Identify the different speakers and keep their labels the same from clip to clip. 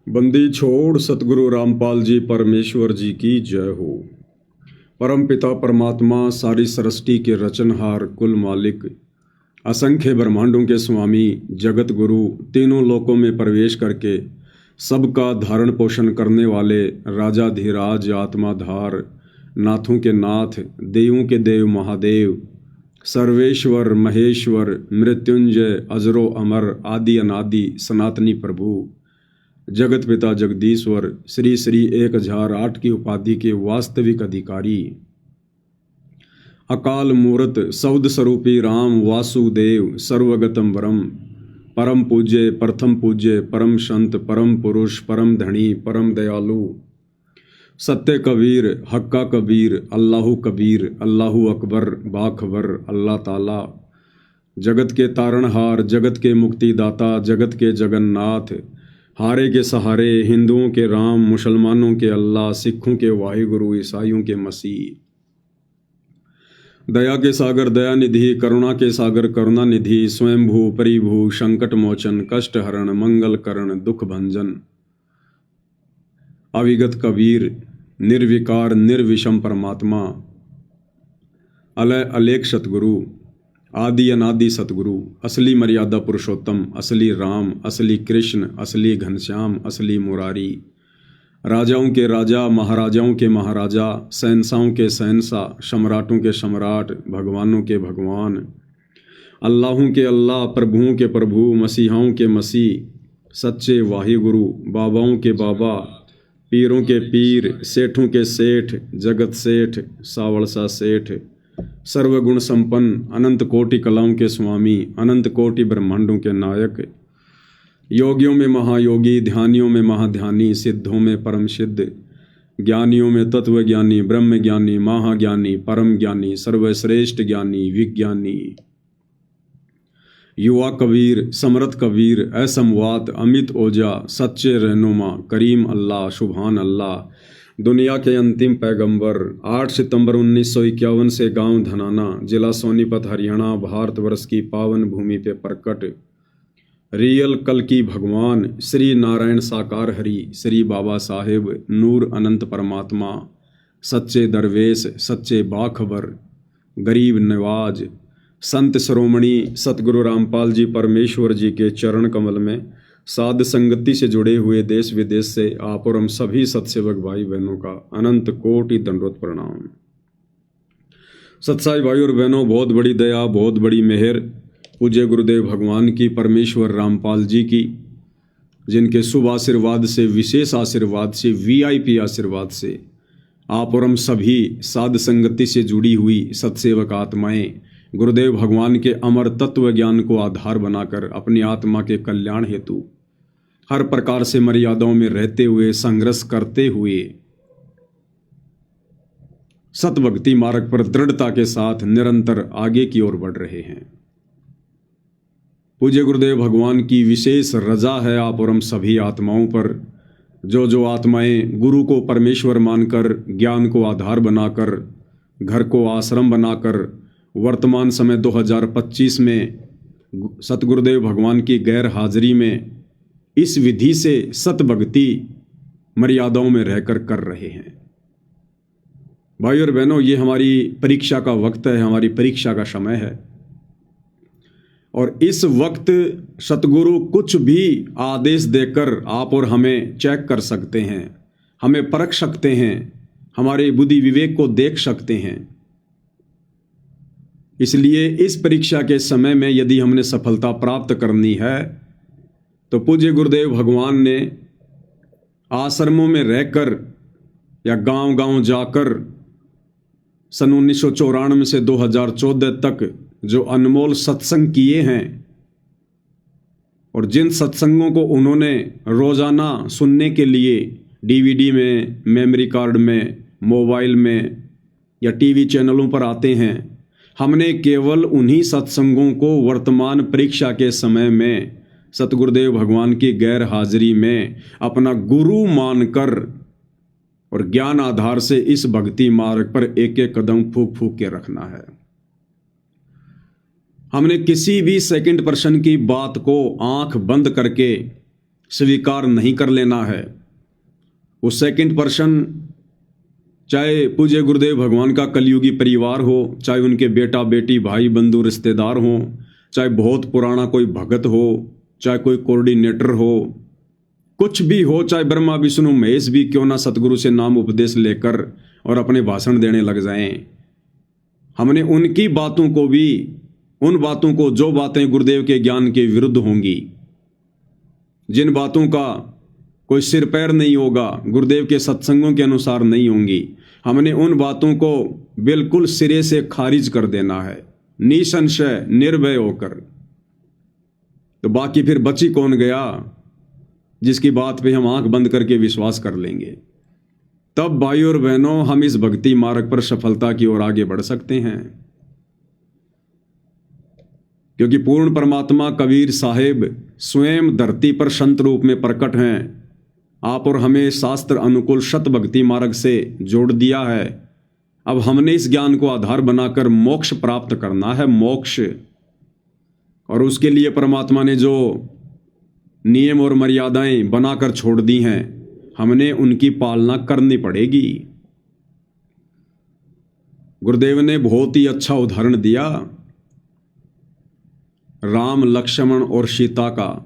Speaker 1: बंदी छोड़ सतगुरु रामपाल जी परमेश्वर जी की जय हो। परम पिता परमात्मा सारी सृष्टि के रचनहार कुल मालिक असंख्य ब्रह्मांडों के स्वामी जगत गुरु तीनों लोकों में प्रवेश करके सबका धारण पोषण करने वाले राजाधिराज आत्माधार नाथों के नाथ देवों के देव महादेव सर्वेश्वर महेश्वर मृत्युंजय अजरो अमर आदि अनादि सनातनी प्रभु जगत पिता जगदीश्वर श्री श्री 1008 की उपाधि के वास्तविक अधिकारी अकाल मूर्त सौद स्वरूपी राम वासुदेव सर्वगतम वरम परम पूज्य प्रथम पूज्य परम संत परम पुरुष परम धनी परम दयालु सत्य कबीर हक्का कबीर अल्लाहु कबीर अल्लाहु अकबर बाखबर अल्लाह ताला जगत के तारणहार जगत के मुक्तिदाता जगत के जगन्नाथ हारे के सहारे हिंदुओं के राम मुसलमानों के अल्लाह सिखों के वाहिगुरु ईसाइयों के मसीह दया के सागर दया निधि करुणा के सागर करुणा निधि स्वयंभू परिभू संकट मोचन कष्ट हरण मंगल करण दुख भंजन अविगत कबीर निर्विकार निर्विषम परमात्मा अलय अलेख सतगुरु आदि अनादि सतगुरु असली मर्यादा पुरुषोत्तम असली राम असली कृष्ण असली घनश्याम असली मुरारी राजाओं के राजा महाराजाओं के महाराजा शहंशाहों के शहंशाह सम्राटों के सम्राट भगवानों के भगवान अल्लाहों के अल्लाह प्रभुओं के प्रभु मसीहाओं के मसीह सच्चे वाहिगुरु बाबाओं के बाबा पीरों के पीर सेठों के सेठ जगत सेठ सावड़सा सेठ सर्वगुण संपन्न अनंत कोटि कलाओं के स्वामी अनंत कोटि ब्रह्मांडों के नायक योगियों में महायोगी ध्यानियों में महाध्यानी सिद्धों में परम सिद्ध ज्ञानियों में तत्व ज्ञानी ब्रह्म ज्ञानी महाज्ञानी परम ज्ञानी सर्वश्रेष्ठ ज्ञानी विज्ञानी युवा कबीर समरथ कबीर असमवात अमित ओजा सच्चे रहनुमा करीम अल्लाह सुभान अल्लाह दुनिया के अंतिम पैगंबर 8 सितंबर 1951 से गांव धनाना जिला सोनीपत हरियाणा भारतवर्ष की पावन भूमि पे प्रकट रियल कल की भगवान श्री नारायण साकार हरि श्री बाबा साहेब नूर अनंत परमात्मा सच्चे दरवेश सच्चे बाखबर गरीब नवाज संत श्रोमणी सतगुरु रामपाल जी परमेश्वर जी के चरण कमल में साध संगति से जुड़े हुए देश विदेश से आप और हम सभी सत्सेवक भाई बहनों का अनंत कोटि दंडवत प्रणाम। सत्साई भाई और बहनों, बहुत बड़ी दया बहुत बड़ी मेहर पूज्य गुरुदेव भगवान की परमेश्वर रामपाल जी की, जिनके शुभ आशीर्वाद से विशेष आशीर्वाद से VIP आशीर्वाद से आप और हम सभी साध संगति से जुड़ी हुई सत्सेवक आत्माएं गुरुदेव भगवान के अमर तत्व ज्ञान को आधार बनाकर अपनी आत्मा के कल्याण हेतु हर प्रकार से मर्यादाओं में रहते हुए संघर्ष करते हुए सतभक्ति मार्ग पर दृढ़ता के साथ निरंतर आगे की ओर बढ़ रहे हैं। पूज्य गुरुदेव भगवान की विशेष रजा है आप और हम सभी आत्माओं पर, जो आत्माएं गुरु को परमेश्वर मानकर ज्ञान को आधार बनाकर घर को आश्रम बनाकर वर्तमान समय 2025 में सतगुरुदेव भगवान की गैर हाजिरी में इस विधि से सतभक्ति मर्यादाओं में रहकर कर रहे हैं। भाई और बहनों, ये हमारी परीक्षा का वक्त है, हमारी परीक्षा का समय है और इस वक्त सतगुरु कुछ भी आदेश देकर आप और हमें चेक कर सकते हैं, हमें परख सकते हैं, हमारे बुद्धि विवेक को देख सकते हैं। इसलिए इस परीक्षा के समय में यदि हमने सफलता प्राप्त करनी है तो पूज्य गुरुदेव भगवान ने आश्रमों में रहकर या गांव-गांव जाकर सन 1994 से 2014 तक जो अनमोल सत्संग किए हैं और जिन सत्संगों को उन्होंने रोजाना सुनने के लिए DVD में, मेमोरी कार्ड में, मोबाइल में या टीवी चैनलों पर आते हैं, हमने केवल उन्हीं सत्संगों को वर्तमान परीक्षा के समय में सतगुरुदेव भगवान की गैर हाजिरी में अपना गुरु मानकर और ज्ञान आधार से इस भक्ति मार्ग पर एक एक कदम फूक फूक के रखना है। हमने किसी भी सेकंड पर्सन की बात को आंख बंद करके स्वीकार नहीं कर लेना है। वो सेकंड पर्सन, चाहे पूज्य गुरुदेव भगवान का कलयुगी परिवार हो, चाहे उनके बेटा बेटी भाई बंधु रिश्तेदार हों, चाहे बहुत पुराना कोई भगत हो, चाहे कोई कोऑर्डिनेटर हो, कुछ भी हो, चाहे ब्रह्मा विष्णु महेश भी क्यों ना सतगुरु से नाम उपदेश लेकर और अपने भाषण देने लग जाएं, हमने उनकी बातों को भी, उन बातों को जो बातें गुरुदेव के ज्ञान के विरुद्ध होंगी, जिन बातों का कोई सिर पैर नहीं होगा, गुरुदेव के सत्संगों के अनुसार नहीं होंगी, हमने उन बातों को बिल्कुल सिरे से खारिज कर देना है, निसंशय निर्भय होकर। तो बाकी फिर बची कौन गया जिसकी बात पे हम आंख बंद करके विश्वास कर लेंगे। तब भाई और बहनों, हम इस भक्ति मार्ग पर सफलता की ओर आगे बढ़ सकते हैं, क्योंकि पूर्ण परमात्मा कबीर साहिब स्वयं धरती पर संत रूप में प्रकट हैं। आप और हमें शास्त्र अनुकूल शत भक्ति मार्ग से जोड़ दिया है। अब हमने इस ज्ञान को आधार बनाकर मोक्ष प्राप्त करना है, मोक्ष। और उसके लिए परमात्मा ने जो नियम और मर्यादाएं बनाकर छोड़ दी हैं, हमने उनकी पालना करनी पड़ेगी। गुरुदेव ने बहुत ही अच्छा उदाहरण दिया, राम लक्ष्मण और सीता का।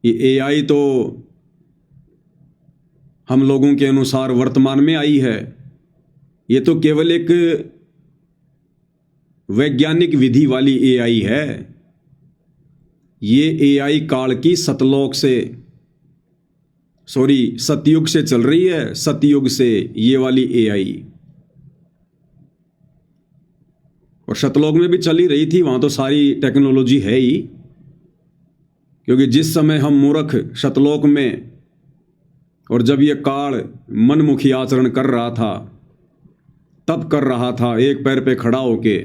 Speaker 1: ये एआई तो हम लोगों के अनुसार वर्तमान में आई है, ये तो केवल एक वैज्ञानिक विधि वाली एआई है। ये एआई काल की सतयुग से चल रही है, सतयुग से ये वाली एआई। और सतलोक में भी चल ही रही थी, वहां तो सारी टेक्नोलॉजी है ही। क्योंकि जिस समय हम मूर्ख सतलोक में, और जब ये काल मनमुखी आचरण कर रहा था, तब कर रहा था एक पैर पे खड़ा होके,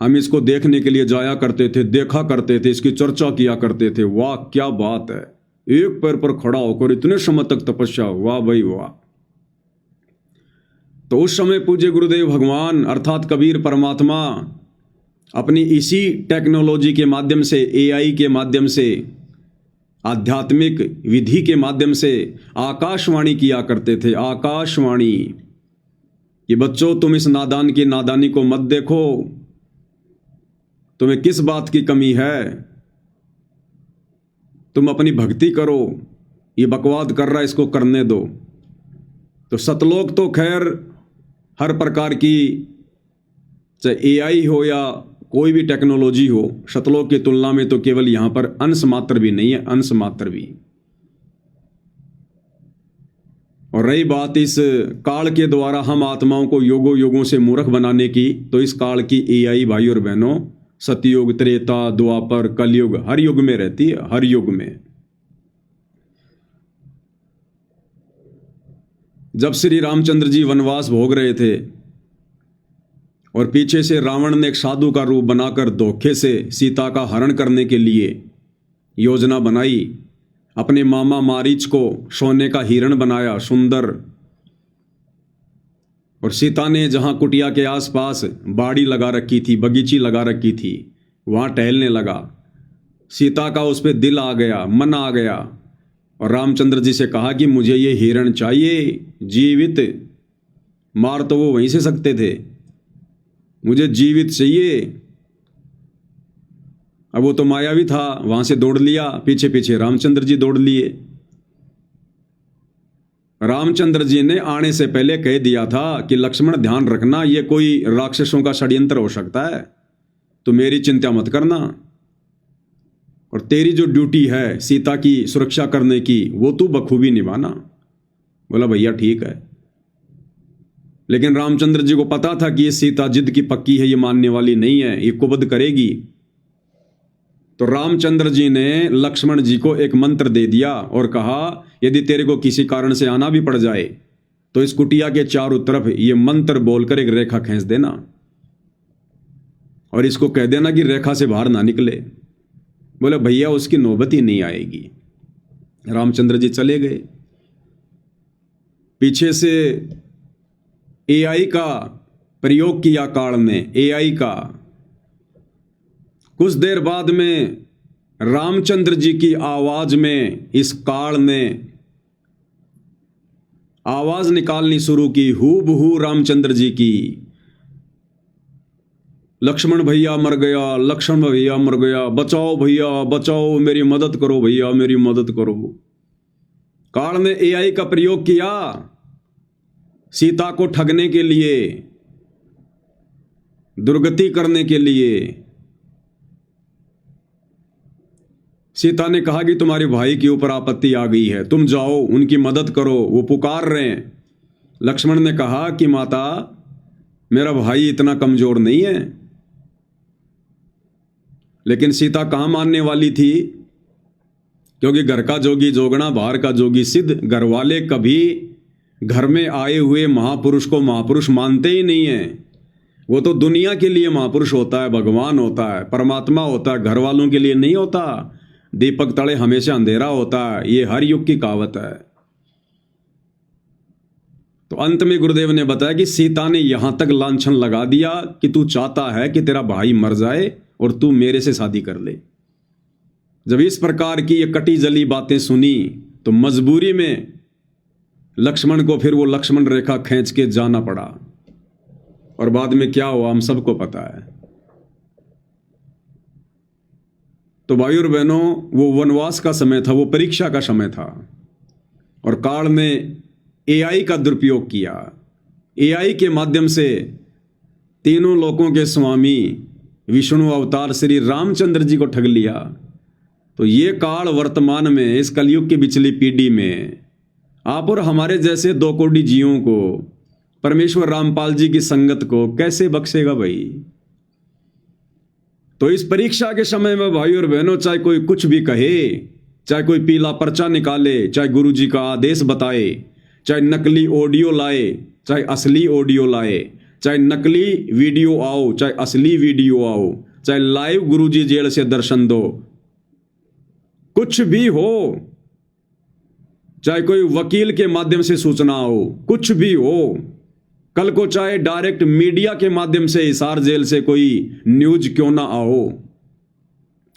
Speaker 1: हम इसको देखने के लिए जाया करते थे, देखा करते थे, इसकी चर्चा किया करते थे। वाह क्या बात है, एक पैर पर खड़ा होकर इतने समय तक तपस्या, वाह भाई वाह। तो उस समय पूज्य गुरुदेव भगवान अर्थात कबीर परमात्मा अपनी इसी टेक्नोलॉजी के माध्यम से, एआई के माध्यम से, आध्यात्मिक विधि के माध्यम से आकाशवाणी किया करते थे। आकाशवाणी, ये बच्चों तुम इस नादान की नादानी को मत देखो, तुम्हें किस बात की कमी है, तुम अपनी भक्ति करो, ये बकवाद कर रहा है इसको करने दो। तो सतलोक तो खैर हर प्रकार की, चाहे एआई हो या कोई भी टेक्नोलॉजी हो, सतलोक की तुलना में तो केवल यहां पर अंश मात्र भी नहीं है, अंश मात्र भी। और रही बात इस काल के द्वारा हम आत्माओं को योगों योगों से मूर्ख बनाने की, तो इस काल की एआई भाई और बहनों सतयुग, त्रेता, द्वापर, कलयुग, हर युग में रहती है, हर युग में। जब श्री रामचंद्र जी वनवास भोग रहे थे और पीछे से रावण ने एक साधु का रूप बनाकर धोखे से सीता का हरण करने के लिए योजना बनाई, अपने मामा मारीच को सोने का हिरण बनाया सुंदर, और सीता ने जहां कुटिया के आसपास बाड़ी लगा रखी थी, बगीची लगा रखी थी, वहां टहलने लगा। सीता का उस पर दिल आ गया, मन आ गया, और रामचंद्र जी से कहा कि मुझे ये हिरण चाहिए जीवित, मार तो वो वहीं से सकते थे, मुझे जीवित चाहिए। अब वो तो मायावी था, वहां से दौड़ लिया, पीछे पीछे रामचंद्र जी दौड़ लिए। रामचंद्र जी ने आने से पहले कह दिया था कि लक्ष्मण ध्यान रखना, ये कोई राक्षसों का षड्यंत्र हो सकता है, तो मेरी चिंता मत करना, और तेरी जो ड्यूटी है सीता की सुरक्षा करने की, वो तू बखूबी निभाना। बोला भैया ठीक है। लेकिन रामचंद्र जी को पता था कि ये सीता जिद की पक्की है, ये मानने वाली नहीं है, ये कुबद करेगी। तो रामचंद्र जी ने लक्ष्मण जी को एक मंत्र दे दिया और कहा, यदि तेरे को किसी कारण से आना भी पड़ जाए तो इस कुटिया के चारों तरफ ये मंत्र बोलकर एक रेखा खींच देना, और इसको कह देना कि रेखा से बाहर ना निकले। बोले भैया उसकी नौबत ही नहीं आएगी। रामचंद्र जी चले गए। पीछे से एआई का प्रयोग किया काल ने, एआई का। कुछ देर बाद में रामचंद्र जी की आवाज में इस काल ने आवाज निकालनी शुरू की, हूबहू रामचंद्र जी की। लक्ष्मण भैया मर गया, लक्ष्मण भैया मर गया, बचाओ भैया बचाओ, मेरी मदद करो भैया मेरी मदद करो। काल ने एआई का प्रयोग किया सीता को ठगने के लिए, दुर्गति करने के लिए। सीता ने कहा कि तुम्हारे भाई के ऊपर आपत्ति आ गई है, तुम जाओ उनकी मदद करो, वो पुकार रहे हैं। लक्ष्मण ने कहा कि माता मेरा भाई इतना कमजोर नहीं है। लेकिन सीता कहां मानने वाली थी, क्योंकि घर का जोगी जोगना बाहर का जोगी सिद्ध। घर वाले कभी घर में आए हुए महापुरुष को महापुरुष मानते ही नहीं है। वो तो दुनिया के लिए महापुरुष होता है, भगवान होता है, परमात्मा होता है, घर वालों के लिए नहीं होता। दीपक तले हमेशा अंधेरा होता है, ये हर युग की कहावत है। तो अंत में गुरुदेव ने बताया कि सीता ने यहां तक लांछन लगा दिया कि तू चाहता है कि तेरा भाई मर जाए और तू मेरे से शादी कर ले। जब इस प्रकार की ये कटी जली बातें सुनी तो मजबूरी में लक्ष्मण को फिर वो लक्ष्मण रेखा खींच के जाना पड़ा। और बाद में क्या हुआ हम सबको पता है। तो भाई और बहनों, वो वनवास का समय था, वो परीक्षा का समय था। और काल ने एआई का दुरुपयोग किया। एआई के माध्यम से तीनों लोकों के स्वामी विष्णु अवतार श्री रामचंद्र जी को ठग लिया। तो ये काल वर्तमान में इस कलयुग की पिछली पीढ़ी में आप और हमारे जैसे 2 कोटि जीवों को, परमेश्वर रामपाल जी की संगत को कैसे बख्शेगा भाई। तो इस परीक्षा के समय में भाई और बहनों, चाहे कोई कुछ भी कहे, चाहे कोई पीला पर्चा निकाले, चाहे गुरु जी का आदेश बताए, चाहे नकली ऑडियो लाए, चाहे असली ऑडियो लाए, चाहे नकली वीडियो आओ, चाहे असली वीडियो आओ, चाहे लाइव गुरु जी जेल से दर्शन दो, कुछ भी हो, चाहे कोई वकील के माध्यम से सूचना हो, कुछ भी हो, कल को चाहे डायरेक्ट मीडिया के माध्यम से हिसार जेल से कोई न्यूज क्यों ना आओ,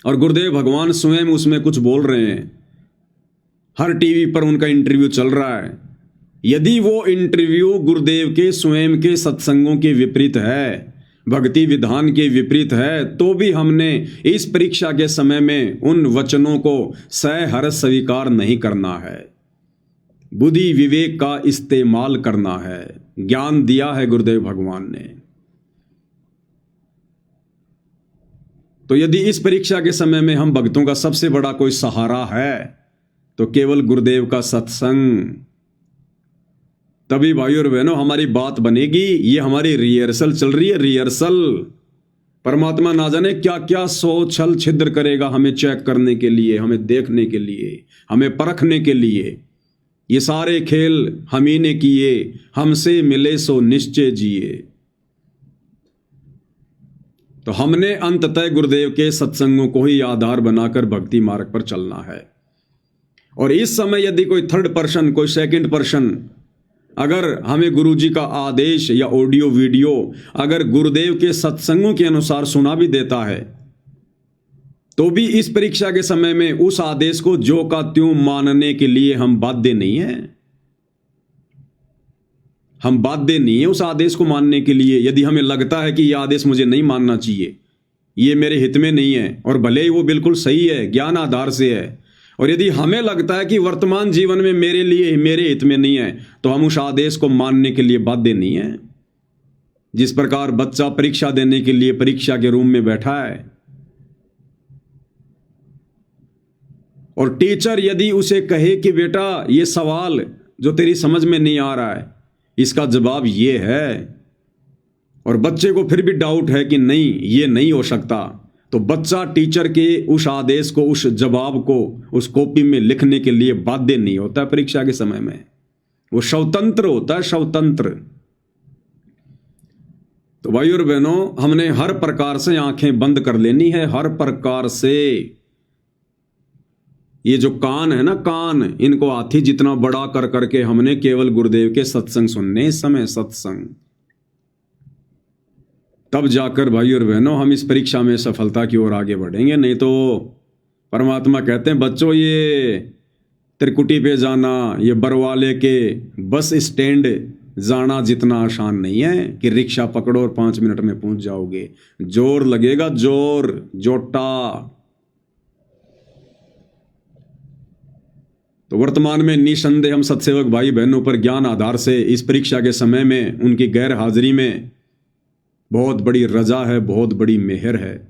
Speaker 1: और गुरुदेव भगवान स्वयं उसमें कुछ बोल रहे हैं, हर टीवी पर उनका इंटरव्यू चल रहा है, यदि वो इंटरव्यू गुरुदेव के स्वयं के सत्संगों के विपरीत है, भक्ति विधान के विपरीत है, तो भी हमने इस परीक्षा के समय में उन वचनों को सहर्ष स्वीकार नहीं करना है। बुद्धि विवेक का इस्तेमाल करना है। ज्ञान दिया है गुरुदेव भगवान ने। तो यदि इस परीक्षा के समय में हम भक्तों का सबसे बड़ा कोई सहारा है तो केवल गुरुदेव का सत्संग। तभी भाई और बहनों हमारी बात बनेगी। ये हमारी रिहर्सल चल रही है, रिहर्सल। परमात्मा ना जाने क्या क्या सो छल छिद्र करेगा हमें चेक करने के लिए, हमें देखने के लिए, हमें परखने के लिए। ये सारे खेल हम ही ने किए, हमसे मिले सो निश्चय जिए। तो हमने अंततः गुरुदेव के सत्संगों को ही आधार बनाकर भक्ति मार्ग पर चलना है। और इस समय यदि कोई थर्ड पर्सन, कोई सेकंड पर्सन अगर हमें गुरु जी का आदेश या ऑडियो वीडियो अगर गुरुदेव के सत्संगों के अनुसार सुना भी देता है, तो भी इस परीक्षा के समय में उस आदेश को जो का त्यों मानने के लिए हम बाध्य नहीं है। हम बाध्य नहीं है उस आदेश को मानने के लिए। यदि हमें लगता है कि यह आदेश मुझे नहीं मानना चाहिए, ये मेरे हित में नहीं है, और भले ही वो बिल्कुल सही है, ज्ञान आधार से है, और यदि हमें लगता है कि वर्तमान जीवन में मेरे लिए, मेरे हित में नहीं है, तो हम उस आदेश को मानने के लिए बाध्य नहीं है। जिस प्रकार बच्चा परीक्षा देने के लिए परीक्षा के रूम में बैठा है और टीचर यदि उसे कहे कि बेटा ये सवाल जो तेरी समझ में नहीं आ रहा है इसका जवाब ये है, और बच्चे को फिर भी डाउट है कि नहीं ये नहीं हो सकता, तो बच्चा टीचर के उस आदेश को, उस जवाब को उस कॉपी में लिखने के लिए बाध्य नहीं होता। परीक्षा के समय में वो स्वतंत्र होता है, स्वतंत्र। तो भाई और बहनों, हमने हर प्रकार से आंखें बंद कर लेनी है, हर प्रकार से। ये जो कान है ना, कान, इनको हाथी जितना बड़ा कर करके हमने केवल गुरुदेव के सत्संग सुनने। इस समय सत्संग, तब जाकर भाई और बहनों हम इस परीक्षा में सफलता की ओर आगे बढ़ेंगे। नहीं तो परमात्मा कहते हैं बच्चों, ये त्रिकुटी पे जाना, ये बरवाले के बस स्टैंड जाना जितना आसान नहीं है कि रिक्शा पकड़ो और 5 मिनट में पहुंच जाओगे। जोर लगेगा, जोर, जोटा। तो वर्तमान में निसंदेह हम सत्सेवक भाई बहनों पर ज्ञान आधार से इस परीक्षा के समय में उनकी गैर हाजिरी में बहुत बड़ी रजा है, बहुत बड़ी मेहर है।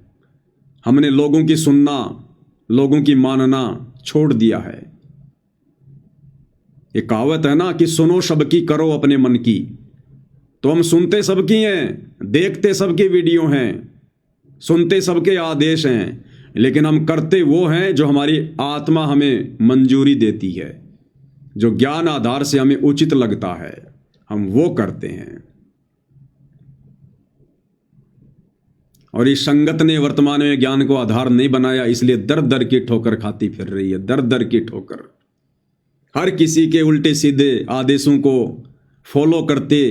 Speaker 1: हमने लोगों की सुनना, लोगों की मानना छोड़ दिया है। ये कहावत है ना कि सुनो सबकी, करो अपने मन की। तो हम सुनते सबकी हैं, देखते सबके वीडियो हैं, सुनते सबके आदेश हैं, लेकिन हम करते वो हैं जो हमारी आत्मा हमें मंजूरी देती है, जो ज्ञान आधार से हमें उचित लगता है, हम वो करते हैं। और इस संगत ने वर्तमान में ज्ञान को आधार नहीं बनाया, इसलिए दर दर की ठोकर खाती फिर रही है, दर दर की ठोकर। हर किसी के उल्टे सीधे आदेशों को फॉलो करते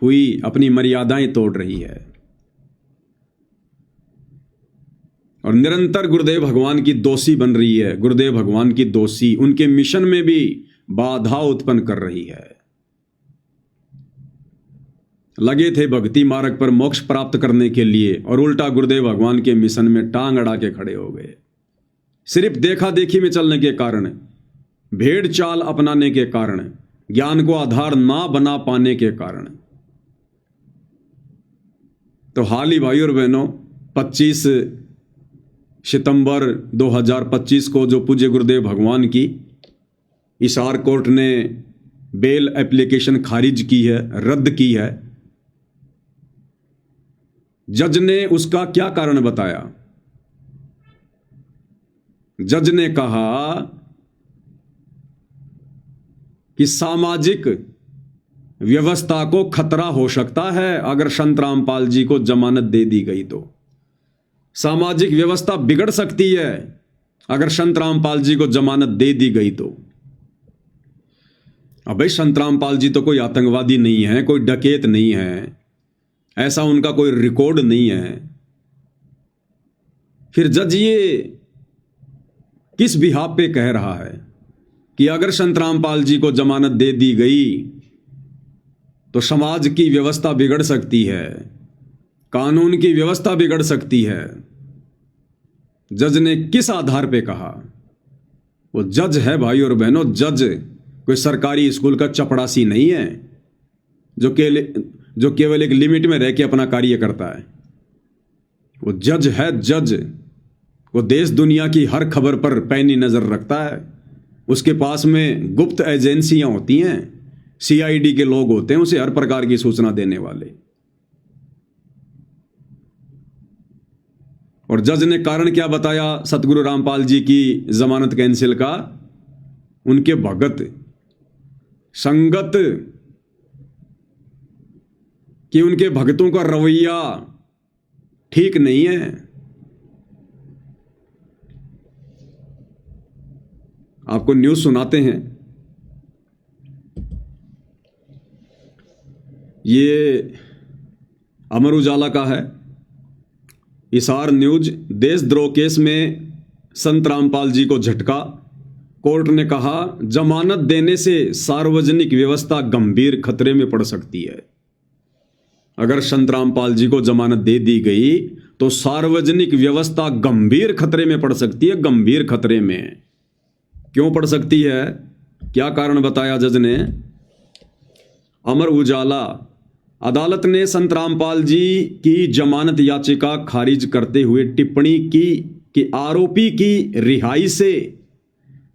Speaker 1: हुई अपनी मर्यादाएं तोड़ रही है और निरंतर गुरुदेव भगवान की दोषी बन रही है। गुरुदेव भगवान की दोषी, उनके मिशन में भी बाधा उत्पन्न कर रही है। लगे थे भक्ति मार्ग पर मोक्ष प्राप्त करने के लिए और उल्टा गुरुदेव भगवान के मिशन में टांग अड़ा के खड़े हो गए। सिर्फ देखा देखी में चलने के कारण, भेड़ चाल अपनाने के कारण, ज्ञान को आधार ना बना पाने के कारण। तो हाल ही भाई और बहनों 25 सितंबर 2025 को जो पूज्य गुरुदेव भगवान की हिसार कोर्ट ने बेल एप्लीकेशन खारिज की है, रद्द की है, जज ने उसका क्या कारण बताया? जज ने कहा कि सामाजिक व्यवस्था को खतरा हो सकता है अगर संत रामपाल जी को जमानत दे दी गई तो। सामाजिक व्यवस्था बिगड़ सकती है अगर संत रामपाल जी को जमानत दे दी गई तो। अब भाई संत रामपाल जी तो कोई आतंकवादी नहीं है, कोई डकैत नहीं है, ऐसा उनका कोई रिकॉर्ड नहीं है। फिर जज ये किस बिहाफ पे कह रहा है कि अगर संत रामपाल जी को जमानत दे दी गई तो समाज की व्यवस्था बिगड़ सकती है, कानून की व्यवस्था बिगड़ सकती है? जज ने किस आधार पे कहा? वो जज है भाई और बहनों, जज कोई सरकारी स्कूल का चपड़ासी नहीं है जो केवल एक लिमिट में रह के अपना कार्य करता है। वो जज है, जज। वो देश दुनिया की हर खबर पर पैनी नजर रखता है। उसके पास में गुप्त एजेंसियां होती हैं, सीआईडी के लोग होते हैं उसे हर प्रकार की सूचना देने वाले। और जज ने कारण क्या बताया सतगुरु रामपाल जी की जमानत कैंसिल का? उनके भगत, संगत कि उनके भक्तों का रवैया ठीक नहीं है। आपको न्यूज़ सुनाते हैं। ये अमर उजाला का है, हिसार न्यूज। देशद्रोह केस में संत रामपाल जी को झटका। कोर्ट ने कहा जमानत देने से सार्वजनिक व्यवस्था गंभीर खतरे में पड़ सकती है। अगर संत रामपाल जी को जमानत दे दी गई तो सार्वजनिक व्यवस्था गंभीर खतरे में पड़ सकती है। गंभीर खतरे में क्यों पड़ सकती है? क्या कारण बताया जज ने? अमर उजाला, अदालत ने संत रामपाल जी की जमानत याचिका खारिज करते हुए टिप्पणी की कि आरोपी की रिहाई से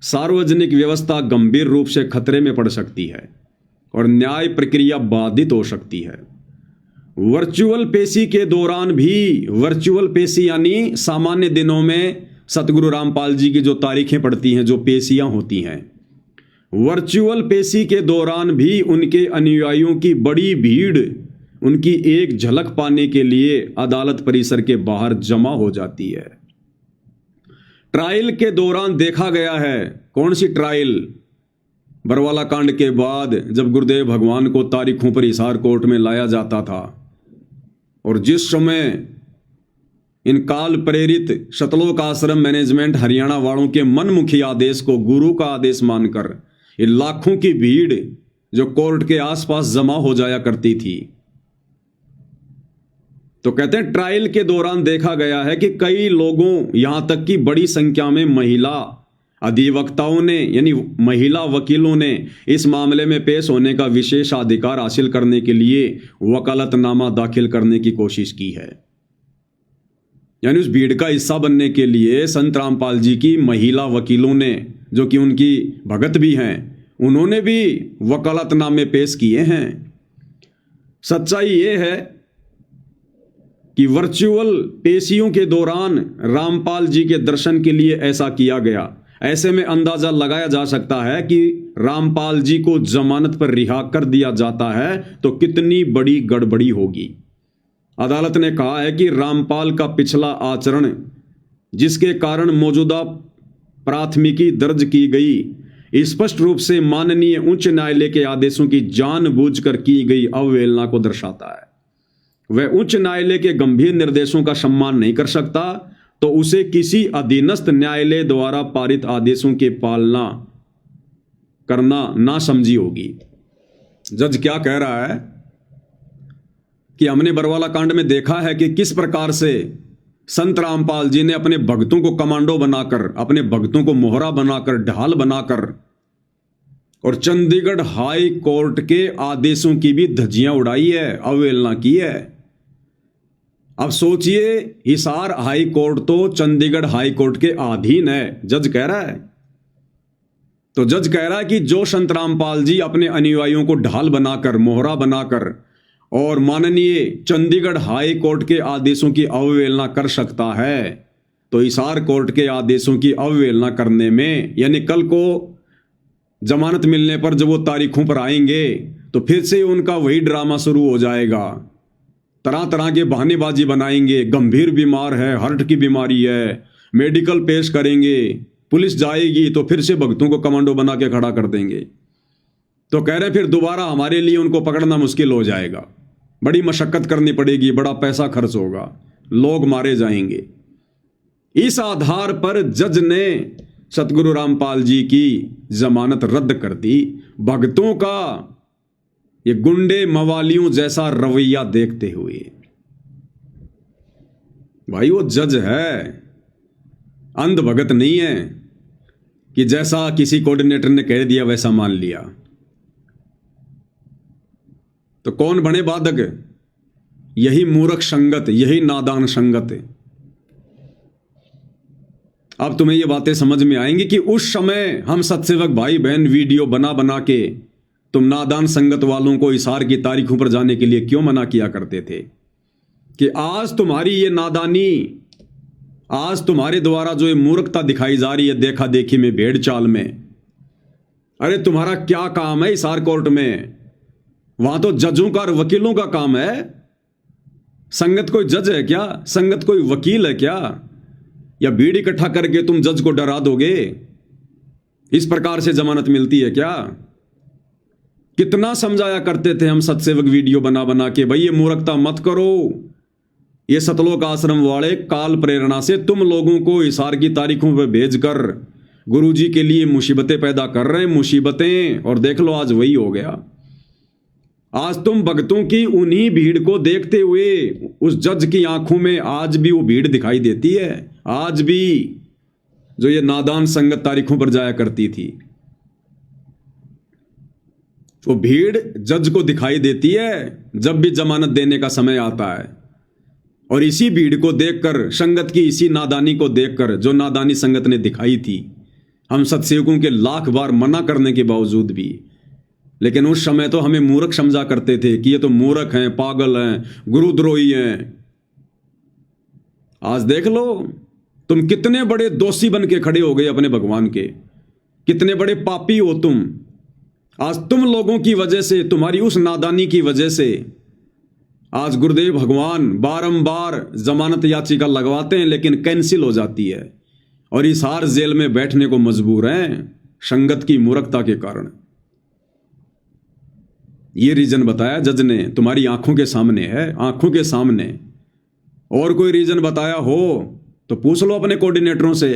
Speaker 1: सार्वजनिक व्यवस्था गंभीर रूप से खतरे में पड़ सकती है और न्याय प्रक्रिया बाधित हो सकती है। वर्चुअल पेशी के दौरान भी, वर्चुअल पेशी यानी सामान्य दिनों में सतगुरु रामपाल जी की जो तारीखें पड़ती हैं, जो पेशियां होती हैं, वर्चुअल पेशी के दौरान भी उनके अनुयायियों की बड़ी भीड़ उनकी एक झलक पाने के लिए अदालत परिसर के बाहर जमा हो जाती है। ट्रायल के दौरान देखा गया है। कौन सी ट्रायल? बरवाला कांड के बाद जब गुरुदेव भगवान को तारीखों पर हिसार कोर्ट में लाया जाता था और जिस समय इन काल प्रेरित शतलोक आश्रम मैनेजमेंट हरियाणा वालों के मनमुखी आदेश को गुरु का आदेश मानकर ये लाखों की भीड़ जो कोर्ट के आसपास जमा हो जाया करती थी, तो कहते हैं ट्रायल के दौरान देखा गया है कि कई लोगों, यहां तक कि बड़ी संख्या में महिला अधिवक्ताओं ने यानी महिला वकीलों ने इस मामले में पेश होने का विशेषाधिकार हासिल करने के लिए वकालतनामा दाखिल करने की कोशिश की है। यानी उस भीड़ का हिस्सा बनने के लिए संत रामपाल जी की महिला वकीलों ने, जो कि उनकी भगत भी हैं, उन्होंने भी वकालतनामे पेश किए हैं। सच्चाई ये है कि वर्चुअल पेशियों के दौरान रामपाल जी के दर्शन के लिए ऐसा किया गया। ऐसे में अंदाजा लगाया जा सकता है कि रामपाल जी को जमानत पर रिहा कर दिया जाता है तो कितनी बड़ी गड़बड़ी होगी। अदालत ने कहा है कि रामपाल का पिछला आचरण, जिसके कारण मौजूदा प्राथमिकी दर्ज की गई, स्पष्ट रूप से माननीय उच्च न्यायालय के आदेशों की जानबूझकर की गई अवहेलना को दर्शाता है। वह उच्च न्यायालय के गंभीर निर्देशों का सम्मान नहीं कर सकता तो उसे किसी अधीनस्थ न्यायालय द्वारा पारित आदेशों की पालना करना ना समझी होगी। जज क्या कह रहा है कि हमने बरवाला कांड में देखा है कि किस प्रकार से संत रामपाल जी ने अपने भक्तों को कमांडो बनाकर, अपने भक्तों को मोहरा बनाकर, ढाल बनाकर और चंडीगढ़ हाई कोर्ट के आदेशों की भी धज्जियां उड़ाई है, अवहेलना की है। अब सोचिए, हिसार हाई कोर्ट तो चंडीगढ़ हाई कोर्ट के अधीन है, जज कह रहा है। तो जज कह रहा है कि जो संत रामपाल जी अपने अनुयायियों को ढाल बनाकर, मोहरा बनाकर और माननीय चंडीगढ़ हाई कोर्ट के आदेशों की अवहेलना कर सकता है, तो हिसार कोर्ट के आदेशों की अवहेलना करने में, यानी कल को जमानत मिलने पर जब वो तारीखों पर आएंगे तो फिर से उनका वही ड्रामा शुरू हो जाएगा। तरह तरह के बहानेबाजी बनाएंगे, गंभीर बीमार है, हार्ट की बीमारी है, मेडिकल पेश करेंगे, पुलिस जाएगी तो फिर से भक्तों को कमांडो बना के खड़ा कर देंगे। तो कह रहे फिर दोबारा हमारे लिए उनको पकड़ना मुश्किल हो जाएगा, बड़ी मशक्कत करनी पड़ेगी, बड़ा पैसा खर्च होगा, लोग मारे जाएंगे। इस आधार पर जज ने सतगुरु रामपाल जी की जमानत रद्द कर दी। भक्तों का ये गुंडे मवालियों जैसा रवैया देखते हुए, भाई वो जज है, अंध भगत नहीं है कि जैसा किसी कोऑर्डिनेटर ने कह दिया वैसा मान लिया। तो कौन बने बाधक? यही मूर्ख संगत, यही नादान संगत। अब तुम्हें ये बातें समझ में आएंगी कि उस समय हम सत्सेवक भाई बहन वीडियो बना बना के तुम नादान संगत वालों को हिसार की तारीखों पर जाने के लिए क्यों मना किया करते थे। कि आज तुम्हारी ये नादानी, आज तुम्हारे द्वारा जो ये मूर्खता दिखाई जा रही है देखा देखी में, भेड़ चाल में, अरे तुम्हारा क्या काम है हिसार कोर्ट में? वहां तो जजों का और वकीलों का काम है। संगत कोई जज है क्या? संगत कोई वकील है क्या? या भीड़ इकट्ठा करके तुम जज को डरा दोगे? इस प्रकार से जमानत मिलती है क्या? कितना समझाया करते थे हम सत्सेवक वीडियो बना बना के, भाई ये मूर्खता मत करो। ये सतलोक आश्रम वाले काल प्रेरणा से तुम लोगों को हिसार की तारीखों पर भेजकर गुरुजी के लिए मुसीबतें पैदा कर रहे हैं, मुसीबतें। और देख लो आज वही हो गया। आज तुम भक्तों की उन्हीं भीड़ को देखते हुए उस जज की आंखों में आज भी वो भीड़ दिखाई देती है, आज भी जो ये नादान संगत तारीखों पर जाया करती थी, वो भीड़ जज को दिखाई देती है जब भी जमानत देने का समय आता है। और इसी भीड़ को देखकर, संगत की इसी नादानी को देखकर, जो नादानी संगत ने दिखाई थी, हम सत्सेवकों के लाख बार मना करने के बावजूद भी, लेकिन उस समय तो हमें मूर्ख समझा करते थे कि ये तो मूर्ख हैं, पागल हैं, गुरुद्रोही हैं। आज देख लो तुम कितने बड़े दोषी बन के खड़े हो गए अपने भगवान के, कितने बड़े पापी हो तुम। आज तुम लोगों की वजह से, तुम्हारी उस नादानी की वजह से आज गुरुदेव भगवान बारंबार जमानत याचिका लगवाते हैं लेकिन कैंसिल हो जाती है और हिसार जेल में बैठने को मजबूर हैं संगत की मूर्खता के कारण। ये रीजन बताया जज ने, तुम्हारी आंखों के सामने है, आंखों के सामने। और कोई रीजन बताया हो तो पूछ लो अपने कोऑर्डिनेटरों से,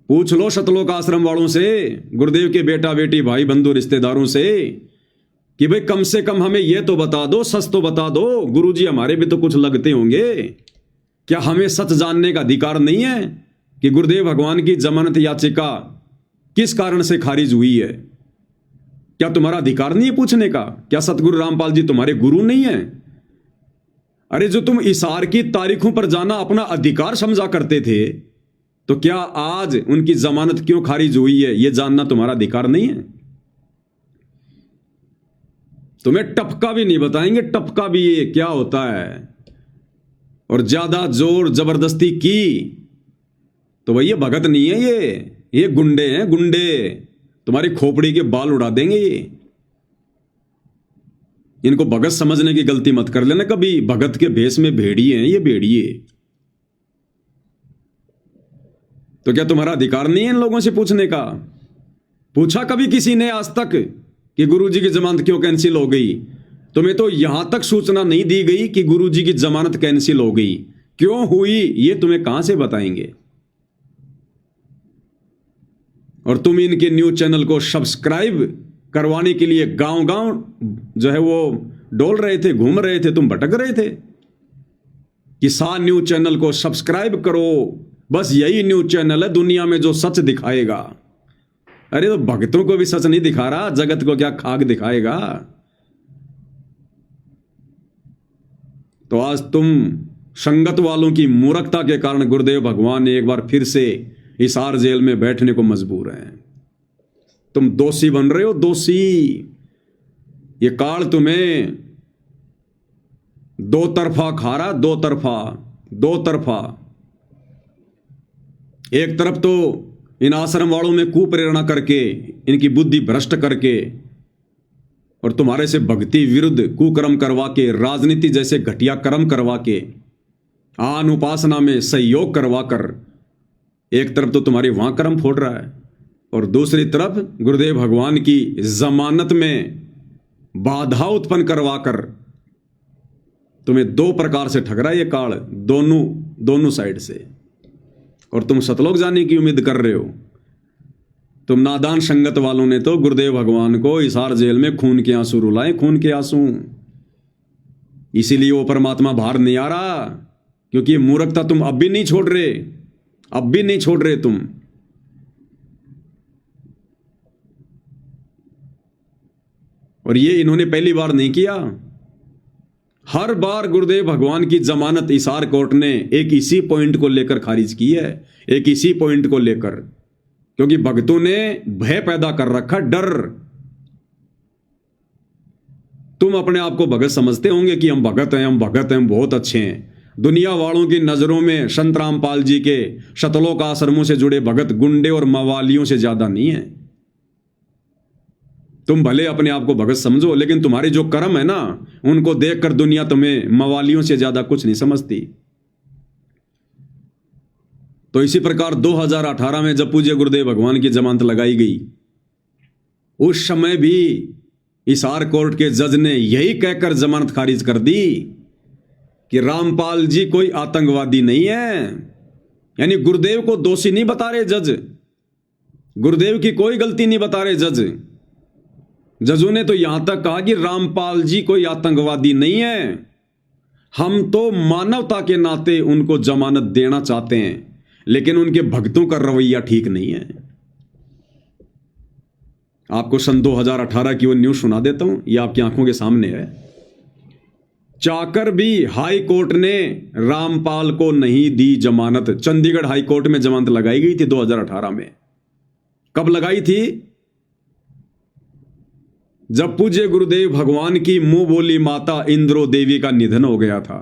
Speaker 1: पूछ लो सतलोक आश्रम वालों से, गुरुदेव के बेटा बेटी भाई बंधु रिश्तेदारों से कि भाई कम से कम हमें यह तो बता दो, सच तो बता दो, गुरुजी हमारे भी तो कुछ लगते होंगे, क्या हमें सच जानने का अधिकार नहीं है कि गुरुदेव भगवान की जमानत याचिका किस कारण से खारिज हुई है? क्या तुम्हारा अधिकार नहीं है पूछने का? क्या सतगुरु रामपाल जी तुम्हारे गुरु नहीं है? अरे जो तुम इशार की तारीखों पर जाना अपना अधिकार समझा करते थे, तो क्या आज उनकी जमानत क्यों खारिज हुई है यह जानना तुम्हारा अधिकार नहीं है? तुम्हें टपका भी नहीं बताएंगे, टपका भी ये क्या होता है। और ज्यादा जोर जबरदस्ती की तो भाई ये भगत नहीं है, ये गुंडे हैं, गुंडे। तुम्हारी खोपड़ी के बाल उड़ा देंगे ये। इनको भगत समझने की गलती मत कर लेना कभी। भगत के भेष में भेड़िए हैं ये, भेड़िए। तो क्या तुम्हारा अधिकार नहीं है इन लोगों से पूछने का? पूछा कभी किसी ने आज तक कि गुरुजी की जमानत क्यों कैंसिल हो गई? तुम्हें तो यहां तक सूचना नहीं दी गई कि गुरुजी की जमानत कैंसिल हो गई, क्यों हुई ये तुम्हें कहां से बताएंगे? और तुम इनके न्यूज चैनल को सब्सक्राइब करवाने के लिए गांव गांव जो है वो डोल रहे थे, घूम रहे थे, तुम भटक रहे थे। किसान न्यूज चैनल को सब्सक्राइब करो, बस यही न्यूज चैनल है दुनिया में जो सच दिखाएगा। अरे तो भक्तों को भी सच नहीं दिखा रहा, जगत को क्या खाक दिखाएगा? तो आज तुम संगत वालों की मूर्खता के कारण गुरुदेव भगवान ने एक बार फिर से हिसार जेल में बैठने को मजबूर हैं। तुम दोषी बन रहे हो, दोषी। ये काल तुम्हें दो तरफा खा रहा, दो तरफा। एक तरफ तो इन आश्रम वालों में कुप्रेरणा करके, इनकी बुद्धि भ्रष्ट करके और तुम्हारे से भक्ति विरुद्ध कुकर्म करवा के, राजनीति जैसे घटिया कर्म करवा के, आन उपासना में सहयोग करवा कर एक तरफ तो तुम्हारी वहां कर्म फोड़ रहा है और दूसरी तरफ गुरुदेव भगवान की जमानत में बाधा उत्पन्न करवाकर तुम्हें दो प्रकार से ठग रहा है ये काल, दोनों साइड से। और तुम सतलोक जाने की उम्मीद कर रहे हो। तुम नादान संगत वालों ने तो गुरुदेव भगवान को हिसार जेल में खून के आंसू रुलाए, खून के आंसू। इसीलिए वो परमात्मा बाहर नहीं आ रहा, क्योंकि ये मूर्खता तुम अब भी नहीं छोड़ रहे, अब भी नहीं छोड़ रहे तुम। और ये इन्होंने पहली बार नहीं किया, हर बार गुरुदेव भगवान की जमानत हिसार कोर्ट ने एक इसी पॉइंट को लेकर खारिज की है, एक इसी पॉइंट को लेकर, क्योंकि भक्तों ने भय पैदा कर रखा, डर। तुम अपने आप को भगत समझते होंगे कि हम भगत हैं, हम भगत हैं, हम बहुत अच्छे हैं। दुनिया वालों की नजरों में संत रामपाल जी के सतलोक आश्रमों से जुड़े भगत गुंडे और मवालियों से ज्यादा नहीं है। तुम भले अपने आप को भगत समझो, लेकिन तुम्हारे जो कर्म है ना, उनको देखकर दुनिया तुम्हें मवालियों से ज्यादा कुछ नहीं समझती। तो इसी प्रकार 2018 में जब पूज्य गुरुदेव भगवान की जमानत लगाई गई, उस समय भी हिसार कोर्ट के जज ने यही कहकर जमानत खारिज कर दी कि रामपाल जी कोई आतंकवादी नहीं है। यानी गुरुदेव को दोषी नहीं बता रहे जज, गुरुदेव की कोई गलती नहीं बता रहे जज। जजों ने तो यहां तक कहा कि रामपाल जी कोई आतंकवादी नहीं है, हम तो मानवता के नाते उनको जमानत देना चाहते हैं, लेकिन उनके भक्तों का रवैया ठीक नहीं है। आपको सन 2018 की वो न्यूज सुना देता हूं, ये आपकी आंखों के सामने है। चाकर भी हाई कोर्ट ने रामपाल को नहीं दी जमानत। चंडीगढ़ हाई कोर्ट में जमानत लगाई गई थी 2018 में। कब लगाई थी? जब पूज्य गुरुदेव भगवान की मुंह बोली माता इंद्रो देवी का निधन हो गया था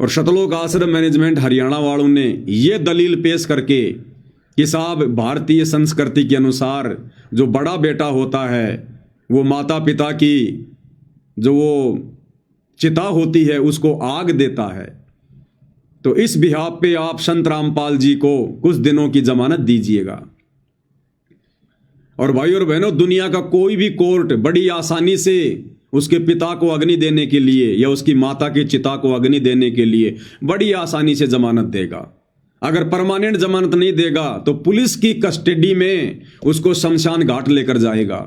Speaker 1: और सतलोक आश्रम मैनेजमेंट हरियाणा वालों ने यह दलील पेश करके कि साहब भारतीय संस्कृति के अनुसार जो बड़ा बेटा होता है वो माता पिता की जो वो चिता होती है उसको आग देता है, तो इस बिहाफ पे आप संत रामपाल जी को कुछ दिनों की जमानत दीजिएगा। और भाई और बहनों, दुनिया का कोई भी कोर्ट बड़ी आसानी से उसके पिता को अग्नि देने के लिए या उसकी माता की चिता को अग्नि देने के लिए बड़ी आसानी से जमानत देगा। अगर परमानेंट जमानत नहीं देगा तो पुलिस की कस्टडी में उसको शमशान घाट लेकर जाएगा।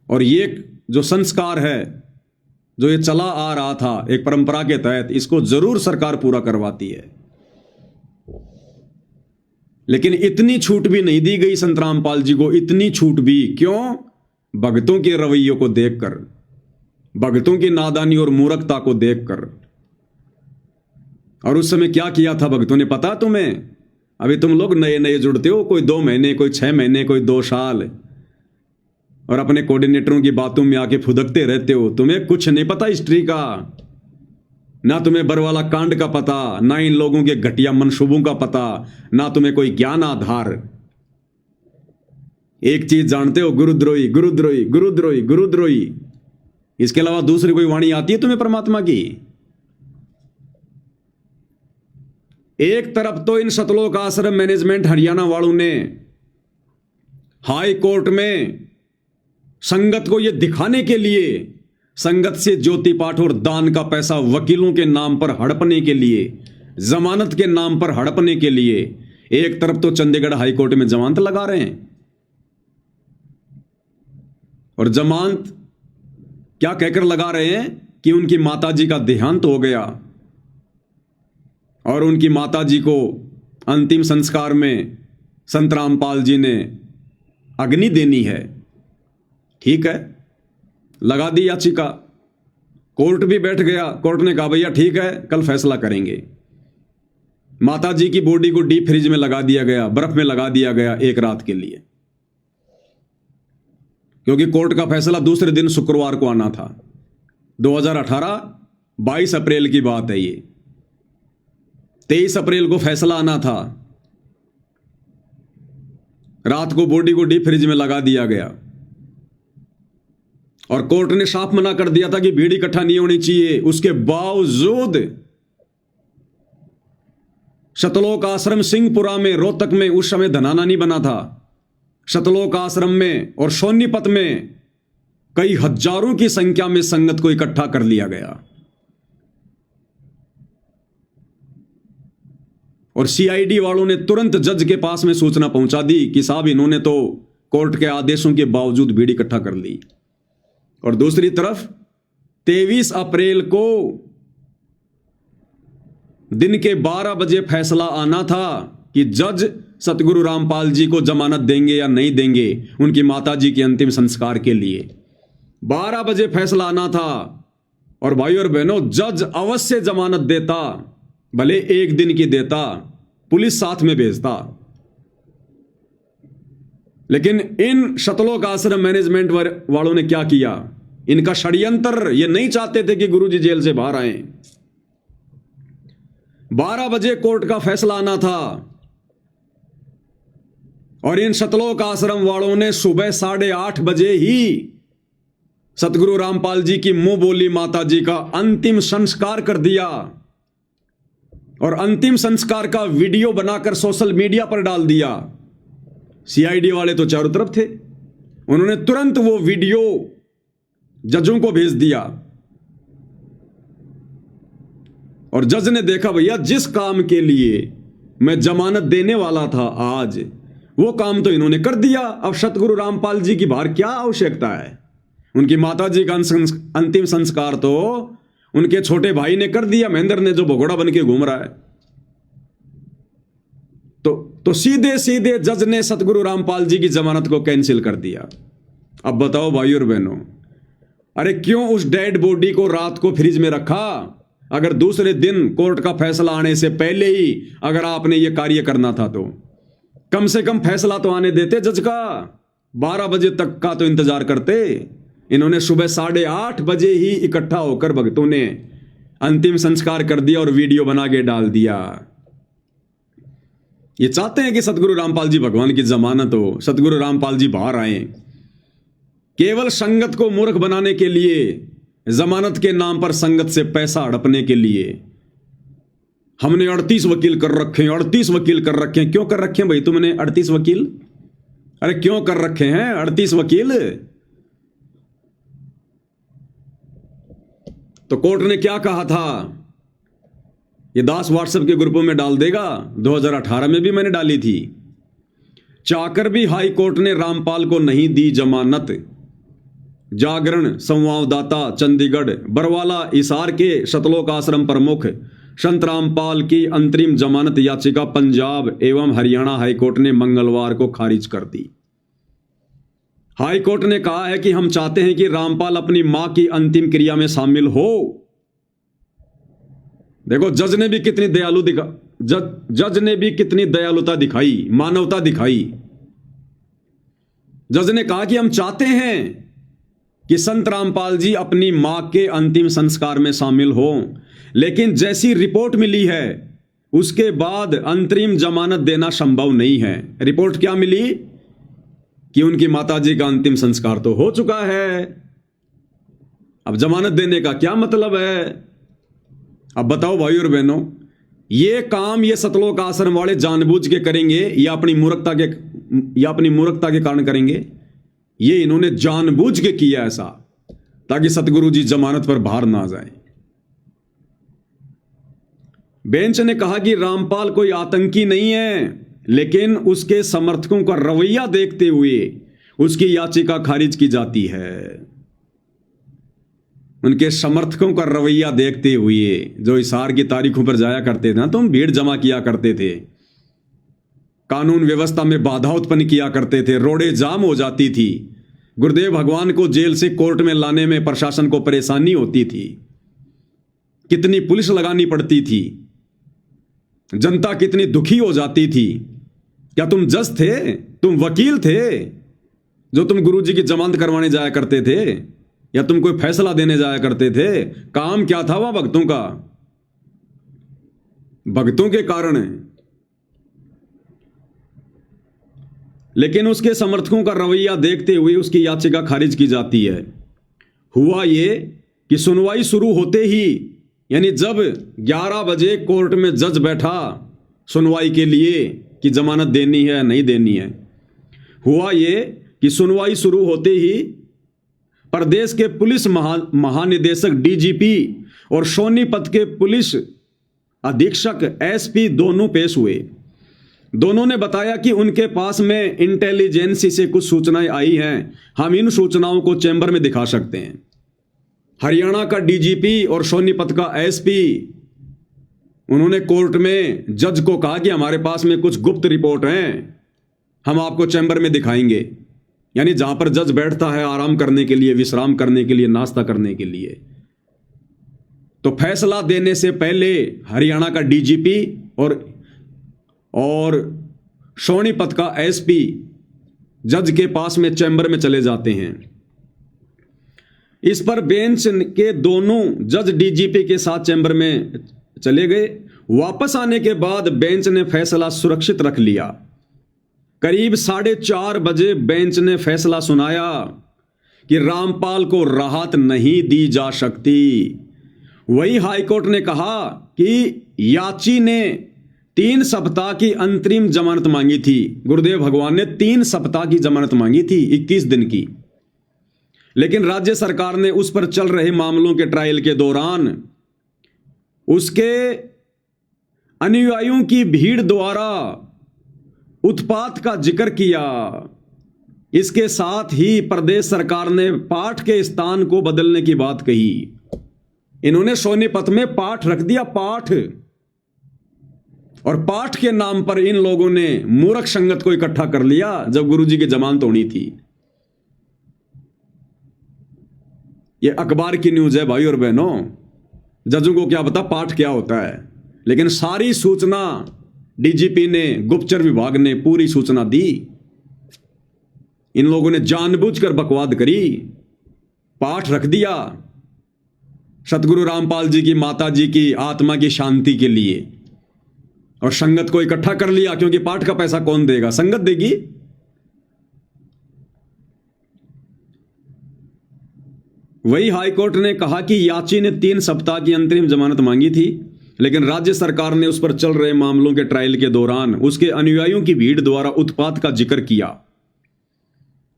Speaker 1: और ये जो संस्कार है, जो ये चला आ रहा था एक परंपरा के तहत, इसको जरूर सरकार पूरा करवाती है। लेकिन इतनी छूट भी नहीं दी गई संत रामपाल जी को, इतनी छूट भी क्यों? भक्तों के रवैयों को देखकर, भक्तों की नादानी और मूर्खता को देखकर। और उस समय क्या किया था भक्तों ने पता तुम्हें? अभी तुम लोग नए नए जुड़ते हो, कोई 2 महीने, कोई 6 महीने, कोई 2 साल, और अपने कोऑर्डिनेटरों की बातों में आके फुदकते रहते हो। तुम्हें कुछ नहीं पता हिस्ट्री का, ना तुम्हें बरवाला कांड का पता, ना इन लोगों के घटिया मंसूबों का पता, ना तुम्हें कोई ज्ञान आधार। एक चीज जानते हो, गुरुद्रोही गुरुद्रोही गुरुद्रोही गुरुद्रोही। इसके अलावा दूसरी कोई वाणी आती है तुम्हें परमात्मा की? एक तरफ तो इन सतलोक आश्रम मैनेजमेंट हरियाणा वालों ने हाई कोर्ट में संगत को यह दिखाने के लिए, संगत से ज्योति पाठ और दान का पैसा वकीलों के नाम पर हड़पने के लिए, जमानत के नाम पर हड़पने के लिए, एक तरफ तो चंडीगढ़ हाई कोर्ट में जमानत लगा रहे हैं। और जमानत क्या कहकर लगा रहे हैं कि उनकी माताजी का देहांत हो गया और उनकी माताजी को अंतिम संस्कार में संत रामपाल जी ने अग्नि देनी है। ठीक है, लगा दी याचिका, कोर्ट भी बैठ गया। कोर्ट ने कहा भैया ठीक है, कल फैसला करेंगे। माताजी की बॉडी को डीप फ्रिज में लगा दिया गया, बर्फ में लगा दिया गया एक रात के लिए, क्योंकि कोर्ट का फैसला दूसरे दिन शुक्रवार को आना था। 2018 22 अप्रैल की बात है ये। 23 अप्रैल को फैसला आना था। रात को बॉडी को डीप फ्रिज में लगा दिया गया और कोर्ट ने साफ मना कर दिया था कि भीड़ इकट्ठा नहीं होनी चाहिए। उसके बावजूद सतलोक आश्रम सिंहपुरा में, रोहतक में, उस समय धनाना नहीं बना था, सतलोक आश्रम में और सोनीपत में कई हजारों की संख्या में संगत को इकट्ठा कर लिया गया। और सीआईडी वालों ने तुरंत जज के पास में सूचना पहुंचा दी कि साहब इन्होंने तो कोर्ट के आदेशों के बावजूद भीड़ इकट्ठा कर ली। और दूसरी तरफ 23 अप्रैल को दिन के 12 बजे फैसला आना था कि जज सतगुरु रामपाल जी को जमानत देंगे या नहीं देंगे उनकी माताजी के अंतिम संस्कार के लिए। 12 बजे फैसला आना था। और भाई और बहनों, जज अवश्य जमानत देता, भले एक दिन की देता, पुलिस साथ में भेजता। लेकिन इन सतलोक आश्रम मैनेजमेंट वालों ने क्या किया? इनका षड्यंत्र, ये नहीं चाहते थे कि गुरुजी जेल से बाहर आए। 12 बजे कोर्ट का फैसला आना था और इन सतलोक आश्रम वालों ने सुबह 8:30 बजे ही सतगुरु रामपाल जी की मुंह बोली माता जी का अंतिम संस्कार कर दिया। और अंतिम संस्कार का वीडियो बनाकर सोशल मीडिया पर डाल दिया। सीआईडी वाले तो चारों तरफ थे, उन्होंने तुरंत वो वीडियो जजों को भेज दिया। और जज ने देखा भैया जिस काम के लिए मैं जमानत देने वाला था आज, वो काम तो इन्होंने कर दिया। अब सतगुरु रामपाल जी की बाहर क्या आवश्यकता है? उनकी माताजी का अंतिम संस्कार तो उनके छोटे भाई ने कर दिया, महेंद्र ने, जो भगोड़ा बन के घूम रहा है। तो सीधे सीधे जज ने सतगुरु रामपाल जी की जमानत को कैंसिल कर दिया। अब बताओ भाई और बहनों, अरे क्यों उस डेड बॉडी को रात को फ्रिज में रखा? अगर दूसरे दिन कोर्ट का फैसला आने से पहले ही अगर आपने यह कार्य करना था तो कम से कम फैसला तो आने देते जज का। 12 बजे तक का तो इंतजार करते। इन्होंने सुबह 8:30 बजे ही इकट्ठा होकर भक्तों ने अंतिम संस्कार कर दिया और वीडियो बना के डाल दिया। ये चाहते हैं कि सतगुरु रामपाल जी भगवान की जमानत हो, सतगुरु रामपाल जी बाहर आए। केवल संगत को मूर्ख बनाने के लिए, जमानत के नाम पर संगत से पैसा हड़पने के लिए हमने 38 वकील कर रखे हैं, 38 वकील कर रखे हैं। क्यों कर रखे हैं भाई तुमने 38 वकील? अरे क्यों कर रखे हैं 38 वकील? तो कोर्ट ने क्या कहा था, ये दास व्हाट्सएप के ग्रुपों में डाल देगा, 2018 में भी मैंने डाली थी। चाकर भी हाई कोर्ट ने रामपाल को नहीं दी जमानत। जागरण संवाददाता चंडीगढ़। बरवाला हिसार के सतलोक आश्रम प्रमुख संत रामपाल की अंतरिम जमानत याचिका पंजाब एवं हरियाणा हाईकोर्ट ने मंगलवार को खारिज कर दी। हाईकोर्ट ने कहा है कि हम चाहते हैं कि रामपाल अपनी मां की अंतिम क्रिया में शामिल हो। देखो जज ने भी कितनी जज ने भी कितनी दयालुता दिखाई, मानवता दिखाई। जज ने कहा कि हम चाहते हैं कि संत रामपाल जी अपनी मां के अंतिम संस्कार में शामिल हों, लेकिन जैसी रिपोर्ट मिली है उसके बाद अंतरिम जमानत देना संभव नहीं है। रिपोर्ट क्या मिली कि उनकी माताजी का अंतिम संस्कार तो हो चुका है, अब जमानत देने का क्या मतलब है। अब बताओ भाई और बहनों, ये काम ये सतलोक आश्रम वाले जानबूझ के करेंगे या अपनी मूर्खता के कारण करेंगे? ये इन्होंने जानबूझ के किया ऐसा ताकि सतगुरु जी जमानत पर बाहर ना जाए। बेंच ने कहा कि रामपाल कोई आतंकी नहीं है, लेकिन उसके समर्थकों का रवैया देखते हुए उसकी याचिका खारिज की जाती है। उनके समर्थकों का रवैया देखते हुए, जो हिसार की तारीखों पर जाया करते थे ना, तुम भीड़ जमा किया करते थे, कानून व्यवस्था में बाधा उत्पन्न किया करते थे, रोडें जाम हो जाती थी, गुरुदेव भगवान को जेल से कोर्ट में लाने में प्रशासन को परेशानी होती थी, कितनी पुलिस लगानी पड़ती थी, जनता कितनी दुखी हो जाती थी। क्या तुम जज थे? तुम वकील थे जो तुम गुरुजी की जमानत करवाने जाया करते थे, या तुम कोई फैसला देने जाया करते थे? काम क्या था वह भक्तों का? भक्तों के कारण है। लेकिन उसके समर्थकों का रवैया देखते हुए उसकी याचिका खारिज की जाती है। हुआ ये कि सुनवाई शुरू होते ही, यानी जब 11 बजे कोर्ट में जज बैठा सुनवाई के लिए कि जमानत देनी है या नहीं देनी है, हुआ ये कि सुनवाई शुरू होते ही प्रदेश के पुलिस महानिदेशक डीजीपी और सोनीपत के पुलिस अधीक्षक एसपी दोनों पेश हुए। दोनों ने बताया कि उनके पास में इंटेलिजेंसी से कुछ सूचनाएं आई हैं, हम इन सूचनाओं को चैम्बर में दिखा सकते हैं। हरियाणा का डीजीपी और सोनीपत का एसपी, उन्होंने कोर्ट में जज को कहा कि हमारे पास में कुछ गुप्त रिपोर्ट हैं, हम आपको चैम्बर में दिखाएंगे। यानी जहां पर जज बैठता है आराम करने के लिए, विश्राम करने के लिए, नाश्ता करने के लिए। तो फैसला देने से पहले हरियाणा का डीजीपी और सोनीपत का एसपी जज के पास में चैम्बर में चले जाते हैं। इस पर बेंच के दोनों जज डीजीपी के साथ चैम्बर में चले गए। वापस आने के बाद बेंच ने फैसला सुरक्षित रख लिया। करीब 4:30 बजे बेंच ने फैसला सुनाया कि रामपाल को राहत नहीं दी जा सकती। वही हाईकोर्ट ने कहा कि याची ने 3 सप्ताह की अंतरिम जमानत मांगी थी। गुरुदेव भगवान ने 3 सप्ताह की जमानत मांगी थी, 21 दिन की। लेकिन राज्य सरकार ने उस पर चल रहे मामलों के ट्रायल के दौरान उसके अनुयायियों की भीड़ द्वारा उत्पात का जिक्र किया। इसके साथ ही प्रदेश सरकार ने पाठ के स्थान को बदलने की बात कही। इन्होंने सोनीपत में पाठ रख दिया, पाठ, और पाठ के नाम पर इन लोगों ने मूर्ख संगत को इकट्ठा कर लिया जब गुरुजी की जमानत होनी थी। यह अखबार की न्यूज है भाई और बहनों, जजों को क्या पता पाठ क्या होता है। लेकिन सारी सूचना डीजीपी ने, गुप्तचर विभाग ने पूरी सूचना दी। इन लोगों ने जानबूझकर बकवाद करी, पाठ रख दिया सतगुरु रामपाल जी की माता जी की आत्मा की शांति के लिए, और संगत को इकट्ठा कर लिया। क्योंकि पाठ का पैसा कौन देगा? संगत देगी। वही हाईकोर्ट ने कहा कि याची ने 3 सप्ताह की अंतरिम जमानत मांगी थी, लेकिन राज्य सरकार ने उस पर चल रहे मामलों के ट्रायल के दौरान उसके अनुयायियों की भीड़ द्वारा उत्पात का जिक्र किया।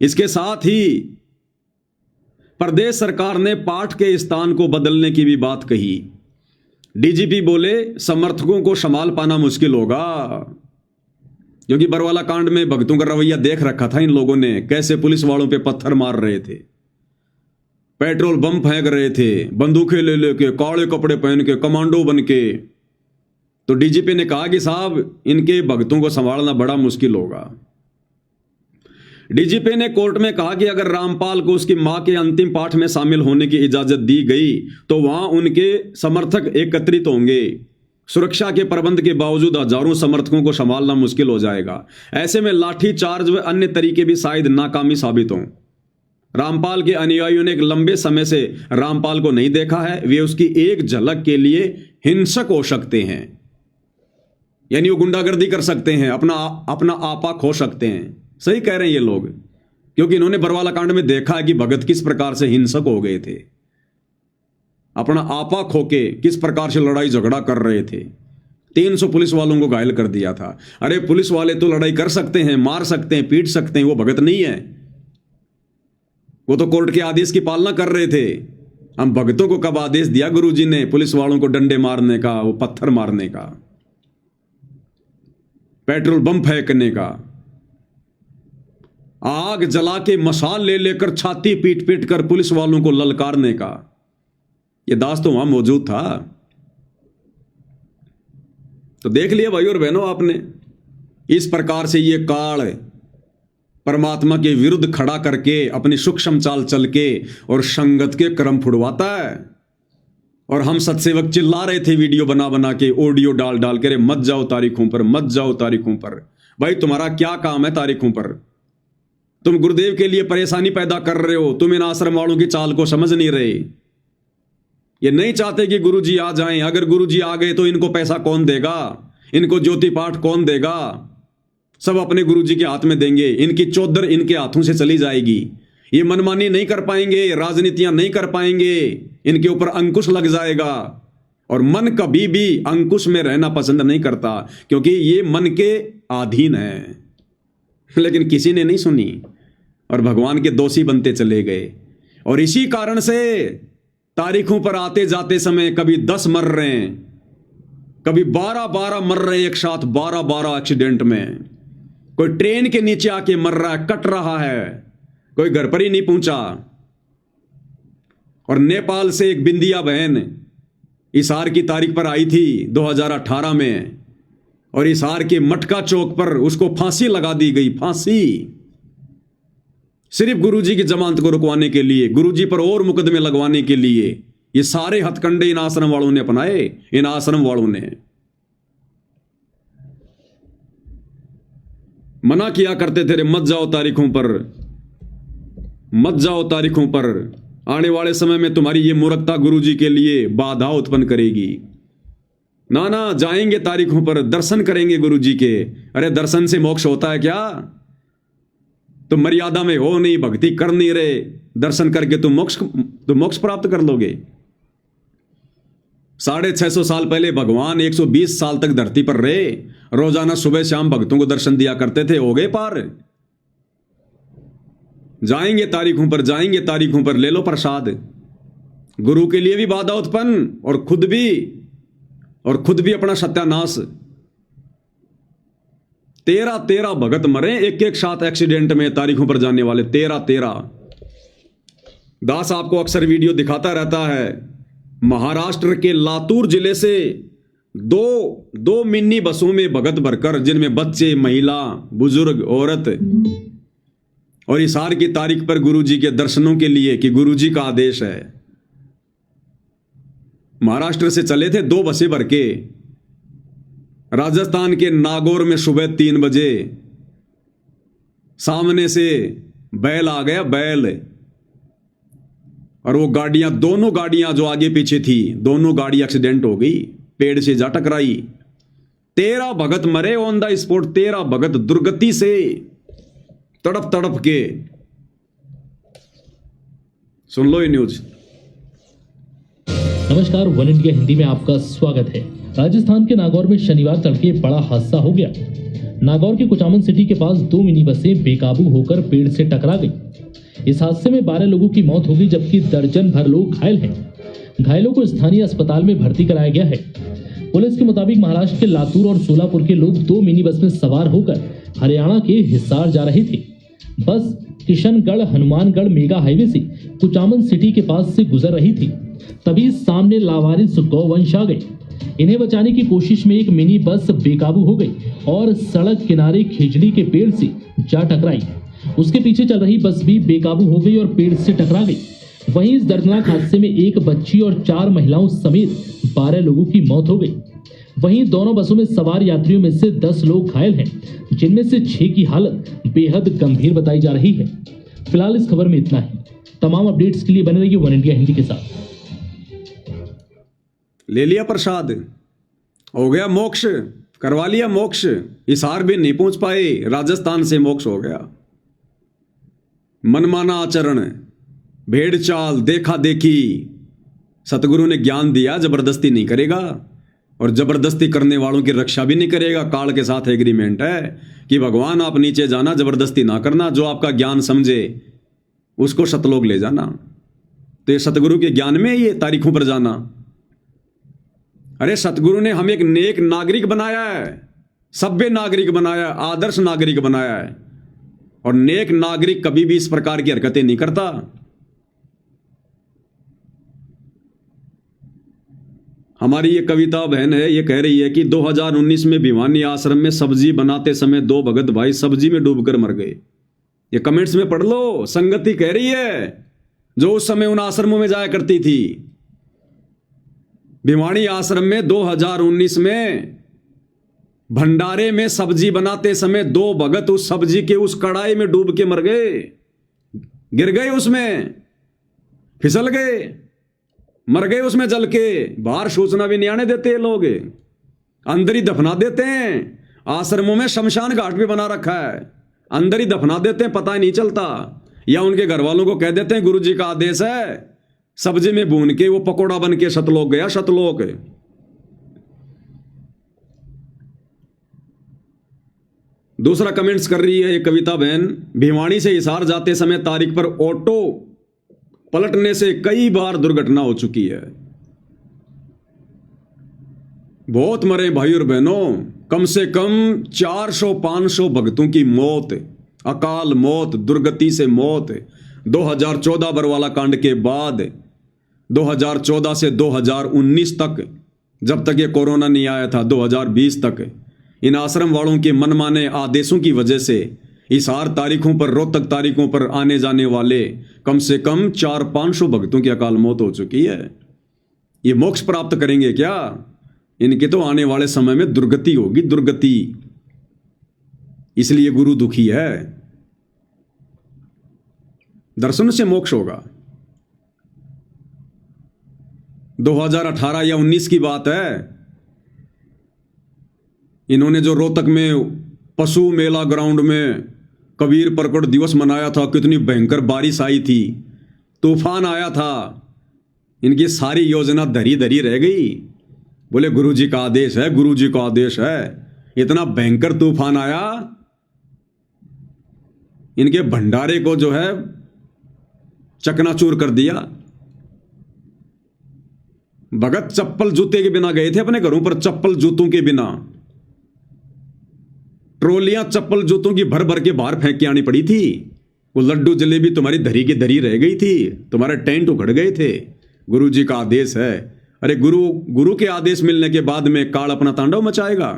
Speaker 1: इसके साथ ही प्रदेश सरकार ने पाठ के स्थान को बदलने की भी बात कही। डीजीपी बोले समर्थकों को संभाल पाना मुश्किल होगा, क्योंकि बरवाला कांड में भगतों का रवैया देख रखा था इन लोगों ने, कैसे पुलिस वालों पे पत्थर मार रहे थे, पेट्रोल बम फेंक रहे थे, बंदूकें ले लेके, काले कपड़े पहन के, कमांडो बन के। तो डीजीपी ने कहा कि साहब इनके भगतों को संभालना बड़ा मुश्किल होगा। डीजीपी ने कोर्ट में कहा कि अगर रामपाल को उसकी मां के अंतिम पाठ में शामिल होने की इजाजत दी गई तो वहां उनके समर्थक एकत्रित होंगे। सुरक्षा के प्रबंध के बावजूद हजारों समर्थकों को संभालना मुश्किल हो जाएगा। ऐसे में लाठी चार्ज व अन्य तरीके भी शायद नाकामी साबित हों। रामपाल के अनुयायियों ने एक लंबे समय से रामपाल को नहीं देखा है, वे उसकी एक झलक के लिए हिंसक हो सकते हैं, यानी वो गुंडागर्दी कर सकते हैं, अपना आपा खो सकते हैं। सही कह रहे हैं ये लोग, क्योंकि इन्होंने बरवाला कांड में देखा है कि भगत किस प्रकार से हिंसक हो गए थे, अपना आपा खो के किस प्रकार से लड़ाई झगड़ा कर रहे थे। 300 पुलिस वालों को घायल कर दिया था। अरे पुलिस वाले तो लड़ाई कर सकते हैं, मार सकते हैं, पीट सकते हैं, वो भगत नहीं है। वो तो कोर्ट के आदेश की पालना कर रहे थे। हम भगतों को कब आदेश दिया गुरुजी ने पुलिस वालों को डंडे मारने का, वो पत्थर मारने का, पेट्रोल बम फेंकने का, आग जला के मशाल ले लेकर छाती पीट पीट कर पुलिस वालों को ललकारने का? ये दास तो वहां मौजूद था। तो देख लिया भाई और बहनों आपने, इस प्रकार से ये काल परमात्मा के विरुद्ध खड़ा करके अपनी सूक्ष्म चाल चल के और संगत के क्रम फुड़वाता है। और हम सत्सेवक चिल्ला रहे थे वीडियो बना बना के, ऑडियो डाल डाल के, मत जाओ तारीखों पर, मत जाओ तारीखों पर। भाई तुम्हारा क्या काम है तारीखों पर? तुम गुरुदेव के लिए परेशानी पैदा कर रहे हो। तुम इन आश्रम वालों की चाल को समझ नहीं रहे। ये नहीं चाहते कि गुरुजी आ जाएं। अगर गुरुजी आ गए तो इनको पैसा कौन देगा, इनको ज्योति पाठ कौन देगा? सब अपने गुरुजी के हाथ में देंगे। इनकी चौधर इनके हाथों से चली जाएगी। ये मनमानी नहीं कर पाएंगे, राजनीतियां नहीं कर पाएंगे, इनके ऊपर अंकुश लग जाएगा। और मन कभी भी अंकुश में रहना पसंद नहीं करता, क्योंकि ये मन के अधीन है। लेकिन किसी ने नहीं सुनी और भगवान के दोषी बनते चले गए। और इसी कारण से तारीखों पर आते जाते समय कभी 10 मर रहे हैं, कभी 12 मर रहे हैं एक साथ, 12 एक्सीडेंट में। कोई ट्रेन के नीचे आके मर रहा है, कट रहा है, कोई घर पर ही नहीं पहुंचा। और नेपाल से एक बिंदिया बहन इसार की तारीख पर आई थी 2018 में, और इसार के मटका चौक पर उसको फांसी लगा दी गई। फांसी सिर्फ गुरुजी की जमानत को रुकवाने के लिए, गुरुजी पर और मुकदमे लगवाने के लिए। ये सारे हथकंडे इन आश्रम वालों ने अपनाए। इन आश्रम वालों ने मना किया करते थे, मत जाओ तारीखों पर, मत जाओ तारीखों पर। आने वाले समय में तुम्हारी ये मूर्खता गुरुजी के लिए बाधा उत्पन्न करेगी। ना ना, जाएंगे तारीखों पर, दर्शन करेंगे गुरुजी के। अरे दर्शन से मोक्ष होता है क्या? तुम मर्यादा में हो नहीं, भक्ति कर नहीं रहे, दर्शन करके तुम मोक्ष प्राप्त कर लोगे। 650 साल पहले भगवान 120 साल तक धरती पर रहे, रोजाना सुबह शाम भक्तों को दर्शन दिया करते थे। हो गए पार। जाएंगे तारीखों पर, जाएंगे तारीखों पर, ले लो प्रसाद। गुरु के लिए भी बाधा उत्पन्न और खुद भी अपना सत्यानाश। 13 भगत मरे एक साथ एक्सीडेंट में, तारीखों पर जाने वाले 13। दास आपको अक्सर वीडियो दिखाता रहता है। महाराष्ट्र के लातूर जिले से दो मिनी बसों में भगत भरकर, जिनमें बच्चे, महिला, बुजुर्ग, औरत, और इसार की तारीख पर गुरुजी के दर्शनों के लिए, कि गुरुजी का आदेश है। महाराष्ट्र से चले थे 2 बसें भर के। राजस्थान के नागौर में सुबह 3 बजे सामने से बैल आ गया, बैल। और वो गाड़ियां, दोनों गाड़ियां जो आगे पीछे थी, दोनों गाड़ी एक्सीडेंट हो गई, पेड़ से जा टकराई। 13 भगत मरे ऑन द स्पॉट। 13 भगत दुर्गति से तड़प तड़प के। सुन लो ये न्यूज।
Speaker 2: नमस्कार, वन इंडिया हिंदी में आपका स्वागत है। राजस्थान के नागौर में शनिवार तड़के बड़ा हादसा हो गया। नागौर के कुचामन सिटी के पास 2 मिनी बसें बेकाबू होकर पेड़ से टकरा गई। इस हादसे में 12 लोगों की मौत हो गई, जबकि दर्जन भर लोग घायल हैं। घायलों को स्थानीय अस्पताल में भर्ती कराया गया है। पुलिस के मुताबिक महाराष्ट्र के लातूर और सोलापुर के लोग 2 मिनी बस में सवार होकर हरियाणा के हिसार जा रहे थे। बस किशनगढ़ हनुमानगढ़ मेगा हाईवे से कुचामन सिटी के पास से गुजर रही थी। तभी सामने लावारिस गौवंश आ गए। इन्हें बचाने की कोशिश में एक मिनी बस बेकाबू हो गई और सड़क किनारे खिजड़ी के पेड़ से जा टकराई। उसके पीछे चल रही बस भी बेकाबू हो गई और पेड़ से टकरा गई। वहीं इस दर्दनाक हादसे में एक बच्ची और 4 महिलाओं समेत 12 लोगों की मौत हो गई। वहीं दोनों बसों में सवार यात्रियों में से 10 लोग घायल हैं, जिनमें से 6 की हालत बेहद गंभीर बताई जा रही है। फिलहाल इस खबर में इतना ही। तमाम अपडेट्स के लिए बने रहिए वन इंडिया हिंदी के साथ।
Speaker 1: ले लिया प्रसाद, हो गया मोक्ष, करवा लिया मोक्ष। हिसार भी नहीं पहुंच पाए, राजस्थान से मोक्ष हो गया। मनमाना आचरण, भेड़ चाल, देखा देखी। सतगुरु ने ज्ञान दिया, जबरदस्ती नहीं करेगा और जबरदस्ती करने वालों की रक्षा भी नहीं करेगा। काल के साथ एग्रीमेंट है कि भगवान आप नीचे जाना, जबरदस्ती ना करना। जो आपका ज्ञान समझे उसको सतलोक ले जाना। तो ये सतगुरु के ज्ञान में ये तारीखों पर जाना। अरे सतगुरु ने हमें एक नेक नागरिक बनाया है, सभ्य नागरिक बनाया है, आदर्श नागरिक बनाया है। और नेक नागरिक कभी भी इस प्रकार की हरकतें नहीं करता। हमारी ये कविता बहन है, ये कह रही है कि 2019 में भिवानी आश्रम में सब्जी बनाते समय 2 भगत भाई सब्जी में डूबकर मर गए। ये कमेंट्स में पढ़ लो। संगति कह रही है जो उस समय उन आश्रमों में जाया करती थी। भिवानी आश्रम में 2019 में भंडारे में सब्जी बनाते समय 2 भगत उस सब्जी के उस कढ़ाई में डूब के मर गए, गिर गए, उसमें फिसल गए, मर गए उसमें जल के। बाहर सूचना भी नहीं आने देते लोग, अंदर ही दफना देते हैं। आश्रमों में शमशान घाट भी बना रखा है, अंदर ही दफना देते हैं, पता ही नहीं चलता। या उनके घर वालों को कह देते हैं गुरु जी का आदेश है, सब्जी में भून के वो पकोड़ा बन के सतलोक गया, सतलोक। दूसरा कमेंट्स कर रही है ये कविता बहन, भिवानी से हिसार जाते समय तारीख पर ऑटो पलटने से कई बार दुर्घटना हो चुकी है। बहुत मरे भाई और बहनों, कम से कम 400-500 भक्तों की मौत, अकाल मौत, दुर्गति से मौत। 2014 बरवाला कांड के बाद 2014 से 2019 तक, जब तक ये कोरोना नहीं आया था, 2020 तक, इन आश्रम वालों के मनमाने आदेशों की वजह से हिसार तारीखों पर, रोहतक तारीखों पर आने जाने वाले कम से कम 400-500 भक्तों की अकाल मौत हो चुकी है। ये मोक्ष प्राप्त करेंगे क्या? इनके तो आने वाले समय में दुर्गति होगी, दुर्गति। इसलिए गुरु दुखी है। दर्शन से मोक्ष होगा। 2018 या 19 की बात है, इन्होंने जो रोहतक में पशु मेला ग्राउंड में कबीर प्रकट दिवस मनाया था, कितनी भयंकर बारिश आई थी, तूफान आया था, इनकी सारी योजना धरी धरी रह गई। बोले गुरु जी का आदेश है, गुरु जी का आदेश है। इतना भयंकर तूफान आया, इनके भंडारे को जो है चकनाचूर कर दिया। भगत चप्पल जूते के बिना गए थे अपने घरों पर, चप्पल जूतों के बिना। ट्रोलियां चप्पल जूतों की भर भर के बाहर फेंक के आनी पड़ी थी। वो लड्डू जलेबी तुम्हारी धरी की धरी रह गई थी, तुम्हारे टेंट उखड़ गए थे। गुरु जी का आदेश है। अरे गुरु के आदेश मिलने के बाद में काल अपना तांडव मचाएगा।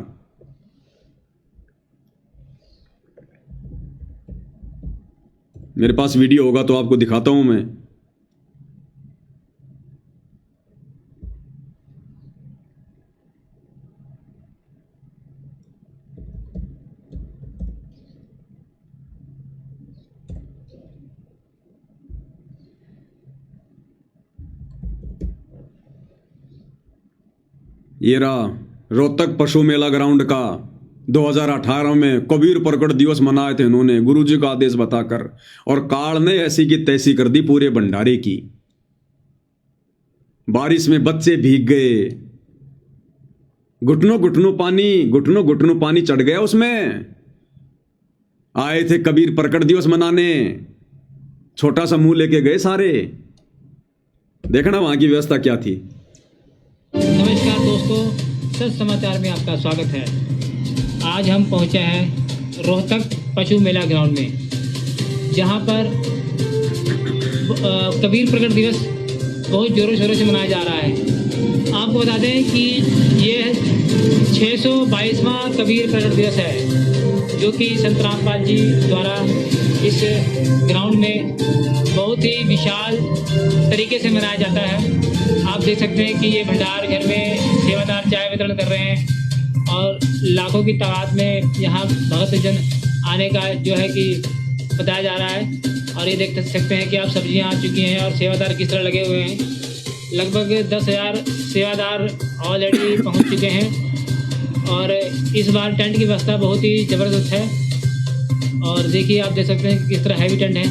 Speaker 1: मेरे पास वीडियो होगा तो आपको दिखाता हूं मैं। ये रहा रोहतक पशु मेला ग्राउंड का 2018 में कबीर प्रकट दिवस मनाए थे इन्होंने, गुरुजी का आदेश बताकर, और काल ने ऐसी की तैसी कर दी पूरे भंडारे की। बारिश में बच्चे भीग गए, घुटनों घुटनों पानी चढ़ गया उसमें। आए थे कबीर प्रकट दिवस मनाने, छोटा सा मुंह लेके गए सारे। देखना वहां की व्यवस्था क्या थी।
Speaker 3: नमस्कार दोस्तों, सच समाचार में आपका स्वागत है। आज हम पहुंचे हैं रोहतक पशु मेला ग्राउंड में, जहां पर कबीर प्रकट दिवस बहुत ज़ोरों शोरों से मनाया जा रहा है। आपको बता दें कि ये 622वां कबीर प्रकट दिवस है, जो कि संत रामपाल जी द्वारा इस ग्राउंड में बहुत ही विशाल तरीके से मनाया जाता है। आप देख सकते हैं कि ये भंडार घर में सेवादार चाय वितरण कर रहे हैं और लाखों की तादाद में यहाँ भक्तजन आने का जो है कि बताया जा रहा है। और ये देख सकते हैं कि आप सब्जियाँ आ चुकी हैं और सेवादार किस तरह लगे हुए हैं। लगभग 10,000 सेवादार ऑलरेडी पहुँच चुके हैं और इस बार टेंट की व्यवस्था बहुत ही ज़बरदस्त है। और देखिए, आप देख सकते हैं कि किस तरह हैवी टेंट है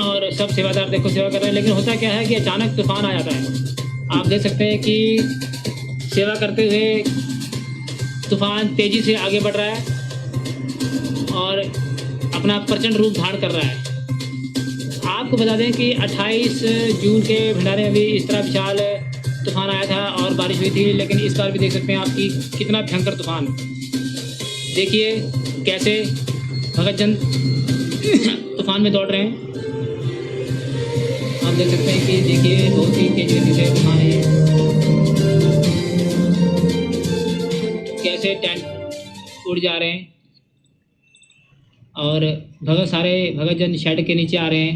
Speaker 3: और सब सेवादार देखो सेवा कर रहे हैं। लेकिन होता क्या है कि अचानक तूफान आ जाता है। आप देख सकते हैं कि सेवा करते हुए तूफान तेज़ी से आगे बढ़ रहा है और अपना प्रचंड रूप धारण कर रहा है। आपको बता दें कि 28 जून के भंडारे में भी इस तरह विशाल तूफान आया था और बारिश हुई थी, लेकिन इस बार भी देख सकते हैं आप कि कितना भयंकर तूफान। देखिए कैसे भगतजन तूफान में दौड़ रहे हैं। आप देख सकते हैं कि देखिए बहुत ही तेज गति से तूफान है। कैसे टेंट उड़ जा रहे हैं और सारे भगतजन शेड के नीचे आ रहे हैं।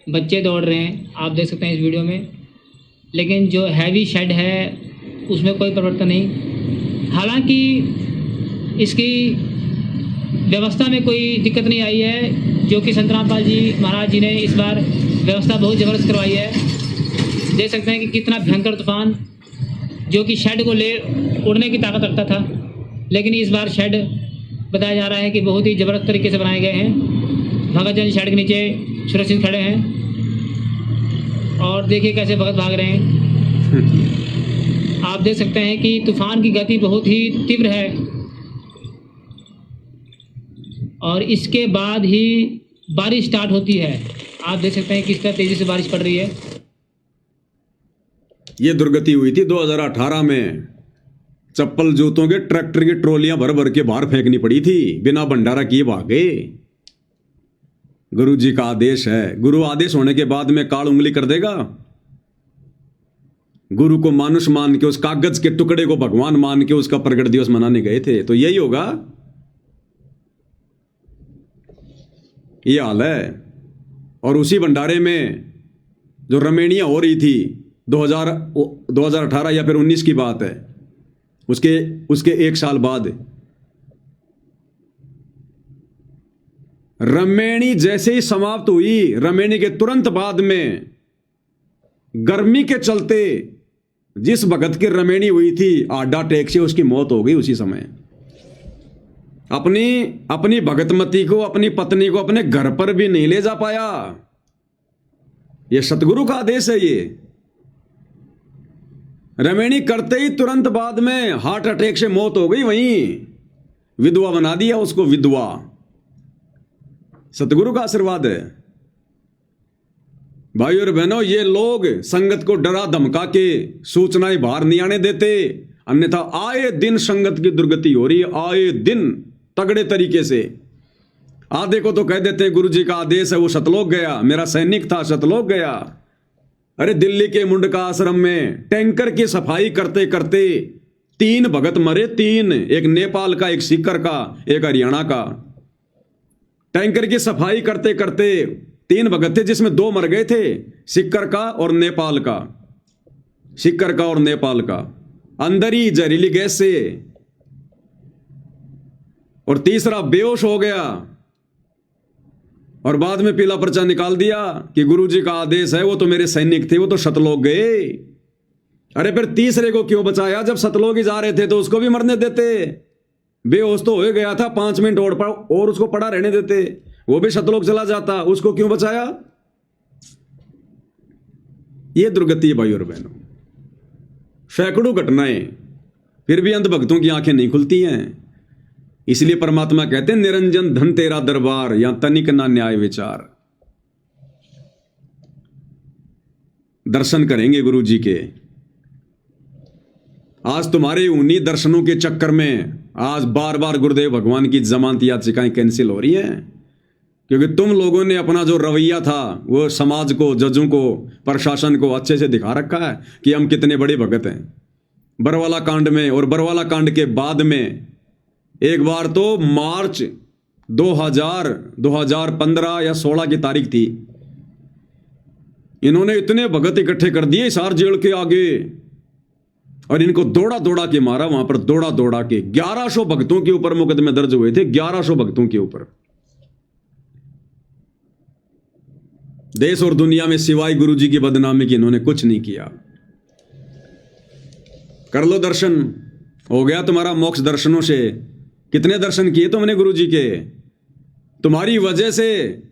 Speaker 3: बच्चे दौड़ रहे हैं, आप देख सकते हैं इस वीडियो में। लेकिन जो हैवी शेड है उसमें कोई परिवर्तन नहीं। हालांकि इसकी व्यवस्था में कोई दिक्कत नहीं आई है, जो कि संत रामपाल जी महाराज जी ने इस बार व्यवस्था बहुत ज़बरदस्त करवाई है। देख सकते हैं कि कितना भयंकर तूफान, जो कि शेड को ले उड़ने की ताकत रखता था, लेकिन इस बार शेड बताया जा रहा है कि बहुत ही ज़बरदस्त तरीके से बनाए गए हैं। भगतजन शेड के नीचे सुरक्षित खड़े हैं और देखिए कैसे भगत भाग रहे हैं। आप देख सकते हैं कि तूफान की गति बहुत ही तीव्र है और इसके बाद ही बारिश स्टार्ट होती है। आप देख सकते हैं किस तरह तेज़ी से बारिश पड़ रही है।
Speaker 1: ये दुर्गति हुई थी 2018 में। चप्पल जूतों के ट्रैक्टर की ट्रॉलियां भर भर के बाहर फेंकनी पड़ी थी, बिना भंडारा किए भागे। गुरु जी का आदेश है। गुरु आदेश होने के बाद में काल उंगली कर देगा। गुरु को मानुष मान के, उस कागज के टुकड़े को भगवान मान के उसका प्रकट दिवस मनाने गए थे, तो यही होगा। ये हाल है। और उसी भंडारे में जो रमेणियां हो रही थी 2018 या फिर 19 की बात है, उसके एक साल बाद रमेणी जैसे ही समाप्त हुई, रमेणी के तुरंत बाद में गर्मी के चलते जिस भगत की रमेणी हुई थी, हार्ट अटैक से उसकी मौत हो गई उसी समय। अपनी भगतमती को, अपनी पत्नी को अपने घर पर भी नहीं ले जा पाया। यह सतगुरु का आदेश है। ये रमेणी करते ही तुरंत बाद में हार्ट अटैक से मौत हो गई। वहीं विधवा बना दिया उसको, विधवा। सतगुरु का आशीर्वाद है। भाई और बहनों, ये लोग संगत को डरा धमका के सूचनाएं बाहर नहीं आने देते, अन्यथा आए दिन संगत की दुर्गति हो रही है। आए दिन तगड़े तरीके से। आधे को तो कह देते हैं गुरु जी का आदेश है, वो सतलोक गया, मेरा सैनिक था सतलोक गया। अरे दिल्ली के मुंडका आश्रम में टैंकर की सफाई करते करते 3 भगत मरे। 3, एक नेपाल का, एक सीकर का, एक हरियाणा का। टैंकर की सफाई करते करते 3 भगत थे, जिसमें 2 मर गए थे, सीकर का और नेपाल का। सीकर का और नेपाल का अंदर ही जहरीली गैस से, और तीसरा बेहोश हो गया और बाद में पीला पर्चा निकाल दिया कि गुरुजी का आदेश है, वो तो मेरे सैनिक थे, वो तो सतलोक गए। अरे फिर तीसरे को क्यों बचाया? जब सतलोक ही जा रहे थे तो उसको भी मरने देते। बेहोश तो हो गया था, 5 मिनट और उसको पड़ा रहने देते, वो भी सतलोक चला जाता, उसको क्यों बचाया? ये दुर्गति है भाई और बहनों। सैकड़ों घटनाएं, फिर भी अंधभक्तों की आंखें नहीं खुलती हैं। इसलिए परमात्मा कहते हैं निरंजन धन तेरा दरबार, यहां तनिक ना न्याय विचार। दर्शन करेंगे गुरु जी के। आज तुम्हारे उन्हीं दर्शनों के चक्कर में आज बार बार गुरुदेव भगवान की जमानत याचिकाएं कैंसिल हो रही हैं, क्योंकि तुम लोगों ने अपना जो रवैया था वो समाज को, जजों को, प्रशासन को अच्छे से दिखा रखा है कि हम कितने बड़े भगत हैं। बरवाला कांड में और बरवाला कांड के बाद में एक बार तो मार्च 2015 या 16 की तारीख थी, इन्होंने इतने भगत इकट्ठे कर दिए हिसार जेल के आगे और इनको दौड़ा दौड़ा के मारा। वहां पर दौड़ा दौड़ा के 1100 भक्तों के ऊपर मुकदमे दर्ज हुए थे, 1100 भक्तों के ऊपर। देश और दुनिया में सिवाय गुरु जी की बदनामी की इन्होंने कुछ नहीं किया। कर लो दर्शन, हो गया तुम्हारा मोक्ष दर्शनों से। कितने दर्शन किए तुमने गुरु जी के? तुम्हारी वजह से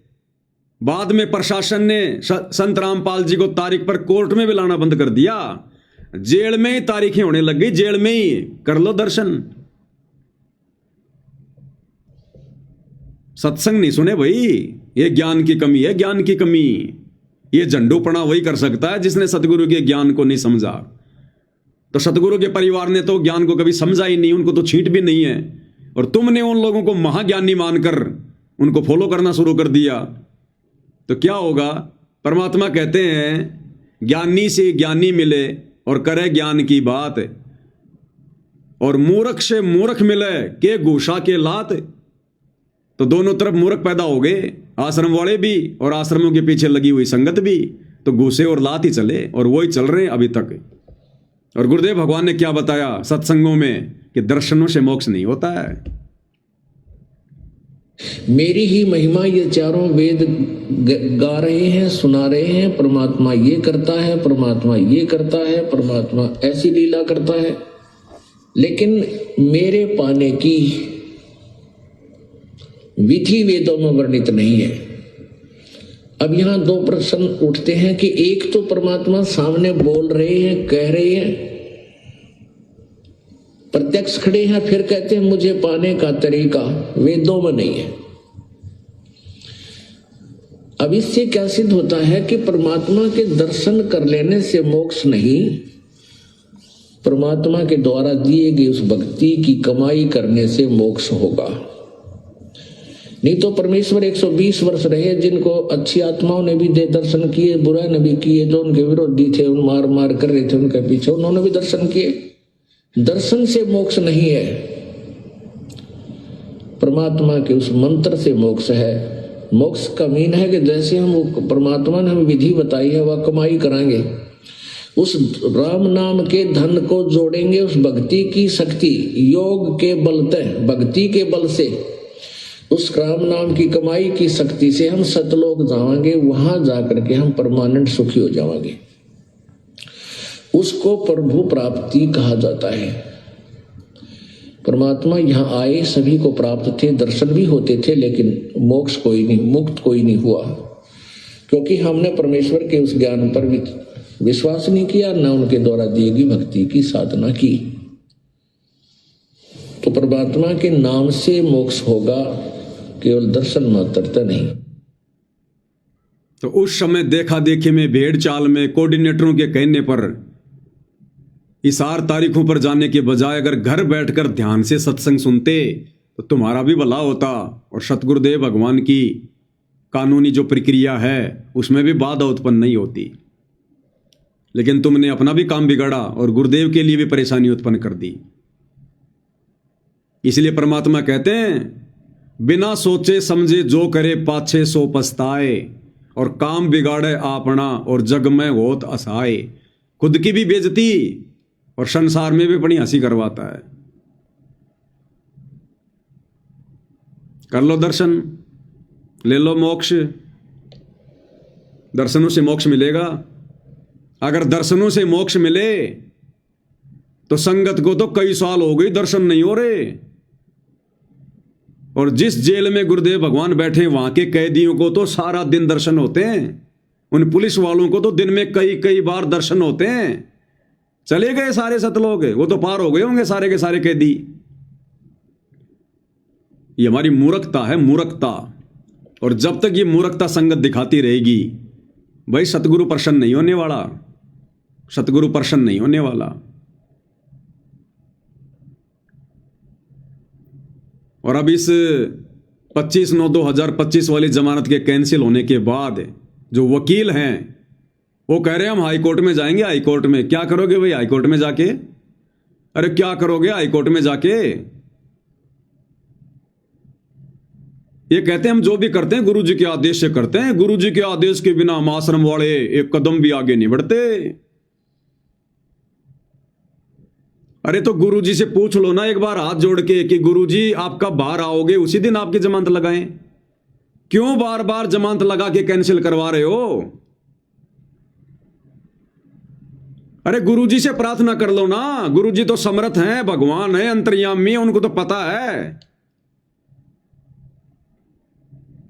Speaker 1: बाद में प्रशासन ने संत रामपाल जी को तारीख पर कोर्ट में भी लाना बंद कर दिया। जेल में ही तारीखें होने लग गई, जेल में ही। कर लो दर्शन। सत्संग नहीं सुने भाई, ये ज्ञान की कमी है, ज्ञान की कमी। ये झंडूपना वही कर सकता है जिसने सतगुरु के ज्ञान को नहीं समझा। तो सतगुरु के परिवार ने तो ज्ञान को कभी समझा ही नहीं, उनको तो छींट भी नहीं है। और तुमने उन लोगों को महाज्ञानी मानकर उनको फॉलो करना शुरू कर दिया, तो क्या होगा? परमात्मा कहते हैं ज्ञानी से ज्ञानी मिले और करे ज्ञान की बात, और मूर्ख से मूर्ख मिले के घूसा के लात। तो दोनों तरफ मूर्ख पैदा हो गए, आश्रम वाले भी और आश्रमों के पीछे लगी हुई संगत भी। तो घूसे और लात ही चले, और वही चल रहे हैं अभी तक। और गुरुदेव भगवान ने क्या बताया सत्संगों में कि दर्शनों से मोक्ष नहीं होता है।
Speaker 4: मेरी ही महिमा ये चारों वेद गा रहे हैं, सुना रहे हैं। परमात्मा ये करता है, परमात्मा ये करता है, परमात्मा ऐसी लीला करता है। लेकिन मेरे पाने की विधि वेदों में वर्णित नहीं है। अब यहां दो प्रश्न उठते हैं कि एक तो परमात्मा सामने बोल रहे हैं, कह रहे हैं, प्रत्यक्ष खड़े हैं, फिर कहते हैं मुझे पाने का तरीका वेदों में नहीं है। अब इससे क्या सिद्ध होता है कि परमात्मा के दर्शन कर लेने से मोक्ष नहीं, परमात्मा के द्वारा दिए गए उस भक्ति की कमाई करने से मोक्ष होगा। नहीं तो परमेश्वर 120 वर्ष रहे, जिनको अच्छी आत्माओं ने भी दे दर्शन किए, बुरा ने भी किए, जो उनके विरोधी थे, उन मार मार कर रहे थे उनके पीछे, उन्होंने भी दर्शन किए। दर्शन से मोक्ष नहीं है, परमात्मा के उस मंत्र से मोक्ष है। मोक्ष का मीन है कि जैसे हम परमात्मा ने हमें विधि बताई है वह कमाई कराएंगे, उस राम नाम के धन को जोड़ेंगे, उस भक्ति की शक्ति योग के बलते, भक्ति के बल से, उस राम नाम की कमाई की शक्ति से हम सतलोक जाएंगे। वहां जाकर के हम परमानेंट सुखी हो जाएंगे। उसको प्रभु प्राप्ति कहा जाता है। परमात्मा यहाँ आए, सभी को प्राप्त थे, दर्शन भी होते थे, लेकिन मोक्ष कोई नहीं, मुक्त कोई नहीं हुआ, क्योंकि हमने परमेश्वर के उस ज्ञान पर विश्वास नहीं किया, न उनके द्वारा दी गई भक्ति की साधना की। तो परमात्मा के नाम से मोक्ष होगा, केवल दर्शन मात्रता नहीं।
Speaker 1: तो उस समय देखा देखी में, भेड़ चाल में, कोऑर्डिनेटरों के कहने पर हिसार तारीखों पर जाने के बजाय अगर घर बैठकर ध्यान से सत्संग सुनते तो तुम्हारा भी भला होता, और सतगुरुदेव भगवान की कानूनी जो प्रक्रिया है उसमें भी बाधा उत्पन्न नहीं होती। लेकिन तुमने अपना भी काम बिगाड़ा और गुरुदेव के लिए भी परेशानी उत्पन्न कर दी। इसलिए परमात्मा कहते हैं बिना सोचे समझे जो करे पाछे सो पछताए, और काम बिगाड़े आपना और जग में होत असहाय। खुद की भी बेइज्जती और संसार में भी बड़ी हंसी करवाता है। कर लो दर्शन, ले लो मोक्ष। दर्शनों से मोक्ष मिलेगा। अगर दर्शनों से मोक्ष मिले तो संगत को तो कई साल हो गई दर्शन नहीं हो रहे, और जिस जेल में गुरुदेव भगवान बैठे वहां के कैदियों को तो सारा दिन दर्शन होते हैं। उन पुलिस वालों को तो दिन में कई कई बार दर्शन होते हैं। चले गए सारे सतलोक, वो तो पार हो गए होंगे सारे के सारे कैदी। ये हमारी मूर्खता है, मूर्खता। और जब तक ये मूर्खता संगत दिखाती रहेगी, भाई सतगुरु प्रसन्न नहीं होने वाला, सतगुरु प्रसन्न नहीं होने वाला। और अब इस 25/9/2025 वाली जमानत के कैंसिल होने के बाद जो वकील हैं वो कह रहे हैं हम हाई कोर्ट में जाएंगे। हाई कोर्ट में क्या करोगे भाई? हाई कोर्ट में जाके, अरे क्या करोगे हाई कोर्ट में जाके? ये कहते हैं हम जो भी करते हैं गुरु जी के आदेश से करते हैं, गुरु जी के आदेश के बिना हम आश्रम वाले एक कदम भी आगे नहीं बढ़ते। अरे तो गुरु जी से पूछ लो ना एक बार हाथ जोड़ के कि गुरु जी आप कब बाहर आओगे, उसी दिन आपकी जमानत लगाएं। क्यों बार बार जमानत लगा के कैंसिल करवा रहे हो? अरे गुरु जी से प्रार्थना कर लो ना, गुरु जी तो समर्थ हैं, भगवान है, अंतर्यामी है, उनको तो पता है।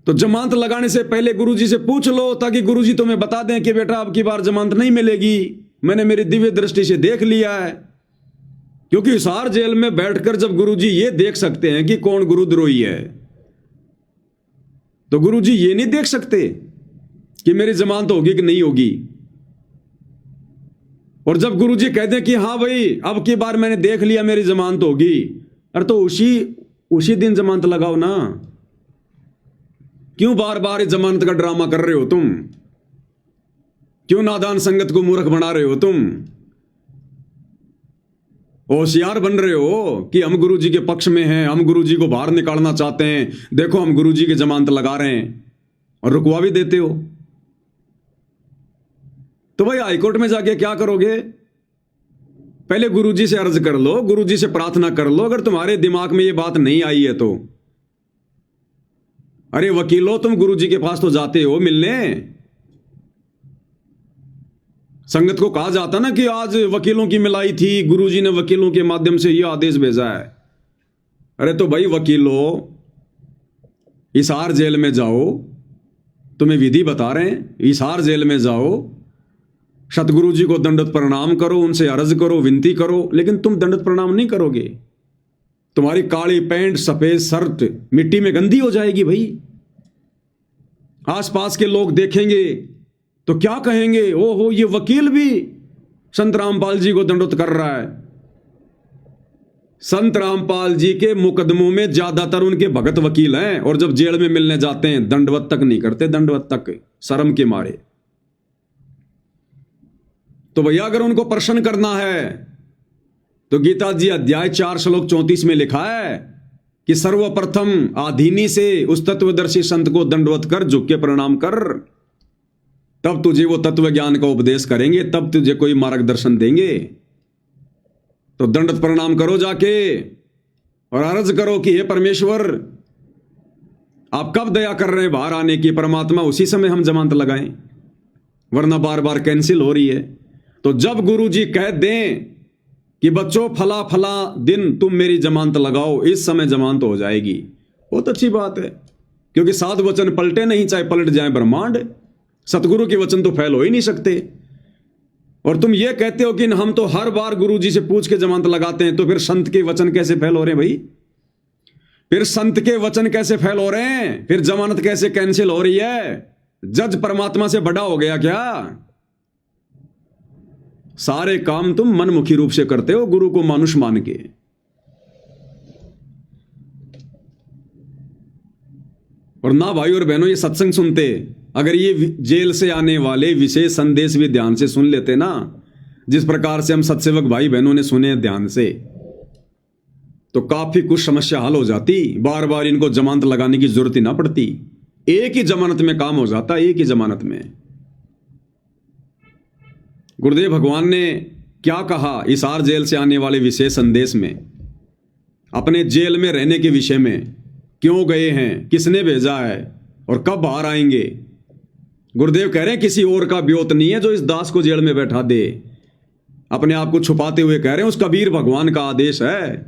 Speaker 1: तो जमानत लगाने से पहले गुरु जी से पूछ लो, ताकि गुरु जी तुम्हें बता दें कि बेटा अब की बार जमानत नहीं मिलेगी, मैंने मेरी दिव्य दृष्टि से देख लिया है। क्योंकि हिसार जेल में बैठकर जब गुरु जी ये देख सकते हैं कि कौन गुरुद्रोही है, तो गुरु जी ये नहीं देख सकते कि मेरी जमानत होगी कि नहीं होगी। और जब गुरु जी कहते हैं कि हाँ भाई अब की बार मैंने देख लिया मेरी जमानत होगी, अरे तो उसी दिन जमानत लगाओ ना। क्यों बार बार जमानत का ड्रामा कर रहे हो तुम? क्यों नादान संगत को मूर्ख बना रहे हो तुम? होशियार बन रहे हो कि हम गुरु जी के पक्ष में हैं, हम गुरु जी को बाहर निकालना चाहते हैं, देखो हम गुरु जी की जमानत लगा रहे हैं, और रुकवा भी देते हो। तो भाई हाईकोर्ट में जाके क्या करोगे? पहले गुरु जी से अर्ज कर लो, गुरु जी से प्रार्थना कर लो। अगर तुम्हारे दिमाग में ये बात नहीं आई है तो अरे वकीलों, तुम गुरु जी के पास तो जाते हो मिलने। संगत को कहा जाता ना कि आज वकीलों की मिलाई थी, गुरुजी ने वकीलों के माध्यम से यह आदेश भेजा है। अरे तो भाई वकीलों, हिसार जेल में जाओ, तुम्हें विधि बता रहे हैं, हिसार जेल में जाओ, सतगुरु जी को दंडवत प्रणाम करो, उनसे अर्ज करो, विनती करो। लेकिन तुम दंडवत प्रणाम नहीं करोगे, तुम्हारी काली पैंट सफेद शर्ट मिट्टी में गंदी हो जाएगी। भाई आसपास के लोग देखेंगे तो क्या कहेंगे? ओहो, ये वकील भी संत रामपाल जी को दंडवत कर रहा है। संत रामपाल जी के मुकदमों में ज्यादातर उनके भगत वकील हैं, और जब जेल में मिलने जाते हैं दंडवत तक नहीं करते, दंडवत तक शर्म के मारे। तो भैया अगर उनको प्रसन्न करना है तो गीता जी अध्याय 4 श्लोक 34 में लिखा है कि सर्वप्रथम आधीनी से उस तत्वदर्शी संत को दंडवत कर, झुक के प्रणाम कर, तब तुझे वो तत्व ज्ञान का उपदेश करेंगे, तब तुझे कोई मार्गदर्शन देंगे। तो दंडवत प्रणाम करो जाके और अर्ज करो कि हे परमेश्वर, आप कब दया कर रहे हैं बाहर आने की? परमात्मा उसी समय हम जमानत लगाएं, वरना बार बार कैंसिल हो रही है। तो जब गुरु जी कह दें कि बच्चों फला फला दिन तुम मेरी जमानत लगाओ, इस समय जमानत हो जाएगी, बहुत अच्छी बात है। क्योंकि 7 वचन पलटे नहीं, चाहे पलट जाए ब्रह्मांड, सतगुरु के वचन तो फैल हो ही नहीं सकते। और तुम ये कहते हो कि हम तो हर बार गुरु जी से पूछ के जमानत लगाते हैं, तो फिर संत के वचन कैसे फैल हो रहे हैं भाई? फिर संत के वचन कैसे फैल हो रहे हैं? फिर जमानत कैसे कैंसिल हो रही है? जज परमात्मा से बड़ा हो गया क्या? सारे काम तुम मनमुखी रूप से करते हो, गुरु को मानुष मान के। और ना भाई और बहनों ये सत्संग सुनते, अगर ये जेल से आने वाले विशेष संदेश भी ध्यान से सुन लेते ना, जिस प्रकार से हम सत्सेवक भाई बहनों ने सुने ध्यान से, तो काफी कुछ समस्या हल हो जाती। बार बार इनको जमानत लगाने की जरूरत ही ना पड़ती, एक ही जमानत में काम हो जाता, एक ही जमानत में। गुरुदेव भगवान ने क्या कहा हिसार जेल से आने वाले विशेष संदेश में? अपने जेल में रहने के विषय में, क्यों गए हैं, किसने भेजा है और कब बाहर आएंगे। गुरुदेव कह रहे हैं किसी और का ब्योत नहीं है जो इस दास को जेल में बैठा दे। अपने आप को छुपाते हुए कह रहे हैं उस कबीर भगवान का आदेश है,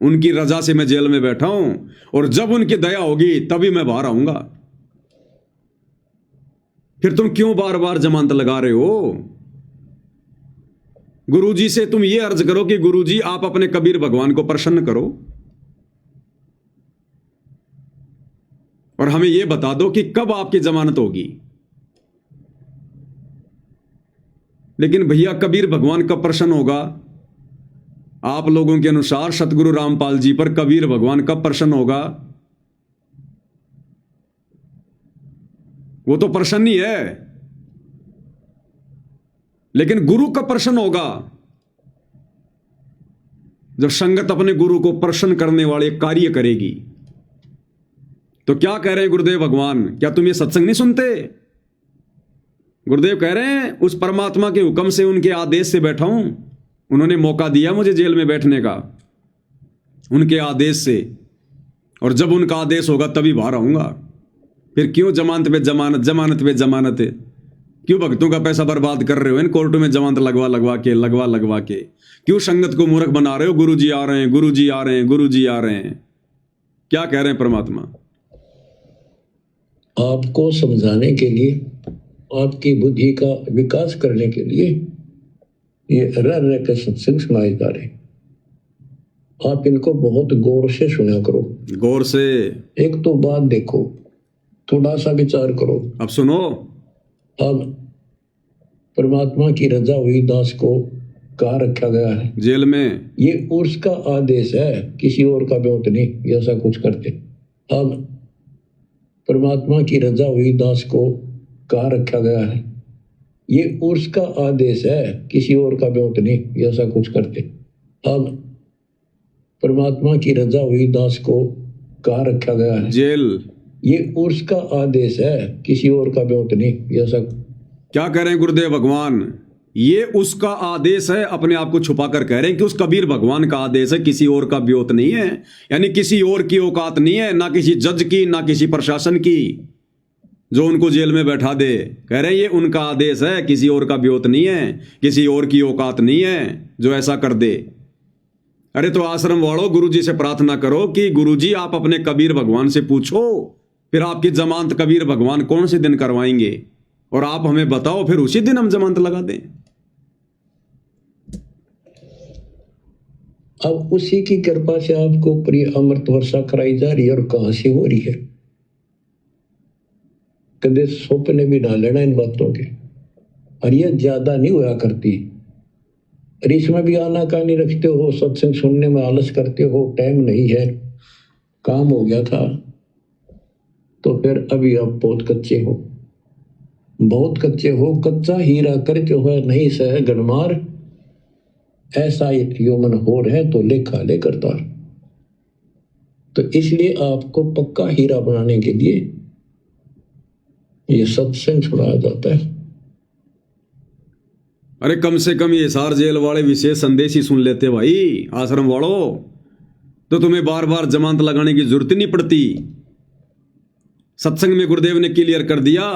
Speaker 1: उनकी रजा से मैं जेल में बैठा हूं, और जब उनकी दया होगी तभी मैं बाहर आऊंगा। फिर तुम क्यों बार बार जमानत लगा रहे हो? गुरुजी से तुम ये अर्ज करो कि गुरुजी आप अपने कबीर भगवान को प्रसन्न करो। हमें यह बता दो कि कब आपकी जमानत होगी। लेकिन भैया कबीर भगवान कब प्रसन्न होगा? आप लोगों के अनुसार सतगुरु रामपाल जी पर कबीर भगवान कब प्रसन्न होगा? वो तो प्रसन्न ही है, लेकिन गुरु कब प्रसन्न होगा? जब संगत अपने गुरु को प्रसन्न करने वाले कार्य करेगी। तो क्या कह रहे हैं गुरुदेव भगवान? क्या तुम ये सत्संग नहीं सुनते? गुरुदेव कह रहे हैं उस परमात्मा के हुक्म से, उनके आदेश से बैठा हूं। उन्होंने मौका दिया मुझे जेल में बैठने का, उनके आदेश से, और जब उनका आदेश होगा तभी बाहर आऊंगा। फिर क्यों जमानत पे जमानत, जमानत पे जमानत? क्यों भक्तों का पैसा बर्बाद कर रहे हो इन कोर्टों में जमानत लगवा के? क्यों संगत को मूर्ख बना रहे हो? गुरुजी आ रहे हैं, गुरुजी आ रहे हैं, गुरुजी आ रहे हैं। क्या कह रहे हैं परमात्मा?
Speaker 4: आपको समझाने के लिए, आपकी बुद्धि का विकास करने के लिए ये रह के सत्संग सुनाए जा रहे। आप इनको बहुत गौर से सुना करो।
Speaker 1: गौर से
Speaker 4: एक तो बात देखो, थोड़ा सा विचार करो।
Speaker 1: अब सुनो।
Speaker 4: अब परमात्मा की रजा हुई दास को कहाँ रखा गया है?
Speaker 1: जेल में।
Speaker 4: ये उर्स का आदेश है, किसी और का ब्योत नहीं। ऐसा कुछ करते। अब परमात्मा की रजा हुई दास को कहाँ रखा गया है? ये उर्स का आदेश है, किसी और का ब्योत नहीं। ऐसा कुछ करते। अब परमात्मा की रजा हुई दास को कहाँ रखा गया है?
Speaker 1: जेल।
Speaker 4: ये उर्स का आदेश है, किसी और का ब्योत नहीं। ऐसा
Speaker 1: क्या कह रहे हैं गुरुदेव भगवान? ये उसका आदेश है, अपने आप को छुपा कर कह रहे हैं कि उस कबीर भगवान का आदेश है, किसी और का ब्योत नहीं है। यानी किसी और की औकात नहीं है, ना किसी जज की, ना किसी प्रशासन की, जो उनको जेल में बैठा दे। कह रहे हैं ये उनका आदेश है, किसी और का ब्योत नहीं है, किसी और की औकात नहीं है जो ऐसा कर दे। अरे तो आश्रम वालों, गुरुजी से प्रार्थना करो कि गुरुजी आप अपने कबीर भगवान से पूछो, फिर आपकी जमानत कबीर भगवान कौन से दिन करवाएंगे, और आप हमें बताओ, फिर उसी दिन हम जमानत लगा दें।
Speaker 4: अब उसी की कृपा से आपको प्रिय अमृत वर्षा कराई जा रही है। और कहां से हो रही है? कदे सपने भी ना लेना इन बातों के। और ये ज्यादा नहीं हुआ करती। और इसमें भी आना का नहीं रखते हो, सत्संग सुनने में आलस करते हो, टाइम नहीं है, काम हो गया था, तो फिर अभी आप बहुत कच्चे हो, बहुत कच्चे हो। कच्चा हीरा करते हुए नहीं सह गणमार, ऐसा एक यौमन हो रहे तो लेखा ले करतार। तो इसलिए आपको पक्का हीरा बनाने के लिए ये सत्संग सुनाया जाता है।
Speaker 1: अरे कम से कम ये हिसार जेल वाले विशेष संदेश ही सुन लेते भाई। आश्रम वालों, तो तुम्हें बार बार जमानत लगाने की जरूरत नहीं पड़ती। सत्संग में गुरुदेव ने क्लियर कर दिया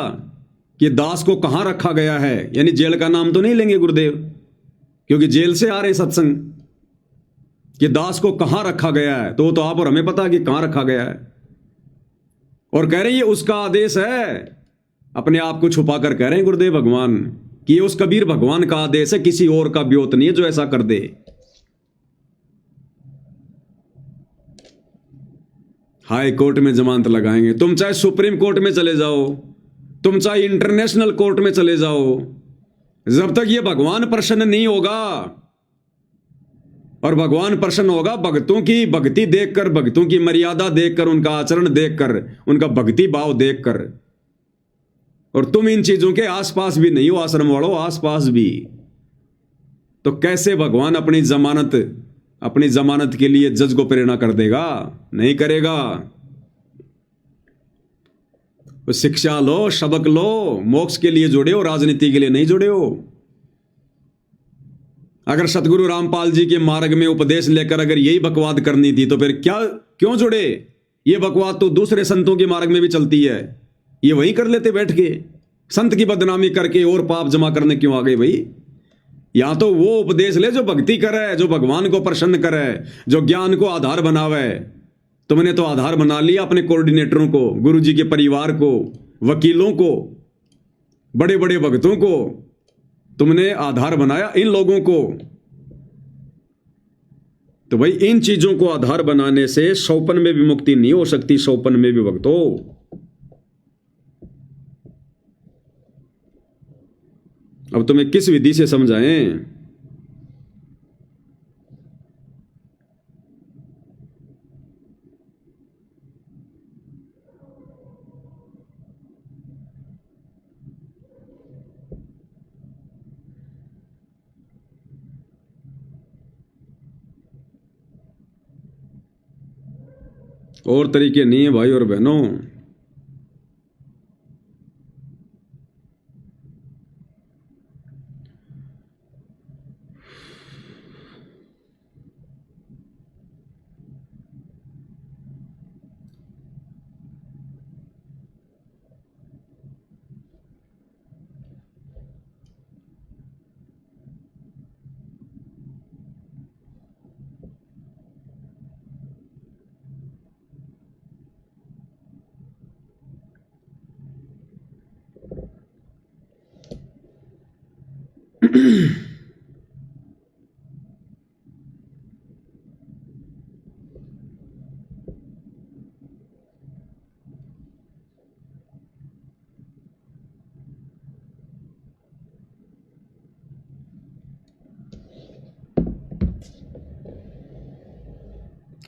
Speaker 1: कि दास को कहां रखा गया है। यानी जेल का नाम तो नहीं लेंगे गुरुदेव, क्योंकि जेल से आ रहे सत्संग, कि दास को कहां रखा गया है। तो आप और हमें पता कि कहां रखा गया है, और कह रहे हैं ये उसका आदेश है। अपने आप को छुपा कर कह रहे हैं गुरुदेव भगवान कि ये उस कबीर भगवान का आदेश है, किसी और का ब्योत नहीं है जो ऐसा कर दे। हाई कोर्ट में जमानत लगाएंगे, तुम चाहे सुप्रीम कोर्ट में चले जाओ, तुम चाहे इंटरनेशनल कोर्ट में चले जाओ, जब तक ये भगवान प्रसन्न नहीं होगा। और भगवान प्रसन्न होगा भक्तों की भक्ति देखकर, भक्तों की मर्यादा देखकर, उनका आचरण देखकर, उनका भक्ति भाव देखकर। और तुम इन चीजों के आसपास भी नहीं हो आश्रम वालों, आसपास भी। तो कैसे भगवान अपनी जमानत के लिए जज को प्रेरणा कर देगा? नहीं करेगा। तो शिक्षा लो, सबक लो, मोक्ष के लिए जुड़े हो, राजनीति के लिए नहीं जुड़े हो। अगर सतगुरु रामपाल जी के मार्ग में उपदेश लेकर अगर यही बकवाद करनी थी तो फिर क्यों जुड़े? ये बकवाद तो दूसरे संतों के मार्ग में भी चलती है, ये वही कर लेते बैठ के। संत की बदनामी करके और पाप जमा करने क्यों आ गए भाई? यहां तो वो उपदेश ले जो भक्ति करे, जो भगवान को प्रसन्न करे, जो ज्ञान को आधार बनावे। तुमने तो आधार बना लिया अपने कोऑर्डिनेटरों को, गुरुजी के परिवार को, वकीलों को, बड़े बड़े भक्तों को तुमने आधार बनाया, इन लोगों को। तो भाई इन चीजों को आधार बनाने से सौपन में भी मुक्ति नहीं हो सकती, सौपन में भी भक्तों। अब तुम्हें किस विधि से समझाएं? और तरीके नहीं है भाई और बहनों।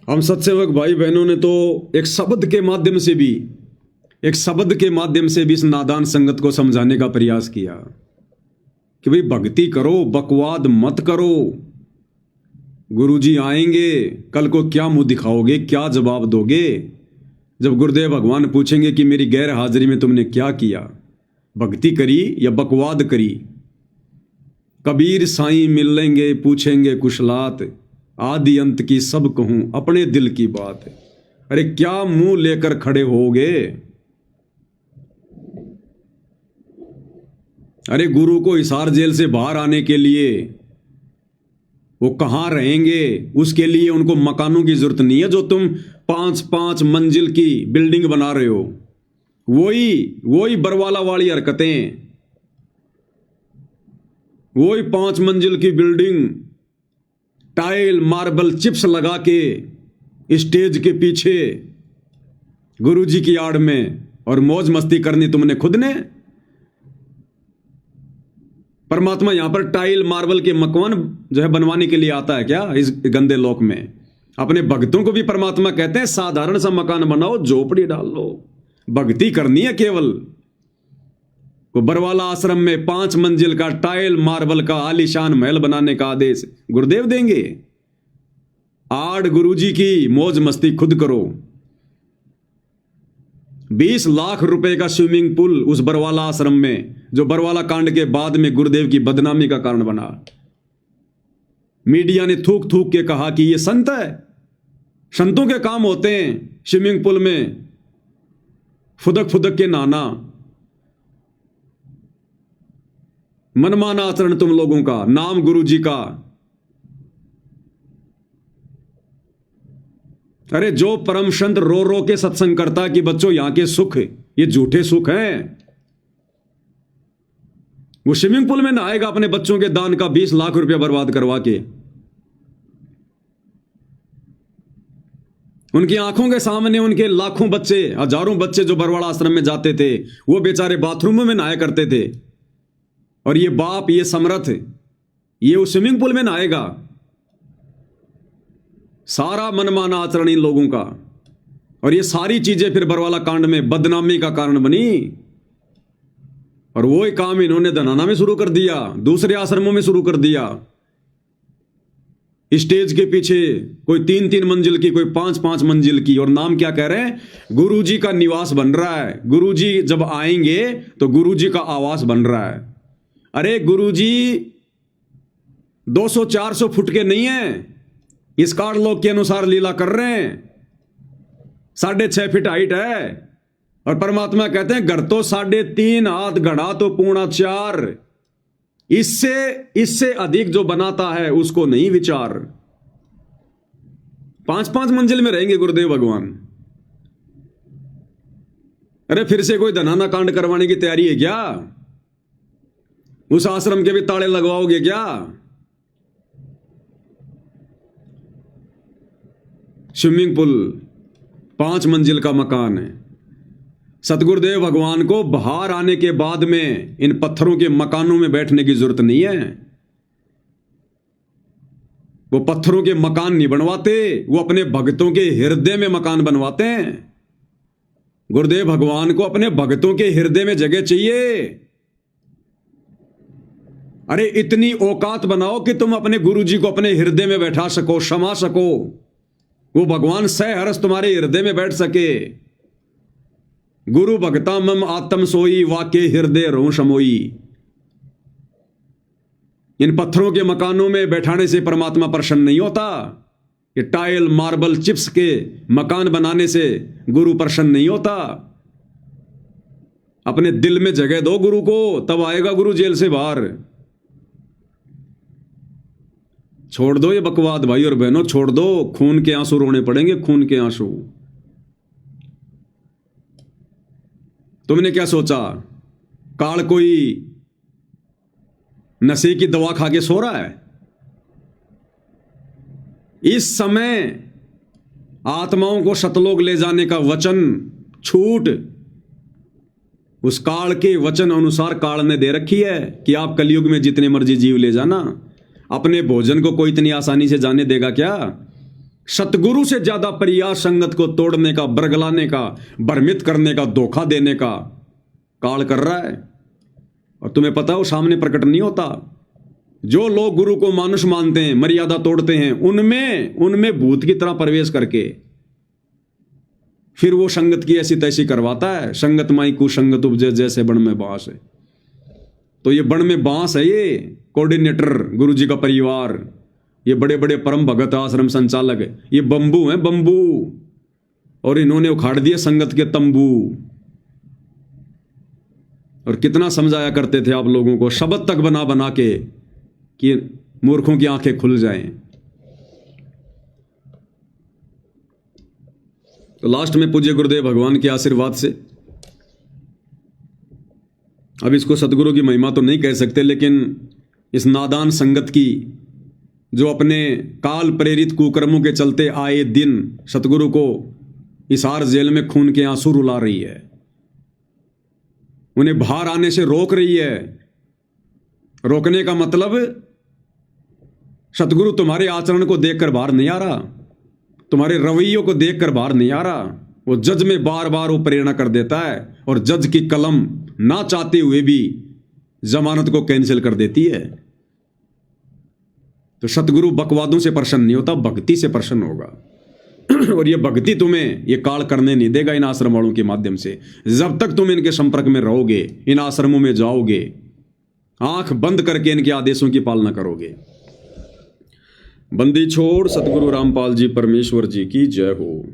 Speaker 1: हम सत्सेवक भाई बहनों ने तो एक शब्द के माध्यम से भी इस नादान संगत को समझाने का प्रयास किया कि भाई भक्ति करो, बकवाद मत करो। गुरुजी आएंगे, कल को क्या मुंह दिखाओगे, क्या जवाब दोगे जब गुरुदेव भगवान पूछेंगे कि मेरी गैर हाजिरी में तुमने क्या किया, भक्ति करी या बकवाद करी। कबीर साईं मिल लेंगे, पूछेंगे कुशलात, आदि अंत की सब कहूं अपने दिल की बात। अरे क्या मुंह लेकर खड़े होगे? अरे गुरु को हिसार जेल से बाहर आने के लिए वो कहां रहेंगे? उसके लिए उनको मकानों की जरूरत नहीं है जो तुम 5-5 मंजिल की बिल्डिंग बना रहे हो। वही बरवाला वाली हरकतें, वही 5 मंजिल की बिल्डिंग, टाइल मार्बल चिप्स लगा के स्टेज के पीछे गुरुजी की आड़ में और मौज मस्ती करनी तुमने खुद ने। परमात्मा यहां पर टाइल मार्बल के मकान जो है बनवाने के लिए आता है क्या इस गंदे लोक में? अपने भक्तों को भी परमात्मा कहते हैं साधारण सा मकान बनाओ, झोपड़ी डाल लो, भक्ति करनी है केवल। वो बरवाला आश्रम में 5 मंजिल का टाइल मार्बल का आलीशान महल बनाने का आदेश गुरुदेव देंगे? आड़ गुरुजी की मौज मस्ती खुद करो। 20 लाख रुपए का स्विमिंग पूल उस बरवाला आश्रम में, जो बरवाला कांड के बाद में गुरुदेव की बदनामी का कारण बना। मीडिया ने थूक थूक के कहा कि ये संत है, संतों के काम होते हैं स्विमिंग पूल में फुदक फुदक के नहाना। मनमाना आचरण तुम लोगों का, नाम गुरुजी का। अरे जो परम संत रो रो के सत्संग करता कि बच्चों यहां के सुख ये झूठे सुख हैं, वो स्विमिंग पूल में नहाएगा अपने बच्चों के दान का 20 लाख रुपया बर्बाद करवा के। उनकी आंखों के सामने उनके लाखों बच्चे, हजारों बच्चे जो बरवाड़ा आश्रम में जाते थे, वो बेचारे बाथरूमों में नहाया करते थे, और ये बाप, ये समर्थ, ये उस स्विमिंग पूल में नहाएगा। सारा मनमाना आचरण इन लोगों का, और ये सारी चीजें फिर बरवाला कांड में बदनामी का कारण बनी। और वो ही काम इन्होंने धनाना में शुरू कर दिया, दूसरे आश्रमों में शुरू कर दिया। स्टेज के पीछे कोई 3-3 मंजिल की, कोई 5-5 मंजिल की, और नाम क्या कह रहे हैं? गुरुजी का निवास बन रहा है। गुरुजी जब आएंगे तो गुरुजी का आवास बन रहा है। अरे गुरुजी 200-400 फुट के नहीं है, इस कार्डलोक के अनुसार लीला कर रहे हैं। 6.5 फीट हाइट है, और परमात्मा कहते हैं घर तो 3.5 हाथ, घड़ा तो 4.25। इससे अधिक जो बनाता है उसको नहीं विचार। 5-5 मंजिल में रहेंगे गुरुदेव भगवान। अरे फिर से कोई धनाना कांड करवाने की तैयारी है क्या? उस आश्रम के भी ताले लगवाओगे क्या? स्विमिंग पूल, 5 मंजिल का मकान है, सतगुरुदेव भगवान को बाहर आने के बाद में इन पत्थरों के मकानों में बैठने की जरूरत नहीं है। वो पत्थरों के मकान नहीं बनवाते, वो अपने भक्तों के हृदय में मकान बनवाते हैं। गुरुदेव भगवान को अपने भक्तों के हृदय में जगह चाहिए। अरे इतनी औकात बनाओ कि तुम अपने गुरुजी को अपने हृदय में बैठा सको, समा सको, वो भगवान सहरस तुम्हारे हृदय में बैठ सके। गुरु भगता मम आत्म सोई, वाके हृदय रहूं समोई। इन पत्थरों के मकानों में बैठाने से परमात्मा प्रसन्न नहीं होता। ये टाइल मार्बल चिप्स के मकान बनाने से गुरु प्रसन्न नहीं होता। अपने दिल में जगह दो गुरु को, तब आएगा गुरु जेल से बाहर। छोड़ दो ये बकवाद भाई और बहनों, छोड़ दो। खून के आंसू रोने पड़ेंगे, खून के आंसू। तुमने क्या सोचा काल कोई नशे की दवा खा के सो रहा है? इस समय आत्माओं को सतलोक ले जाने का वचन, छूट उस काल के वचन अनुसार काल ने दे रखी है कि आप कलयुग में जितने मर्जी जीव ले जाना। अपने भोजन को कोई इतनी आसानी से जाने देगा क्या? सतगुरु से ज्यादा प्रयास संगत को तोड़ने का, बरगलाने का, भ्रमित करने का, धोखा देने का काल कर रहा है। और तुम्हें पता है वो सामने प्रकट नहीं होता। जो लोग गुरु को मानुष मानते हैं, मर्यादा तोड़ते हैं, उनमें भूत की तरह प्रवेश करके फिर वो संगत की ऐसी तैसी करवाता है। संगत माई कुसंगत उपजे जैसे बण में बांस है। तो ये बण में बांस है, ये कोऑर्डिनेटर गुरु जी का परिवार, ये बड़े बड़े परम भगत आश्रम संचालक, ये बंबू हैं, बंबू। और इन्होंने उखाड़ दिए संगत के तंबू। और कितना समझाया करते थे आप लोगों को, शब्द तक बना बना के कि मूर्खों की आंखें खुल जाएं। तो लास्ट में पूज्य गुरुदेव भगवान के आशीर्वाद से, अब इसको सतगुरु की महिमा तो नहीं कह सकते, लेकिन इस नादान संगत की जो अपने काल प्रेरित कुकर्मों के चलते आए दिन सतगुरु को हिसार जेल में खून के आंसू रुला रही है, उन्हें बाहर आने से रोक रही है। रोकने का मतलब सतगुरु तुम्हारे आचरण को देखकर बाहर नहीं आ रहा, तुम्हारे रवैयों को देखकर बाहर नहीं आ रहा। वो जज में बार बार वो प्रेरणा कर देता है, और जज की कलम ना चाहते हुए भी जमानत को कैंसिल कर देती है। तो सतगुरु बकवादों से प्रसन्न नहीं होता, भक्ति से प्रसन्न होगा। और ये भक्ति तुम्हें ये काल करने नहीं देगा इन आश्रम वालों के माध्यम से। जब तक तुम इनके संपर्क में रहोगे, इन आश्रमों में जाओगे, आंख बंद करके इनके आदेशों की पालना करोगे। बंदी छोड़ सतगुरु रामपाल जी परमेश्वर जी की जय हो।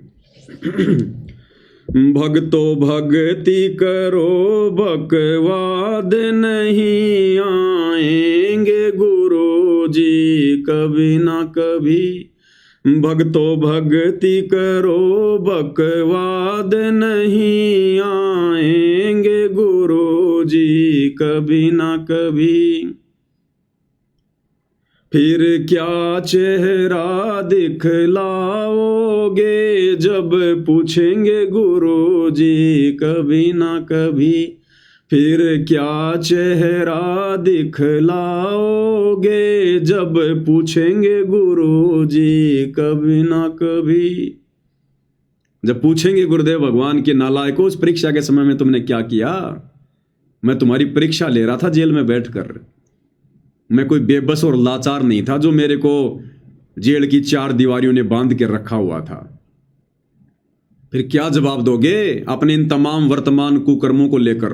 Speaker 1: भक्तो भक्ति करो, बकवाद नहीं आएंगे गुरु जी कभी ना कभी। भक्तो भक्ति करो, बकवाद नहीं आएंगे गुरु जी कभी ना कभी। फिर क्या चेहरा दिखलाओगे जब पूछेंगे गुरु जी कभी ना कभी। फिर क्या चेहरा दिखलाओगे जब पूछेंगे गुरु जी कभी ना कभी। जब पूछेंगे गुरुदेव भगवान के नालायकों, उस परीक्षा के समय में तुमने क्या किया? मैं तुम्हारी परीक्षा ले रहा था जेल में बैठकर। मैं कोई बेबस और लाचार नहीं था जो मेरे को जेल की 4 दीवारियों ने बांध के रखा हुआ था। फिर क्या जवाब दोगे अपने इन तमाम वर्तमान कुकर्मों को लेकर?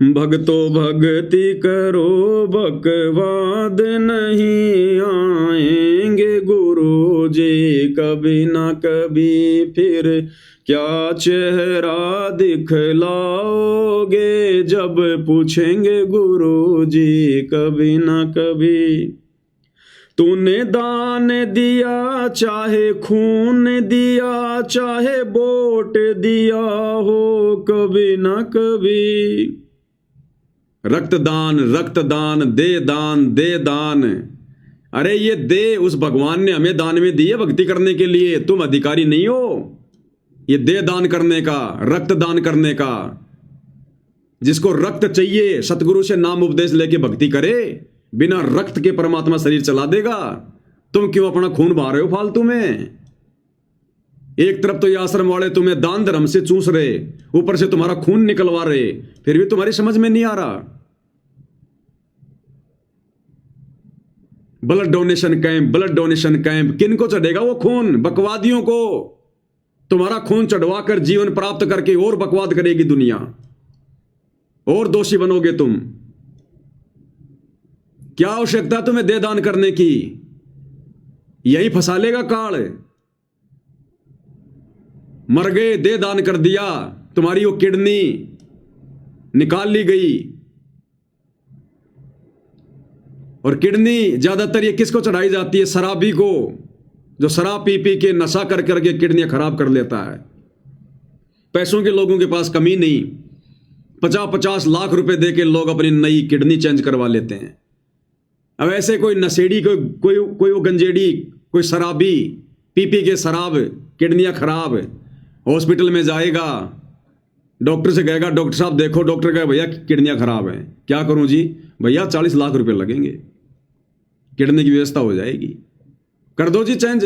Speaker 1: भक्तो भक्ति करो, बकवाद नहीं आएंगे गुरु जी कभी ना कभी। फिर क्या चेहरा दिखलाओगे जब पूछेंगे गुरु जी कभी ना कभी। तूने दान दिया, चाहे खून दे चाहे वोट दिया हो, कभी ना कभी। रक्तदान रक्तदान, दे दान दे दान, अरे ये दे उस भगवान ने हमें दान में दी है भक्ति करने के लिए, तुम अधिकारी नहीं हो ये दे दान करने का, रक्त दान करने का। जिसको रक्त चाहिए सतगुरु से नाम उपदेश लेके भक्ति करे, बिना रक्त के परमात्मा शरीर चला देगा। तुम क्यों अपना खून बहा रहे हो फालतू में? एक तरफ तो ये आश्रम वाले तुम्हें दान धर्म से चूस रहे, ऊपर से तुम्हारा खून निकलवा रहे, फिर भी तुम्हारी समझ में नहीं आ रहा। Blood donation camp, blood donation camp, किनको चढ़ेगा वो खून? बकवादियों को। तुम्हारा खून चढ़वाकर जीवन प्राप्त करके और बकवाद करेगी दुनिया, और दोषी बनोगे तुम। क्या आवश्यकता तुम्हें दे दान करने की? यही फंसा लेगा काल। मर गए, दे दान कर दिया, तुम्हारी वो किडनी निकाल ली गई। और किडनी ज्यादातर ये किसको चढ़ाई जाती है? शराबी को, जो शराब पी पी के नशा कर करके किडनियां खराब कर लेता है। पैसों के लोगों के पास कमी नहीं, 50-50 लाख रुपए दे के लोग अपनी नई किडनी चेंज करवा लेते हैं। अब ऐसे कोई नशेड़ी, कोई वो गंजेड़ी, कोई शराबी पी पी के शराब, किडनियां खराब, हॉस्पिटल में जाएगा, डॉक्टर से कहेगा डॉक्टर साहब देखो, डॉक्टर कहेगा भैया किडनियां खराब हैं। क्या करूं जी? भैया 40 लाख रुपए लगेंगे, किडनी की व्यवस्था हो जाएगी, कर दो जी चेंज।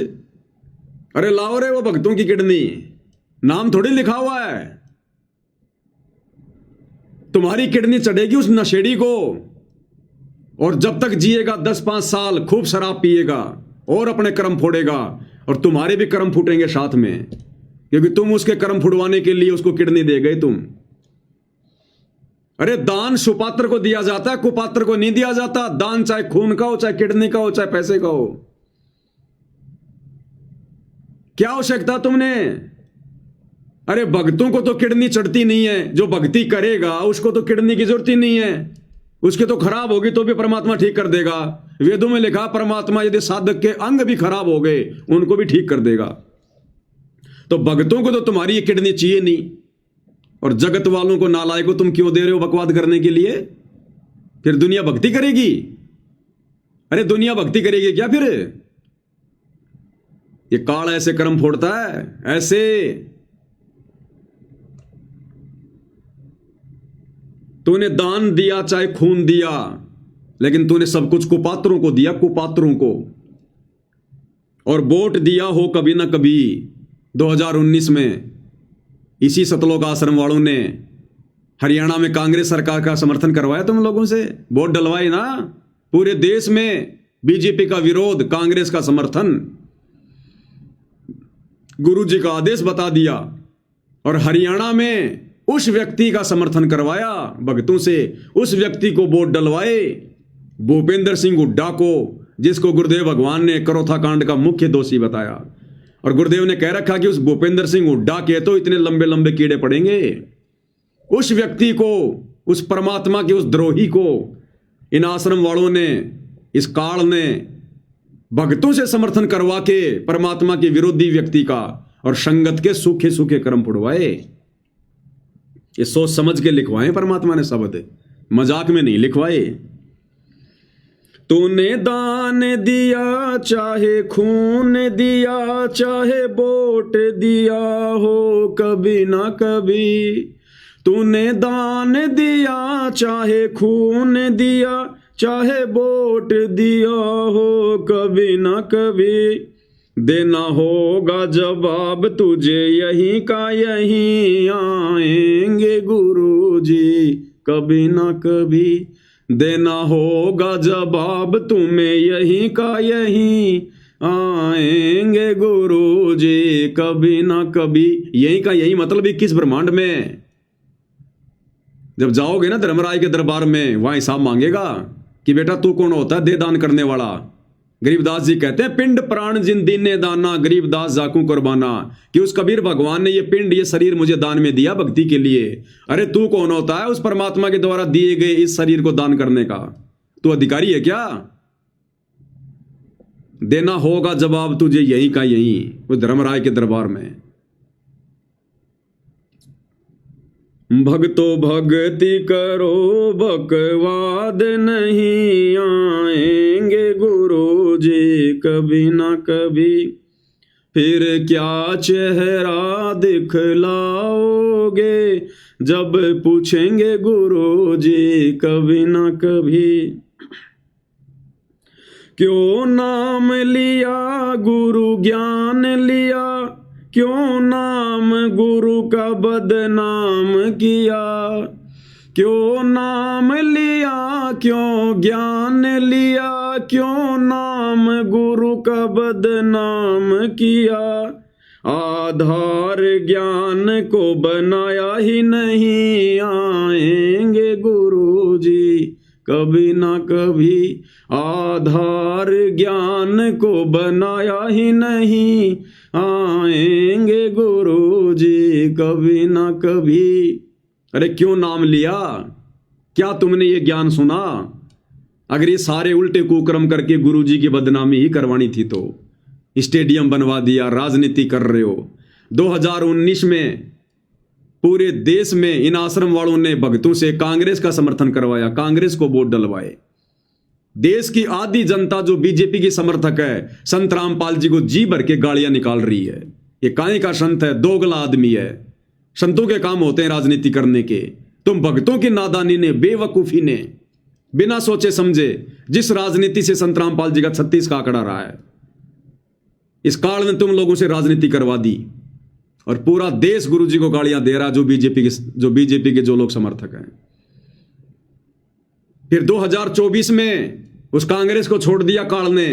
Speaker 1: अरे लाओ रे वो भक्तों की किडनी, नाम थोड़ी लिखा हुआ है। तुम्हारी किडनी चढ़ेगी उस नशेड़ी को, और जब तक जिएगा 10-5 साल खूब शराब पिएगा और अपने कर्म फोड़ेगा, और तुम्हारे भी कर्म फूटेंगे साथ में, क्योंकि तुम उसके कर्म फुड़वाने के लिए उसको किडनी दे गए तुम। अरे दान सुपात्र को दिया जाता है, कुपात्र को नहीं दिया जाता। दान चाहे खून का हो, चाहे किडनी का हो, चाहे पैसे का हो। क्या आवश्यकता तुमने? अरे भक्तों को तो किडनी चढ़ती नहीं है, जो भक्ति करेगा उसको तो किडनी की जरूरत ही नहीं है। उसके तो खराब होगी तो भी परमात्मा ठीक कर देगा। वेदों में लिखा परमात्मा यदि साधक के अंग भी खराब हो गए उनको भी ठीक कर देगा। तो भक्तों को तो तुम्हारी ये किडनी चाहिए नहीं, और जगत वालों को नालायक को तुम क्यों दे रहे हो बकवाद करने के लिए? फिर दुनिया भक्ति करेगी? अरे दुनिया भक्ति करेगी क्या फिर? ये काल ऐसे कर्म फोड़ता है, ऐसे। तूने दान दिया चाहे खून दिया, लेकिन तूने सब कुछ कुपात्रों को दिया, कुपात्रों को। और वोट दिया हो कभी ना कभी 2019 में इसी सतलोक आश्रम वालों ने हरियाणा में कांग्रेस सरकार का समर्थन करवाया, तुम लोगों से वोट डलवाए ना। पूरे देश में बीजेपी का विरोध, कांग्रेस का समर्थन, गुरुजी का आदेश बता दिया, और हरियाणा में उस व्यक्ति का समर्थन करवाया भक्तों से, उस व्यक्ति को वोट डलवाए, भूपेंद्र सिंह हुड्डा को, जिसको गुरुदेव भगवान ने करोथा कांड का मुख्य दोषी बताया। और गुरुदेव ने कह रखा कि उस भूपेंद्र सिंह हुड्डा के तो इतने लंबे लंबे कीड़े पड़ेंगे। उस व्यक्ति को, उस परमात्मा के उस द्रोही को इन आश्रम वालों ने, इस काल ने भक्तों से समर्थन करवा के परमात्मा के विरोधी व्यक्ति का और संगत के सूखे सूखे कर्म फुड़वाए। ये सोच समझ के लिखवाए परमात्मा ने शब्द, मजाक में नहीं लिखवाए। तूने दान दिया चाहे खून दिया, चाहे वोट दिया हो कभी ना कभी। तूने दान दिया चाहे खून दिया, चाहे वोट दिया हो कभी ना कभी। देना होगा जवाब तुझे यहीं का यहीं, आएंगे गुरुजी कभी ना कभी। देना होगा जवाब तुम्हें यहीं का यहीं, आएंगे गुरुजी कभी ना कभी। यहीं का यहीं मतलब 21 ब्रह्मांड में। जब जाओगे ना धर्मराज के दरबार में, वहां हिसाब मांगेगा कि बेटा तू कौन होता है दे दान करने वाला। गरीबदास जी कहते हैं पिंड प्राण जिन दीने दाना, गरीबदास जाकू कुर्बाना। कि उस कबीर भगवान ने ये पिंड, ये शरीर मुझे दान में दिया भक्ति के लिए। अरे तू कौन होता है उस परमात्मा के द्वारा दिए गए इस शरीर को दान करने का? तू अधिकारी है क्या? देना होगा जवाब तुझे यहीं का यहीं, उस धर्मराय के दरबार में। भक्तो भक्ति करो बकवाद नहीं, आएंगे गुरु जी कभी ना कभी, फिर क्या चेहरा दिखलाओगे जब पूछेंगे गुरु जी कभी ना कभी। क्यों नाम लिया गुरु ज्ञान लिया, क्यों नाम गुरु का बदनाम किया, क्यों नाम लिया क्यों ज्ञान लिया, क्यों नाम गुरु का बदनाम किया। आधार ज्ञान को बनाया ही नहीं, आएंगे गुरु जी कभी ना कभी। आधार ज्ञान को बनाया ही नहीं, आएंगे गुरु जी कभी ना कभी। अरे क्यों नाम लिया, क्या तुमने ये ज्ञान सुना? अगर ये सारे उल्टे कुकर्म करके गुरु जी की बदनामी ही करवानी थी तो स्टेडियम बनवा दिया, राजनीति कर रहे हो। 2019 में पूरे देश में इन आश्रम वालों ने भक्तों से कांग्रेस का समर्थन करवाया, कांग्रेस को वोट डलवाए। देश की आधी जनता जो बीजेपी की समर्थक है, संत रामपाल जी को जी भर के गालियां निकाल रही है। ये काहे का संत है, दोगला आदमी है। संतों के काम होते हैं राजनीति करने के। तुम भक्तों की नादानी ने, बेवकूफी ने, बिना सोचे समझे जिस राजनीति से संत रामपाल जी का 36 का आंकड़ा रहा है, इस काल में तुम लोगों से राजनीति करवा दी और पूरा देश गुरु जी को गालियां दे रहा, जो बीजेपी के जो लोग समर्थक हैं। फिर 2024 में उस कांग्रेस को छोड़ दिया काल ने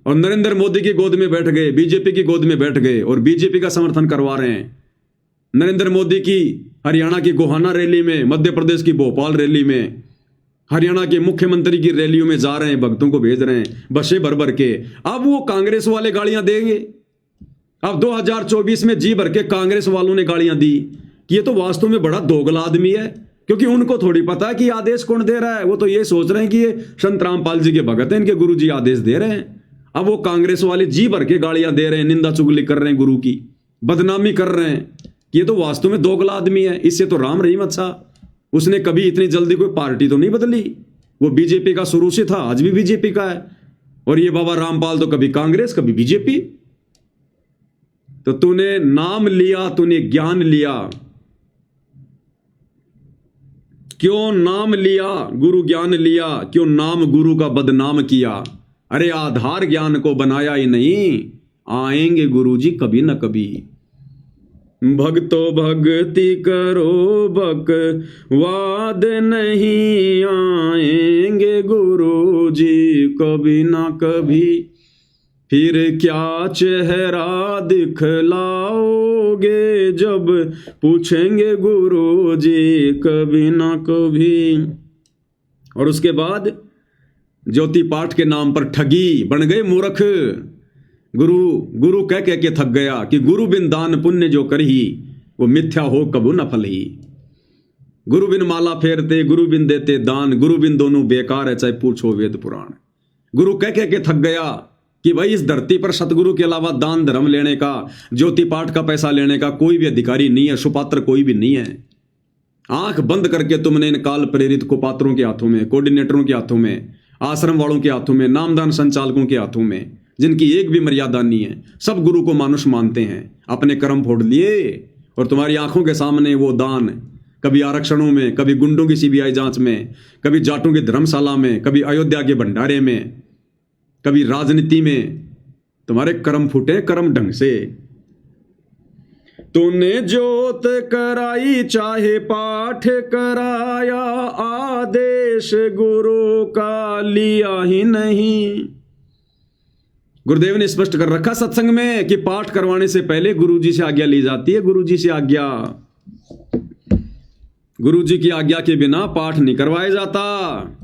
Speaker 1: और नरेंद्र मोदी की गोद में बैठ गए, बीजेपी की गोद में बैठ गए और बीजेपी का समर्थन करवा रहे हैं। नरेंद्र मोदी की हरियाणा की गोहाना रैली में, मध्य प्रदेश की भोपाल रैली में, हरियाणा के मुख्यमंत्री की रैलियों में जा रहे हैं, भक्तों को भेज रहे हैं बसें भर भर के। अब वो कांग्रेस वाले गालियां देंगे। अब 2024 में जी भर के कांग्रेस वालों ने गालियां दी कि ये तो वास्तव में बड़ा दोगला आदमी है, क्योंकि उनको थोड़ी पता है कि आदेश कौन दे रहा है। वो तो ये सोच रहे हैं कि ये संत रामपाल जी के भगत हैं, इनके गुरु जी आदेश दे रहे हैं। अब वो कांग्रेस वाले जी भर के गालियां दे रहे हैं, निंदा चुगली कर रहे हैं, गुरु की बदनामी कर रहे हैं। ये तो वास्तव में दोगला आदमी है। इससे तो राम रहीम अच्छा, उसने कभी इतनी जल्दी कोई पार्टी तो नहीं बदली। वो बीजेपी का शुरू से था, आज भी बीजेपी का है। और ये बाबा रामपाल तो कभी कांग्रेस कभी बीजेपी। तो तूने नाम लिया, तूने ज्ञान लिया, क्यों नाम लिया गुरु ज्ञान लिया, क्यों नाम गुरु का बदनाम किया। अरे आधार ज्ञान को बनाया ही नहीं, आएंगे गुरु जी कभी ना कभी। भक्तो भक्ति करो बकवाद नहीं, आएंगे गुरु जी कभी ना कभी। फिर क्या चेहरा दिखलाओगे जब पूछेंगे गुरु जी कभी ना कभी। और उसके बाद ज्योति पाठ के नाम पर ठगी, बन गए मूर्ख। गुरु कह के थक गया कि गुरु बिन दान पुण्य जो करही, वो मिथ्या हो कबू न फलही। गुरु बिन माला फेरते, गुरु बिन देते दान, गुरु बिन दोनों बेकार है, चाहे पूछो वेद पुराण। गुरु कह के थक गया कि भाई इस धरती पर सतगुरु के अलावा दान धर्म लेने का, ज्योति पाठ का पैसा लेने का कोई भी अधिकारी नहीं है, सुपात्र कोई भी नहीं है। आंख बंद करके तुमने इन काल प्रेरित कुपात्रों के हाथों में, कोऑर्डिनेटरों के हाथों में, आश्रम वालों के हाथों में, नामदान संचालकों के हाथों में, जिनकी एक भी मर्यादा नहीं है, सब गुरु को मानुष मानते हैं, अपने कर्म फोड़ लिए। और तुम्हारी आंखों के सामने वो दान, कभी आरक्षणों में, कभी गुंडों की सीबीआई जांच में, कभी जाटों की धर्मशाला में, कभी अयोध्या के भंडारे में, कभी राजनीति में, तुम्हारे कर्म फूटे कर्म ढंग से। तूने जोत कराई चाहे पाठ कराया, आदेश गुरु का लिया ही नहीं। गुरुदेव ने स्पष्ट कर रखा सत्संग में कि पाठ करवाने से पहले गुरुजी से आज्ञा ली जाती है। गुरुजी से आज्ञा, गुरुजी की आज्ञा के बिना पाठ नहीं करवाया जाता।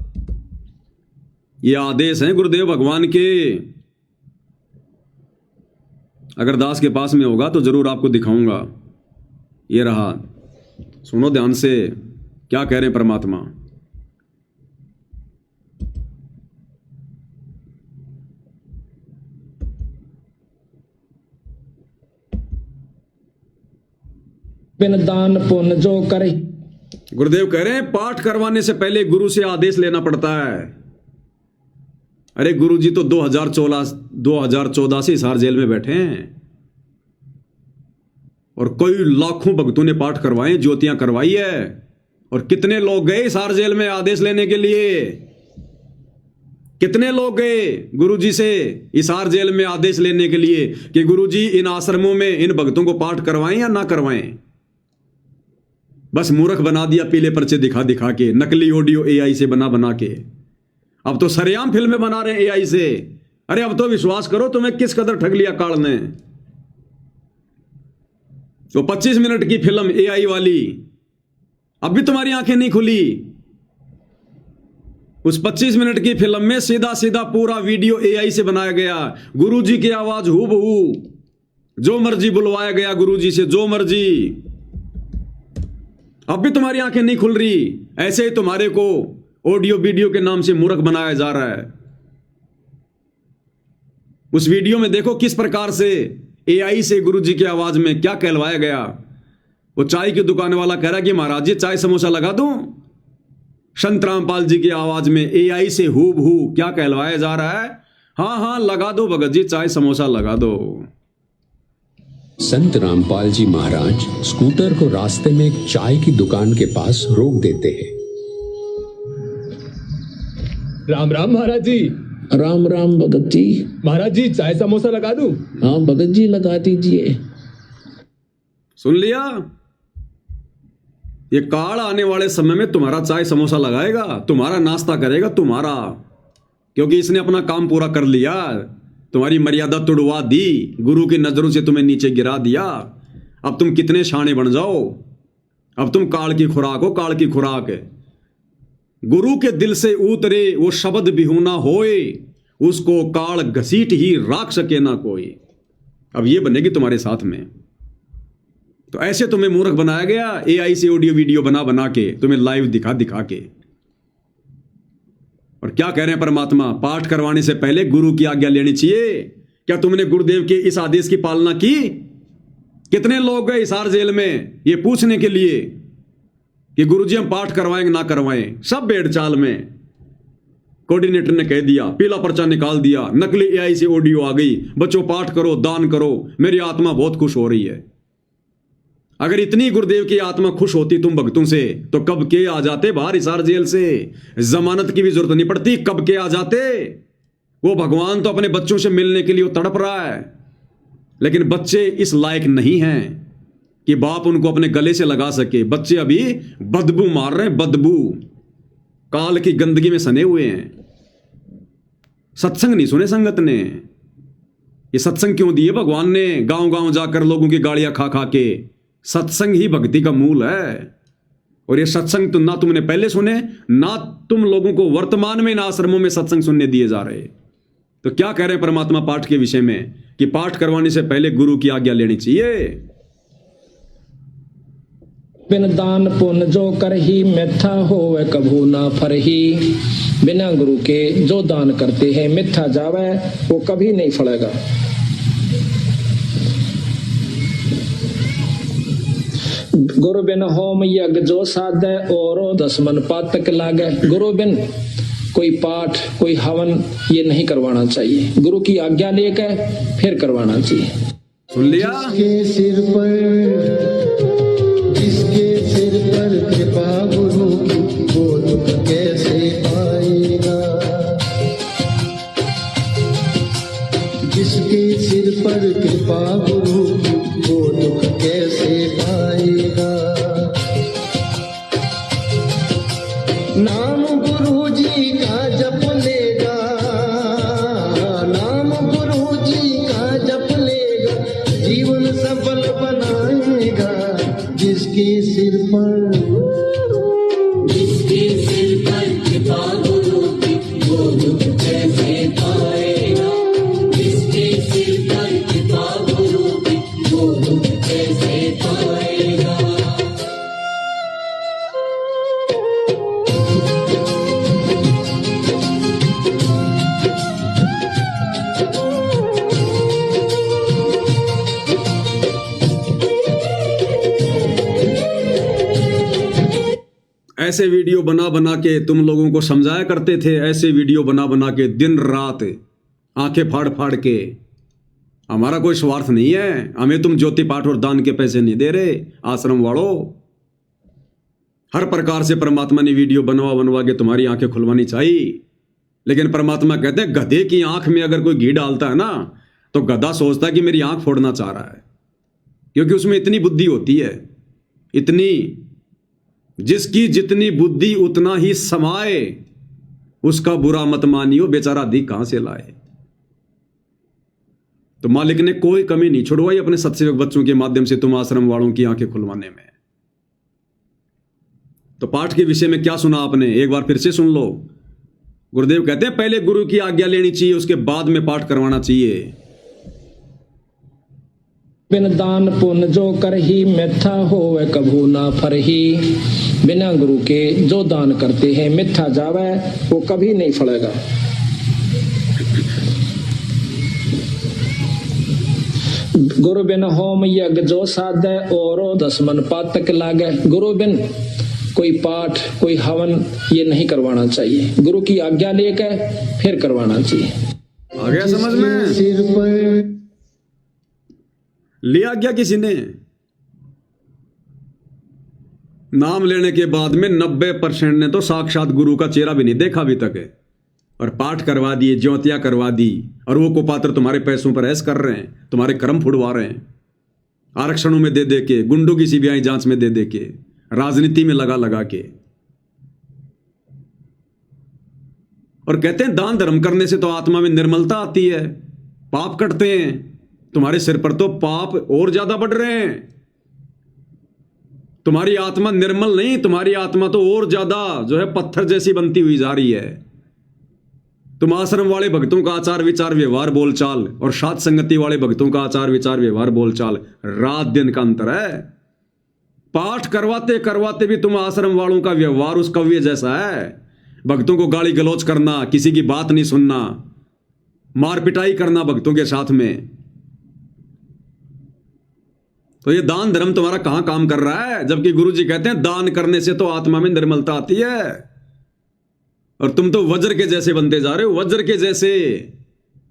Speaker 1: ये आदेश हैं गुरुदेव भगवान के। अगर दास के पास में होगा तो जरूर आपको दिखाऊंगा। ये रहा, सुनो ध्यान से क्या कह रहे हैं परमात्मा।
Speaker 4: बिन दान पुण्य जो करे।
Speaker 1: गुरुदेव कह रहे हैं पाठ करवाने से पहले गुरु से आदेश लेना पड़ता है। अरे गुरुजी तो 2014 से हिसार जेल में बैठे हैं और कई लाखों भक्तों ने पाठ करवाए, ज्योतियां करवाई है। और कितने लोग गए हिसार जेल में आदेश लेने के लिए? कितने लोग गए गुरुजी से हिसार जेल में आदेश लेने के लिए कि गुरुजी इन आश्रमों में इन भक्तों को पाठ करवाएं या ना करवाएं? बस मूर्ख बना दिया पीले पर्चे दिखा दिखा के, नकली ऑडियो एआई से बना बना के। अब तो सरेआम फिल्में बना रहे हैं एआई से। अरे अब तो विश्वास करो, तुम्हें किस कदर ठग लिया काल ने। तो 25 मिनट की फिल्म एआई वाली, अब भी तुम्हारी आंखें नहीं खुली। उस 25 मिनट की फिल्म में सीधा सीधा पूरा वीडियो एआई से बनाया गया। गुरुजी की आवाज हूबहू, जो मर्जी बुलवाया गया गुरुजी से, जो मर्जी। अब भी तुम्हारी आंखें नहीं खुल रही। ऐसे ही तुम्हारे को ऑडियो वीडियो के नाम से मूर्ख बनाया जा रहा है। उस वीडियो में देखो किस प्रकार से एआई से गुरुजी की आवाज में क्या कहलवाया गया। वो चाय की दुकान वाला कह रहा है कि महाराज जी चाय समोसा लगा दूं। संत रामपाल जी की आवाज में एआई से हूबहू क्या कहलवाया जा रहा है? हाँ हाँ लगा दो भगत जी, चाय समोसा लगा दो।
Speaker 5: संत रामपाल जी महाराज स्कूटर को रास्ते में एक चाय की दुकान के पास रोक देते हैं।
Speaker 6: राम राम महाराज जी।
Speaker 4: राम राम भगत जी।
Speaker 6: महाराज जी चाय समोसा लगा दूं?
Speaker 4: हाँ भगत जी लगा दीजिए।
Speaker 1: सुन लिया? ये काल आने वाले समय में तुम्हारा चाय समोसा लगाएगा, तुम्हारा नाश्ता करेगा, तुम्हारा, क्योंकि इसने अपना काम पूरा कर लिया। तुम्हारी मर्यादा तुड़वा दी, गुरु की नजरों से तुम्हें नीचे गिरा दिया। अब तुम कितने शाणे बन जाओ, अब तुम काल की खुराक हो, काल की खुराक। गुरु के दिल से उतरे वो शब्द बिहुना होए, उसको काल घसीट ही राख सके ना कोई। अब ये बनेगी तुम्हारे साथ में। तो ऐसे तुम्हें मूर्ख बनाया गया एआई से ऑडियो वीडियो बना बना के, तुम्हें लाइव दिखा दिखा के। और क्या कह रहे हैं परमात्मा? पाठ करवाने से पहले गुरु की आज्ञा लेनी चाहिए। क्या तुमने गुरुदेव के इस आदेश की पालना की? कितने लोग गए हिसार जेल में ये पूछने के लिए कि गुरुजी हम पाठ करवाएंगे ना करवाएं? सब भेड़ चाल में। कोऑर्डिनेटर ने कह दिया, पीला पर्चा निकाल दिया, नकली एआई से ऑडियो आ गई, बच्चों पाठ करो, दान करो, मेरी आत्मा बहुत खुश हो रही है। अगर इतनी गुरुदेव की आत्मा खुश होती तुम भक्तों से, तो कब के आ जाते बाहर हिसार जेल से। जमानत की भी जरूरत नहीं पड़ती, कब के आ जाते। वो भगवान तो अपने बच्चों से मिलने के लिए वो तड़प रहा है, लेकिन बच्चे इस लायक नहीं हैं कि बाप उनको अपने गले से लगा सके। बच्चे अभी बदबू मार रहे हैं, बदबू, काल की गंदगी में सने हुए हैं। सत्संग नहीं सुने संगत ने। ये सत्संग क्यों दिए भगवान ने? गांव गांव जाकर लोगों की गालियां खा खा के। सत्संग ही भक्ति का मूल है। और ये सत्संग तो ना तुमने पहले सुने, ना तुम लोगों को वर्तमान में इन आश्रमों में सत्संग सुनने दिए जा रहे। तो क्या कह रहे हैं परमात्मा पाठ के विषय में कि पाठ करवाने से पहले गुरु की आज्ञा लेनी चाहिए।
Speaker 4: बिन दान पुण्य जो कर ही मिथ्या होवे कभू ना फरही। बिना गुरु के जो दान करते हैं मिथ्या जावे, वो कभी नहीं फलेगा। गुरु बिन होम यज्ञ जो साधे और 10 मन पातक लागे। गुरु बिन कोई पाठ कोई हवन ये नहीं करवाना चाहिए, गुरु की आज्ञा लेकर फिर करवाना चाहिए।
Speaker 1: सुन लिया?
Speaker 7: जिसके सिर पर कृपा गुरु की, वो दुख कैसे पाएगा। जिसके सिर पर कृपा गुरु की, वो दुख कैसे पाएगा। नाम गुरु जी का जप लेगा, नाम गुरु जी का जप लेगा, जीवन सफल बनाएगा। जिसके सिर पर कृपा गुरु की, वो दुख कैसे पाएगा। जिसके सिर पर कृपा गुरु की, वो दुख कैसे पाएगा।
Speaker 1: ऐसे वीडियो बना बना के तुम लोगों को समझाया करते थे, ऐसे वीडियो बना बना के दिन रात आंखें फाड़ फाड़ के। हमारा कोई स्वार्थ नहीं है, हमें तुम ज्योति पाठ और दान के पैसे नहीं दे रहे आश्रम वालों। हर प्रकार से परमात्मा ने वीडियो बनवा बनवा के तुम्हारी आंखें खुलवानी चाहिए, लेकिन परमात्मा कहते हैं गधे की आंख में अगर कोई घी डालता है ना तो गधा सोचता है कि मेरी आंख फोड़ना चाह रहा है, क्योंकि उसमें इतनी बुद्धि होती है, इतनी, जिसकी जितनी बुद्धि उतना ही समाए, उसका बुरा मत मानियो, बेचारा अधिक कहां से लाए। तो मालिक ने कोई कमी नहीं छुड़वाई अपने सत्सेवक बच्चों के माध्यम से तुम आश्रम वालों की आंखें खुलवाने में। तो पाठ के विषय में क्या सुना आपने, एक बार फिर से सुन लो। गुरुदेव कहते हैं पहले गुरु की आज्ञा लेनी चाहिए, उसके बाद में पाठ करवाना चाहिए।
Speaker 4: बिन दान पुण्य जो करही मिथ्या होवे कभू ना फरही। बिना गुरु के जो दान करते हैं मिथ्या जावे, वो कभी नहीं फलेगा। गुरु बिन होम यज्ञ जो साधे औरो 10 मन पातक लागे। गुरु बिन कोई पाठ कोई हवन ये नहीं करवाना चाहिए, गुरु की आज्ञा लेकर फिर करवाना चाहिए।
Speaker 1: आ गया समझ में?
Speaker 7: सिर पर
Speaker 1: लिया गया किसी ने नाम लेने के बाद में 90% ने तो साक्षात गुरु का चेहरा भी नहीं देखा अभी तक है, और पाठ करवा दिए, ज्योतियां करवा दी, और वो कुपात्र तुम्हारे पैसों पर ऐश कर रहे हैं, तुम्हारे कर्म फुड़वा रहे हैं, आरक्षणों में दे दे के, गुंडों की सीबीआई जांच में दे दे के, राजनीति में लगा लगा के। और कहते हैं दान धर्म करने से तो आत्मा में निर्मलता आती है, पाप कटते हैं। तुम्हारे सिर पर तो पाप और ज्यादा बढ़ रहे हैं, तुम्हारी आत्मा निर्मल नहीं, तुम्हारी आत्मा तो और ज्यादा जो है पत्थर जैसी बनती हुई जा रही है। तुम आश्रम वाले भक्तों का आचार विचार व्यवहार बोलचाल और साथ संगति वाले भक्तों का आचार विचार व्यवहार बोलचाल रात दिन का अंतर है। पाठ करवाते करवाते भी तुम आश्रम वालों का व्यवहार उस कव्य जैसा है, भक्तों को गाली गलौज करना, किसी की बात नहीं सुनना, मार पिटाई करना भक्तों के साथ में। तो ये दान धर्म तुम्हारा कहां काम कर रहा है, जबकि गुरुजी कहते हैं दान करने से तो आत्मा में निर्मलता आती है। और तुम तो वज्र के जैसे बनते जा रहे हो, वज्र के जैसे,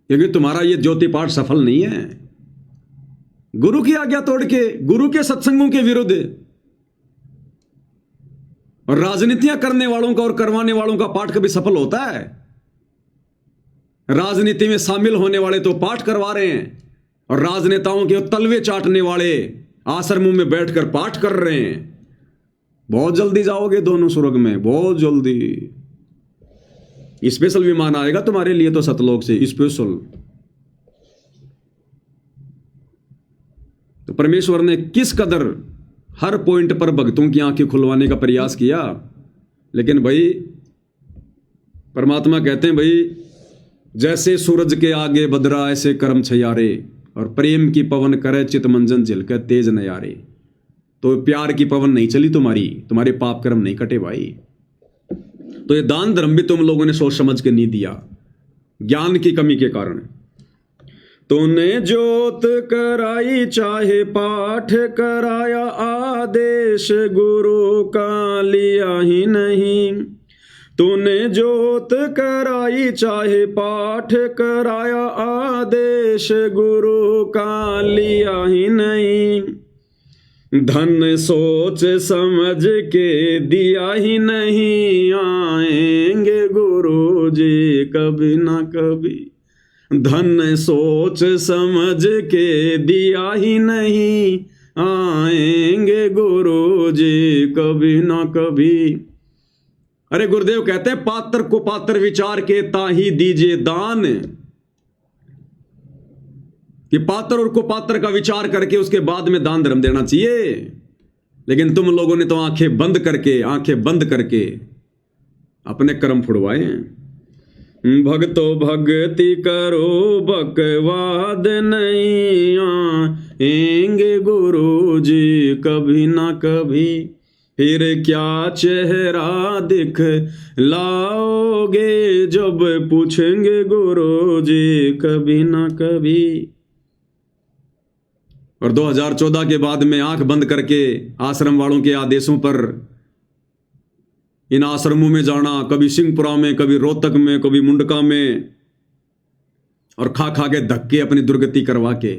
Speaker 1: क्योंकि तुम्हारा ये ज्योति पाठ सफल नहीं है। गुरु की आज्ञा तोड़ के, गुरु के सत्संगों के विरुद्ध, और राजनीतियां करने वालों का और करवाने वालों का पाठ कभी सफल होता है? राजनीति में शामिल होने वाले तो पाठ करवा रहे हैं, और राजनेताओं के तलवे चाटने वाले आश्रमों में बैठकर पाठ कर रहे हैं। बहुत जल्दी जाओगे दोनों स्वर्ग में, बहुत जल्दी। स्पेशल विमान आएगा तुम्हारे लिए तो सतलोक से, स्पेशल। तो परमेश्वर ने किस कदर हर पॉइंट पर भक्तों की आंखें खुलवाने का प्रयास किया, लेकिन भाई परमात्मा कहते हैं भाई जैसे सूरज के आगे बदरा ऐसे कर्म छयारे, और प्रेम की पवन करे चित मंजन झिलके तेज नयारे। तो प्यार की पवन नहीं चली तुम्हारी, तुम्हारे पाप कर्म नहीं कटे भाई। तो ये दान धर्म भी तुम लोगों ने सोच समझ के नहीं दिया, ज्ञान की कमी के कारण। तूने जोत कराई चाहे पाठ कराया, आदेश गुरु का लिया ही नहीं। तूने जोत कराई चाहे पाठ कराया, आदेश गुरु का लिया ही नहीं। धन सोच समझ के दिया ही नहीं, आएंगे गुरु जी कभी ना कभी। धन सोच समझ के दिया ही नहीं, आएंगे गुरु जी कभी ना कभी। अरे गुरुदेव कहते हैं पात्र को पात्र विचार के ताही दीजिए दान, कि पात्र और कुपात्र का विचार करके उसके बाद में दान धर्म देना चाहिए। लेकिन तुम लोगों ने तो आंखें बंद करके अपने कर्म फुड़वाए हैं। भक्तो भक्ति करो बकवाद नहीं, आएंगे गुरु जी कभी ना कभी। फिर क्या चेहरा दिख लाओगे जब पूछेंगे गुरु जी कभी ना कभी। और 2014 के बाद में आंख बंद करके आश्रम वालों के आदेशों पर इन आश्रमों में जाना, कभी सिंहपुरा में, कभी रोहतक में, कभी मुंडका में, और खा खा के धक्के अपनी दुर्गति करवा के,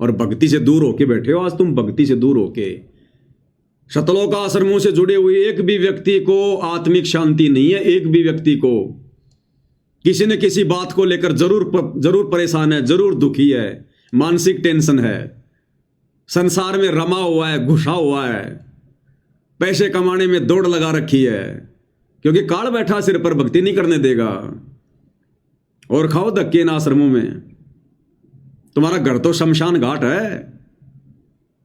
Speaker 1: और भक्ति से दूर होके बैठे हो। आज तुम भक्ति से दूर होके शतलोक आश्रमों से जुड़े हुए एक भी व्यक्ति को आत्मिक शांति नहीं है। एक भी व्यक्ति को किसी न किसी बात को लेकर जरूर परेशान है, जरूर दुखी है, मानसिक टेंशन है, संसार में रमा हुआ है, घुसा हुआ है, पैसे कमाने में दौड़ लगा रखी है, क्योंकि काल बैठा सिर पर भक्ति नहीं करने देगा। और खाओ धक्के इन आश्रमों में। तुम्हारा घर तो शमशान घाट है।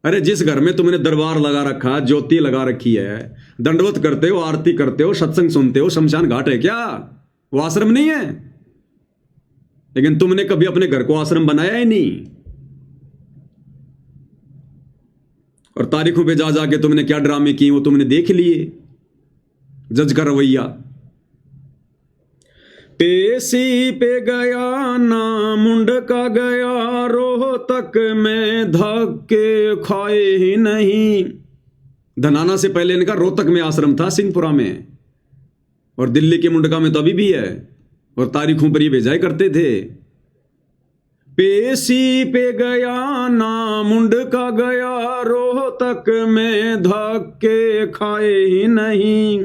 Speaker 1: अरे जिस घर में तुमने दरबार लगा रखा, ज्योति लगा रखी है, दंडवत करते हो, आरती करते हो, सत्संग सुनते हो, शमशान घाट है क्या? वो आश्रम नहीं है। लेकिन तुमने कभी अपने घर को आश्रम बनाया ही नहीं। और तारीखों पे जा जाके तुमने क्या ड्रामे किए वो तुमने देख लिए। जज का रवैया। पेशी पे गया ना मुंडका गया, रोहतक में धक्के खाए ही नहीं। धनाना से पहले इनका रोहतक में आश्रम था, सिंहपुरा में, और दिल्ली के मुंडका में तो अभी भी है, और तारीखों पर ये भेजाए करते थे। पेशी पे गया ना मुंडका गया, रोहतक में धक्के खाए ही नहीं।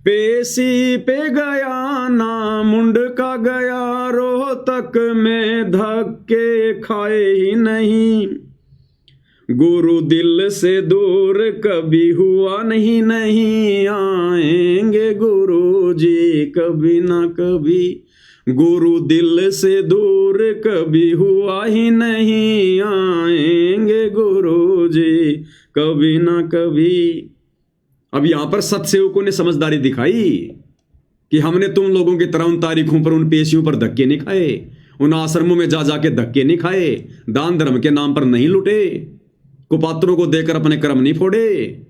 Speaker 1: पेशी पे गया ना मुंडका गया, रोहतक में धक्के खाए ही नहीं। गुरु दिल से दूर कभी हुआ नहीं, नहीं आएंगे गुरु जी कभी ना कभी। गुरु दिल से दूर कभी हुआ ही नहीं, आएंगे गुरु जी कभी ना कभी। अब यहां पर सत्सेवकों ने समझदारी दिखाई कि हमने तुम लोगों की तरह उन तारीखों पर, उन पेशियों पर धक्के नहीं खाए, उन आश्रमों में जा जाके धक्के नहीं खाए, दान धर्म के नाम पर नहीं लुटे, कुपात्रों को देकर अपने कर्म नहीं फोड़े।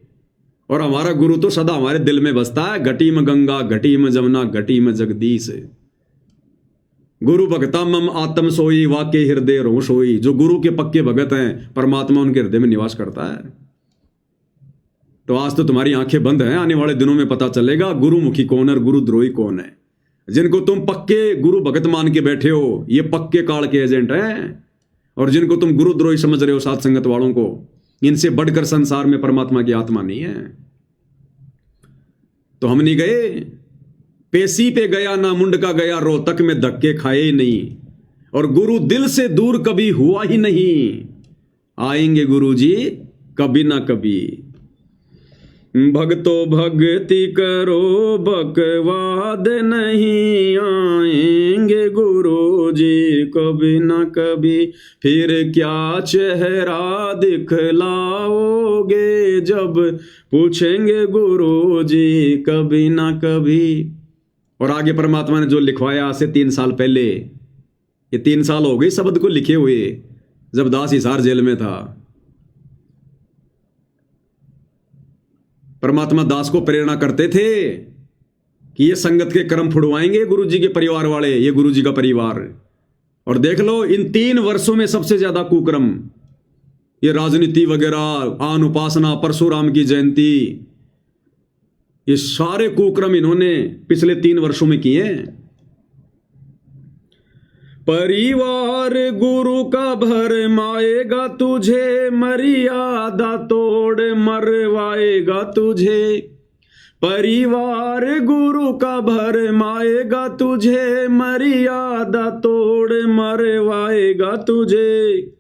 Speaker 1: और हमारा गुरु तो सदा हमारे दिल में बसता है। घटी में गंगा, घटी में जमुना, घटी में जगदीश। गुरु भगता मम आत्म सोई, वाके हृदय रो सोई। जो गुरु के पक्के भगत हैं, परमात्मा उनके हृदय में निवास करता है। तो आज तो तुम्हारी आंखें बंद हैं, आने वाले दिनों में पता चलेगा गुरुमुखी कौन है और गुरुद्रोही कौन है। जिनको तुम पक्के गुरु भगत मान के बैठे हो, ये पक्के काल के एजेंट हैं। और जिनको तुम गुरुद्रोही समझ रहे हो, साथ संगत वालों को, इनसे बढ़कर संसार में परमात्मा की आत्मा नहीं है। तो हम नहीं गए। पेशी पे गया ना मुंडका गया, रोहतक में धक्के खाए ही नहीं। और गुरु दिल से दूर कभी हुआ ही नहीं, आएंगे गुरु जी कभी ना कभी। भक्तो भक्ति करो बकवाद नहीं, आएंगे गुरु जी कभी न कभी। फिर क्या चेहरा दिखलाओगे, जब पूछेंगे गुरु जी कभी न कभी। और आगे परमात्मा ने जो लिखवाया आज से 3 साल पहले, ये 3 साल हो गए शब्द को लिखे हुए, जब दास हिसार जेल में था। परमात्मा दास को प्रेरणा करते थे कि ये संगत के कर्म फुड़वाएंगे गुरु जी के परिवार वाले, ये गुरु जी का परिवार। और देख लो इन 3 वर्षों में सबसे ज्यादा कुकर्म, ये राजनीति वगैरह, आन उपासना, परशुराम की जयंती, ये सारे कुकर्म इन्होंने पिछले 3 वर्षों में किए हैं। परिवार गुरु का भरमाएगा तुझे, मर्यादा तोड़ मरवाएगा तुझे। परिवार गुरु का भरमाएगा तुझे, मर्यादा तोड़ मरवाएगा तुझे।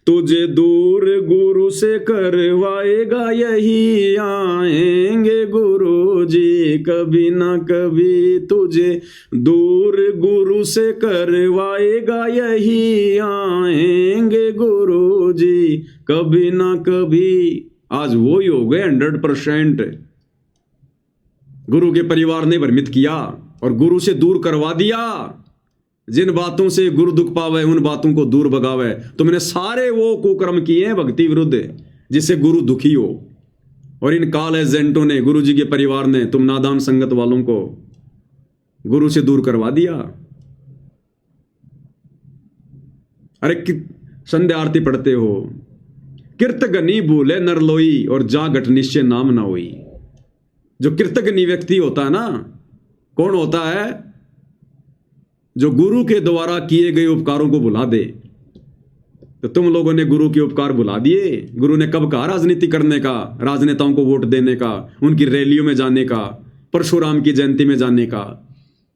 Speaker 1: तुझे दूर गुरु से करवाएगा यही, आएंगे गुरु जी कभी ना कभी। तुझे दूर गुरु से करवाएगा यही, आएंगे गुरु जी कभी ना कभी। आज वो ही हो गए 100%। गुरु के परिवार ने भ्रमित किया और गुरु से दूर करवा दिया। जिन बातों से गुरु दुख पावे, उन बातों को दूर भगावे। तुमने सारे वो कुकर्म किए हैं भक्ति विरुद्ध, जिससे गुरु दुखी हो। और इन काल एजेंटों ने, गुरु जी के परिवार ने, तुम नादान संगत वालों को गुरु से दूर करवा दिया। अरे संध्या आरती पढ़ते हो, किरत गनी भूले नरलोई, और जा घट निश्चय नाम ना होई। जो कृतज्ञ व्यक्ति होता है ना, कौन होता है? जो गुरु के द्वारा किए गए उपकारों को भुला दे। तो तुम लोगों ने गुरु के उपकार भुला दिए। गुरु ने कब कहा राजनीति करने का, राजनेताओं को वोट देने का, उनकी रैलियों में जाने का, परशुराम की जयंती में जाने का?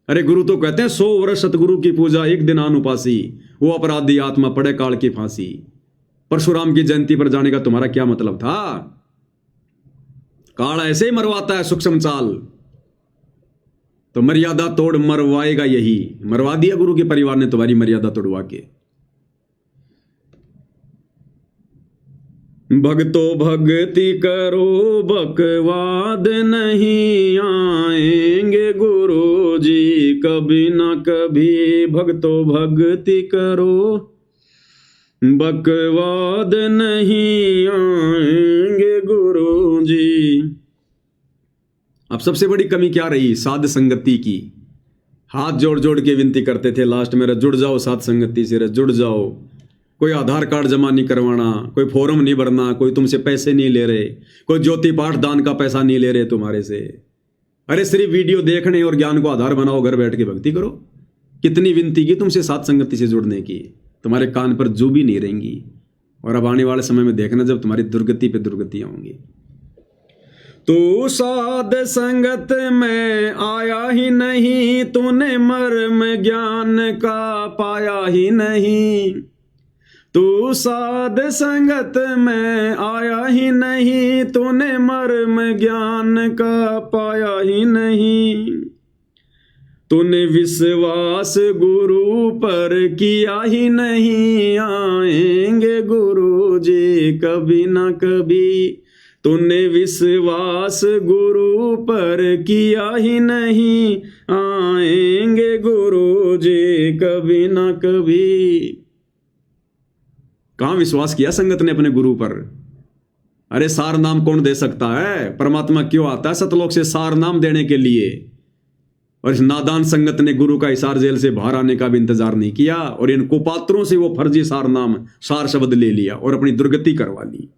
Speaker 1: अरे गुरु तो कहते हैं 100 वर्ष सतगुरु की पूजा, एक दिन अनुपासी, वो अपराधी आत्मा पड़े काल की फांसी। परशुराम की जयंती पर जाने का तुम्हारा क्या मतलब था? काल ऐसे ही मरवाता है सूक्ष्म चाल। तो मर्यादा तोड़ मरवाएगा यही। मरवा दिया गुरु के परिवार ने तुम्हारी मर्यादा तोड़वा के। भक्तो भक्ति करो बकवाद नहीं आएंगे गुरु जी कभी ना कभी। भक्तो भक्ति करो बकवाद नहीं आएंगे गुरु जी। अब सबसे बड़ी कमी क्या रही? साध संगति की। हाथ जोड़ जोड़ के विनती करते थे लास्ट में, जुड़ जाओ साध संगति से, जुड़ जाओ। कोई आधार कार्ड जमा नहीं करवाना, कोई फॉर्म नहीं भरना, कोई तुमसे पैसे नहीं ले रहे, कोई ज्योति पाठ दान का पैसा नहीं ले रहे तुम्हारे से। अरे सिर्फ वीडियो देखने और ज्ञान को आधार बनाओ, घर बैठ के भक्ति करो। कितनी विनती की तुमसे साध संगति से जुड़ने की, तुम्हारे कान पर जू भी नहीं रहेंगी। और अब आने वाले समय में देखना जब तुम्हारी दुर्गति पे दुर्गतियां होंगी। तू साध संगत में आया ही नहीं, तूने मर्म ज्ञान का पाया ही नहीं। तू साध संगत में आया ही नहीं, तूने मर्म ज्ञान का पाया ही नहीं। तूने विश्वास गुरु पर किया ही नहीं, आएंगे गुरु जी कभी ना कभी। तूने विश्वास गुरु पर किया ही नहीं, आएंगे गुरु जी कभी ना कभी। कहां विश्वास किया संगत ने अपने गुरु पर? अरे सार नाम कौन दे सकता है? परमात्मा क्यों आता है सतलोक से सार नाम देने के लिए? और इस नादान संगत ने गुरु का हिसार जेल से बाहर आने का भी इंतजार नहीं किया और इन कुपात्रों से वो फर्जी सार नाम, सार शब्द ले लिया और अपनी दुर्गति करवा ली।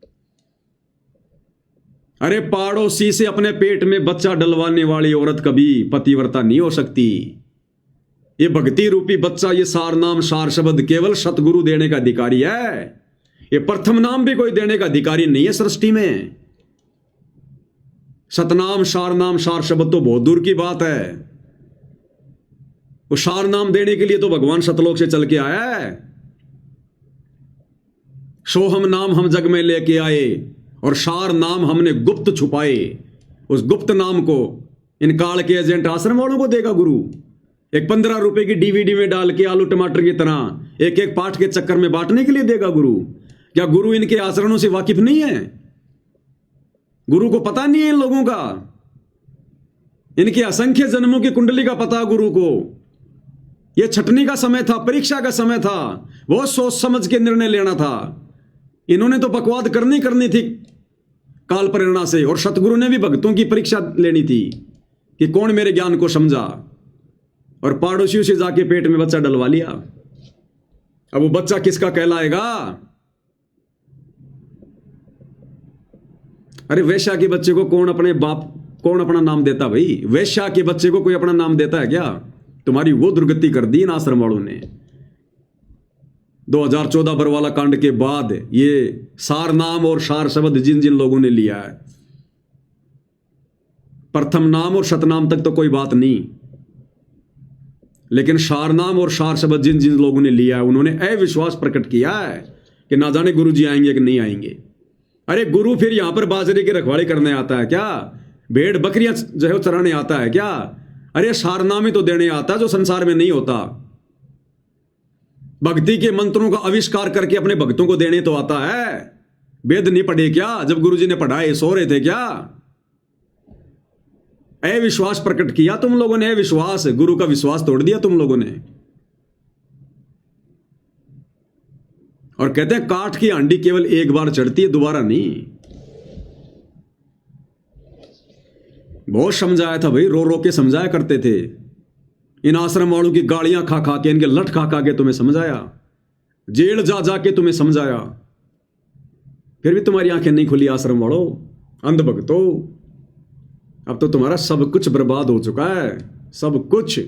Speaker 1: अरे पाड़ोसी से अपने पेट में बच्चा डलवाने वाली औरत कभी पतिव्रता नहीं हो सकती। ये भक्ति रूपी बच्चा, ये सार नाम सार शब्द केवल सतगुरु देने का अधिकारी है। ये प्रथम नाम भी कोई देने का अधिकारी नहीं है सृष्टि में। सतनाम सार नाम सार शब्द तो बहुत दूर की बात है। वो सार नाम देने के लिए तो भगवान सतलोक से चल के आया है। सोहम नाम हम जग में लेके आए और सार नाम हमने गुप्त छुपाए। उस गुप्त नाम को इन काल के एजेंट आश्रम वालों को देगा गुरु। एक 15 रुपए की डीवीडी में डाल के आलू टमाटर की तरह एक एक पाठ के चक्कर में बांटने के लिए देगा गुरु। क्या गुरु इनके आचरणों से वाकिफ नहीं है? गुरु को पता नहीं है इन लोगों का। इनके असंख्य जन्मों की कुंडली का पता गुरु को। यह छटनी का समय था, परीक्षा का समय था, बहुत सोच समझ के निर्णय लेना था। इन्होंने तो बकवाद करनी थी काल प्रेरणा से, और सतगुरु ने भी भक्तों की परीक्षा लेनी थी कि कौन मेरे ज्ञान को समझा। और पड़ोसियों से जाके पेट में बच्चा डलवा लिया। अब वो बच्चा किसका कहलाएगा? अरे वेश्या के बच्चे को कौन अपना नाम देता भाई? वेश्या के बच्चे को कोई अपना नाम देता है क्या? तुम्हारी वो दुर्गति कर दी इन आश्रम वालों ने। 2014 बरवाला कांड के बाद ये सार नाम और सार शब्द जिन जिन लोगों ने लिया है, प्रथम नाम और सतनाम तक तो कोई बात नहीं, लेकिन सार नाम और सार शब्द जिन जिन लोगों ने लिया है उन्होंने अविश्वास प्रकट किया है कि ना जाने गुरु जी आएंगे कि नहीं आएंगे। अरे गुरु फिर यहां पर बाजरे की रखवाली करने आता है क्या? भेड़ बकरियां जो है चराने आता है क्या? अरे सारनामे तो देने आता है जो संसार में नहीं होता। भक्ति के मंत्रों का आविष्कार करके अपने भक्तों को देने तो आता है। वेद नहीं पढ़े क्या? जब गुरुजी ने पढ़ाए सो रहे थे क्या? अविश्वास प्रकट किया तुम लोगों ने, अविश्वास, गुरु का विश्वास तोड़ दिया तुम लोगों ने। और कहते हैं काठ की हांडी केवल एक बार चढ़ती है, दोबारा नहीं। बहुत समझाया था भाई, रो रो के समझाया करते थे। इन आश्रम वालों की गालियां खा खा के, इनके लठ खा खा के तुम्हें समझाया, जेल जा जा के तुम्हें समझाया, फिर भी तुम्हारी आंखें नहीं खुली आश्रम वालों, अंध भक्तों। अब तो तुम्हारा सब कुछ बर्बाद हो चुका है, सब कुछ।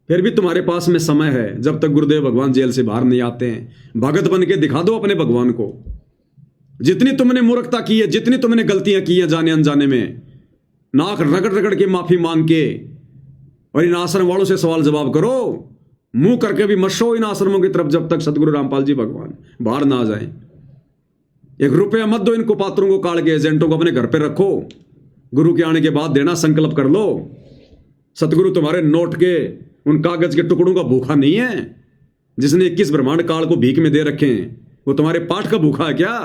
Speaker 1: फिर भी तुम्हारे पास में समय है, जब तक गुरुदेव भगवान जेल से बाहर नहीं आते हैं। भगत बन के दिखा दो अपने भगवान को। जितनी तुमने मूर्खता की है, जितनी तुमने गलतियां की हैं जाने अनजाने में, नाक रगड़ रगड़ के माफी मांग के, और इन आश्रम वालों से सवाल जवाब करो। मुंह करके भी मत सो इन आश्रमों की तरफ जब तक सतगुरु रामपाल जी भगवान बाहर ना आ जाए। 1 रुपया मत दो इनको पात्रों को काट के, एजेंटों को अपने घर पे रखो। गुरु के आने के बाद देना, संकल्प कर लो। सतगुरु तुम्हारे नोट के, उन कागज के टुकड़ों का भूखा नहीं है। जिसने 21 ब्रह्मांड काल को भीख में दे रखे हैं, वो तुम्हारे पाठ का भूखा है क्या?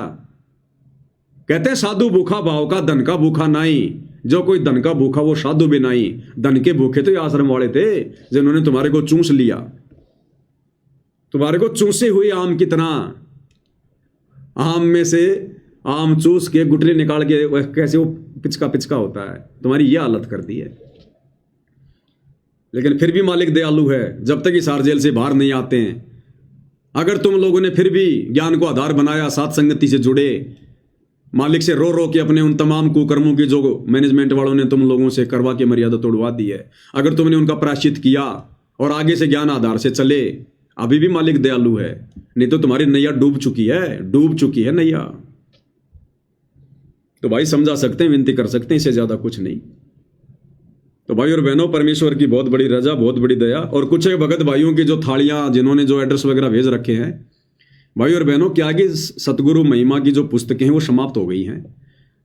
Speaker 1: कहते हैं साधु भूखा भाव का, धन का भूखा नहीं। जो कोई धन का भूखा वो साधु भी नहीं। धन के भूखे तो ये आश्रम वाले थे जिन्होंने तुम्हारे को चूस लिया, तुम्हारे को चूसे हुए आम की तरह। आम में से आम चूस के गुठली निकाल के कैसे वो पिचका पिचका होता है, तुम्हारी ये हालत कर दी है। लेकिन फिर भी मालिक दयालु है, जब तक इस हार जेल से बाहर नहीं आते हैं। अगर तुम लोगों ने फिर भी ज्ञान को आधार बनाया, साथ संगति से जुड़े, मालिक से रो रो के अपने उन तमाम कुकर्मों की जो मैनेजमेंट वालों ने तुम लोगों से करवा के मर्यादा तोड़वा दी है, अगर तुमने उनका प्रायश्चित किया और आगे से ज्ञान आधार से चले, अभी भी मालिक दयालु है। नहीं तो तुम्हारी नैया डूब चुकी है नैया। तो भाई समझा सकते हैं, विनती कर सकते हैं, इससे ज्यादा कुछ नहीं। तो भाई और बहनों, परमेश्वर की बहुत बड़ी रजा, बहुत बड़ी दया। और कुछ भगत भाइयों की जो थालियां, जिन्होंने जो एड्रेस वगैरह भेज रखे हैं, भाई और बहनों, क्या कि सतगुरु महिमा की जो पुस्तकें हैं वो समाप्त हो गई हैं।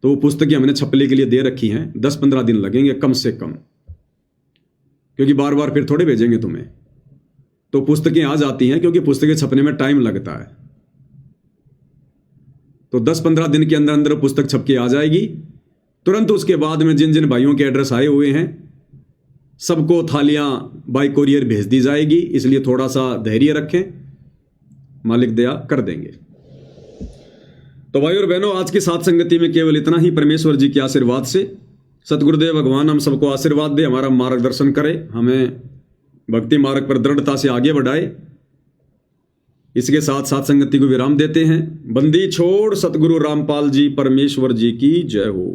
Speaker 1: तो वो पुस्तकें हमने छपने के लिए दे रखी हैं। 10-15 दिन लगेंगे कम से कम, क्योंकि बार बार फिर थोड़े भेजेंगे तुम्हें। तो पुस्तकें आ जाती हैं, क्योंकि पुस्तकें छपने में टाइम लगता है। तो 10-15 दिन के अंदर अंदर पुस्तक छप के आ जाएगी। तुरंत उसके बाद में जिन जिन भाइयों के एड्रेस आए हुए हैं, सबको थालियां बाई कोरियर भेज दी जाएगी। इसलिए थोड़ा सा धैर्य रखें, मालिक दया कर देंगे। तो भाई और बहनों, आज की साथ संगति में केवल इतना ही। परमेश्वर जी के आशीर्वाद से सतगुरुदेव भगवान हम सबको आशीर्वाद दे, हमारा मार्गदर्शन करे, हमें भक्ति मार्ग पर दृढ़ता से आगे बढ़ाए। इसके साथ साथ संगति को विराम देते हैं। बंदी छोड़ सतगुरु रामपाल जी परमेश्वर जी की जय हो।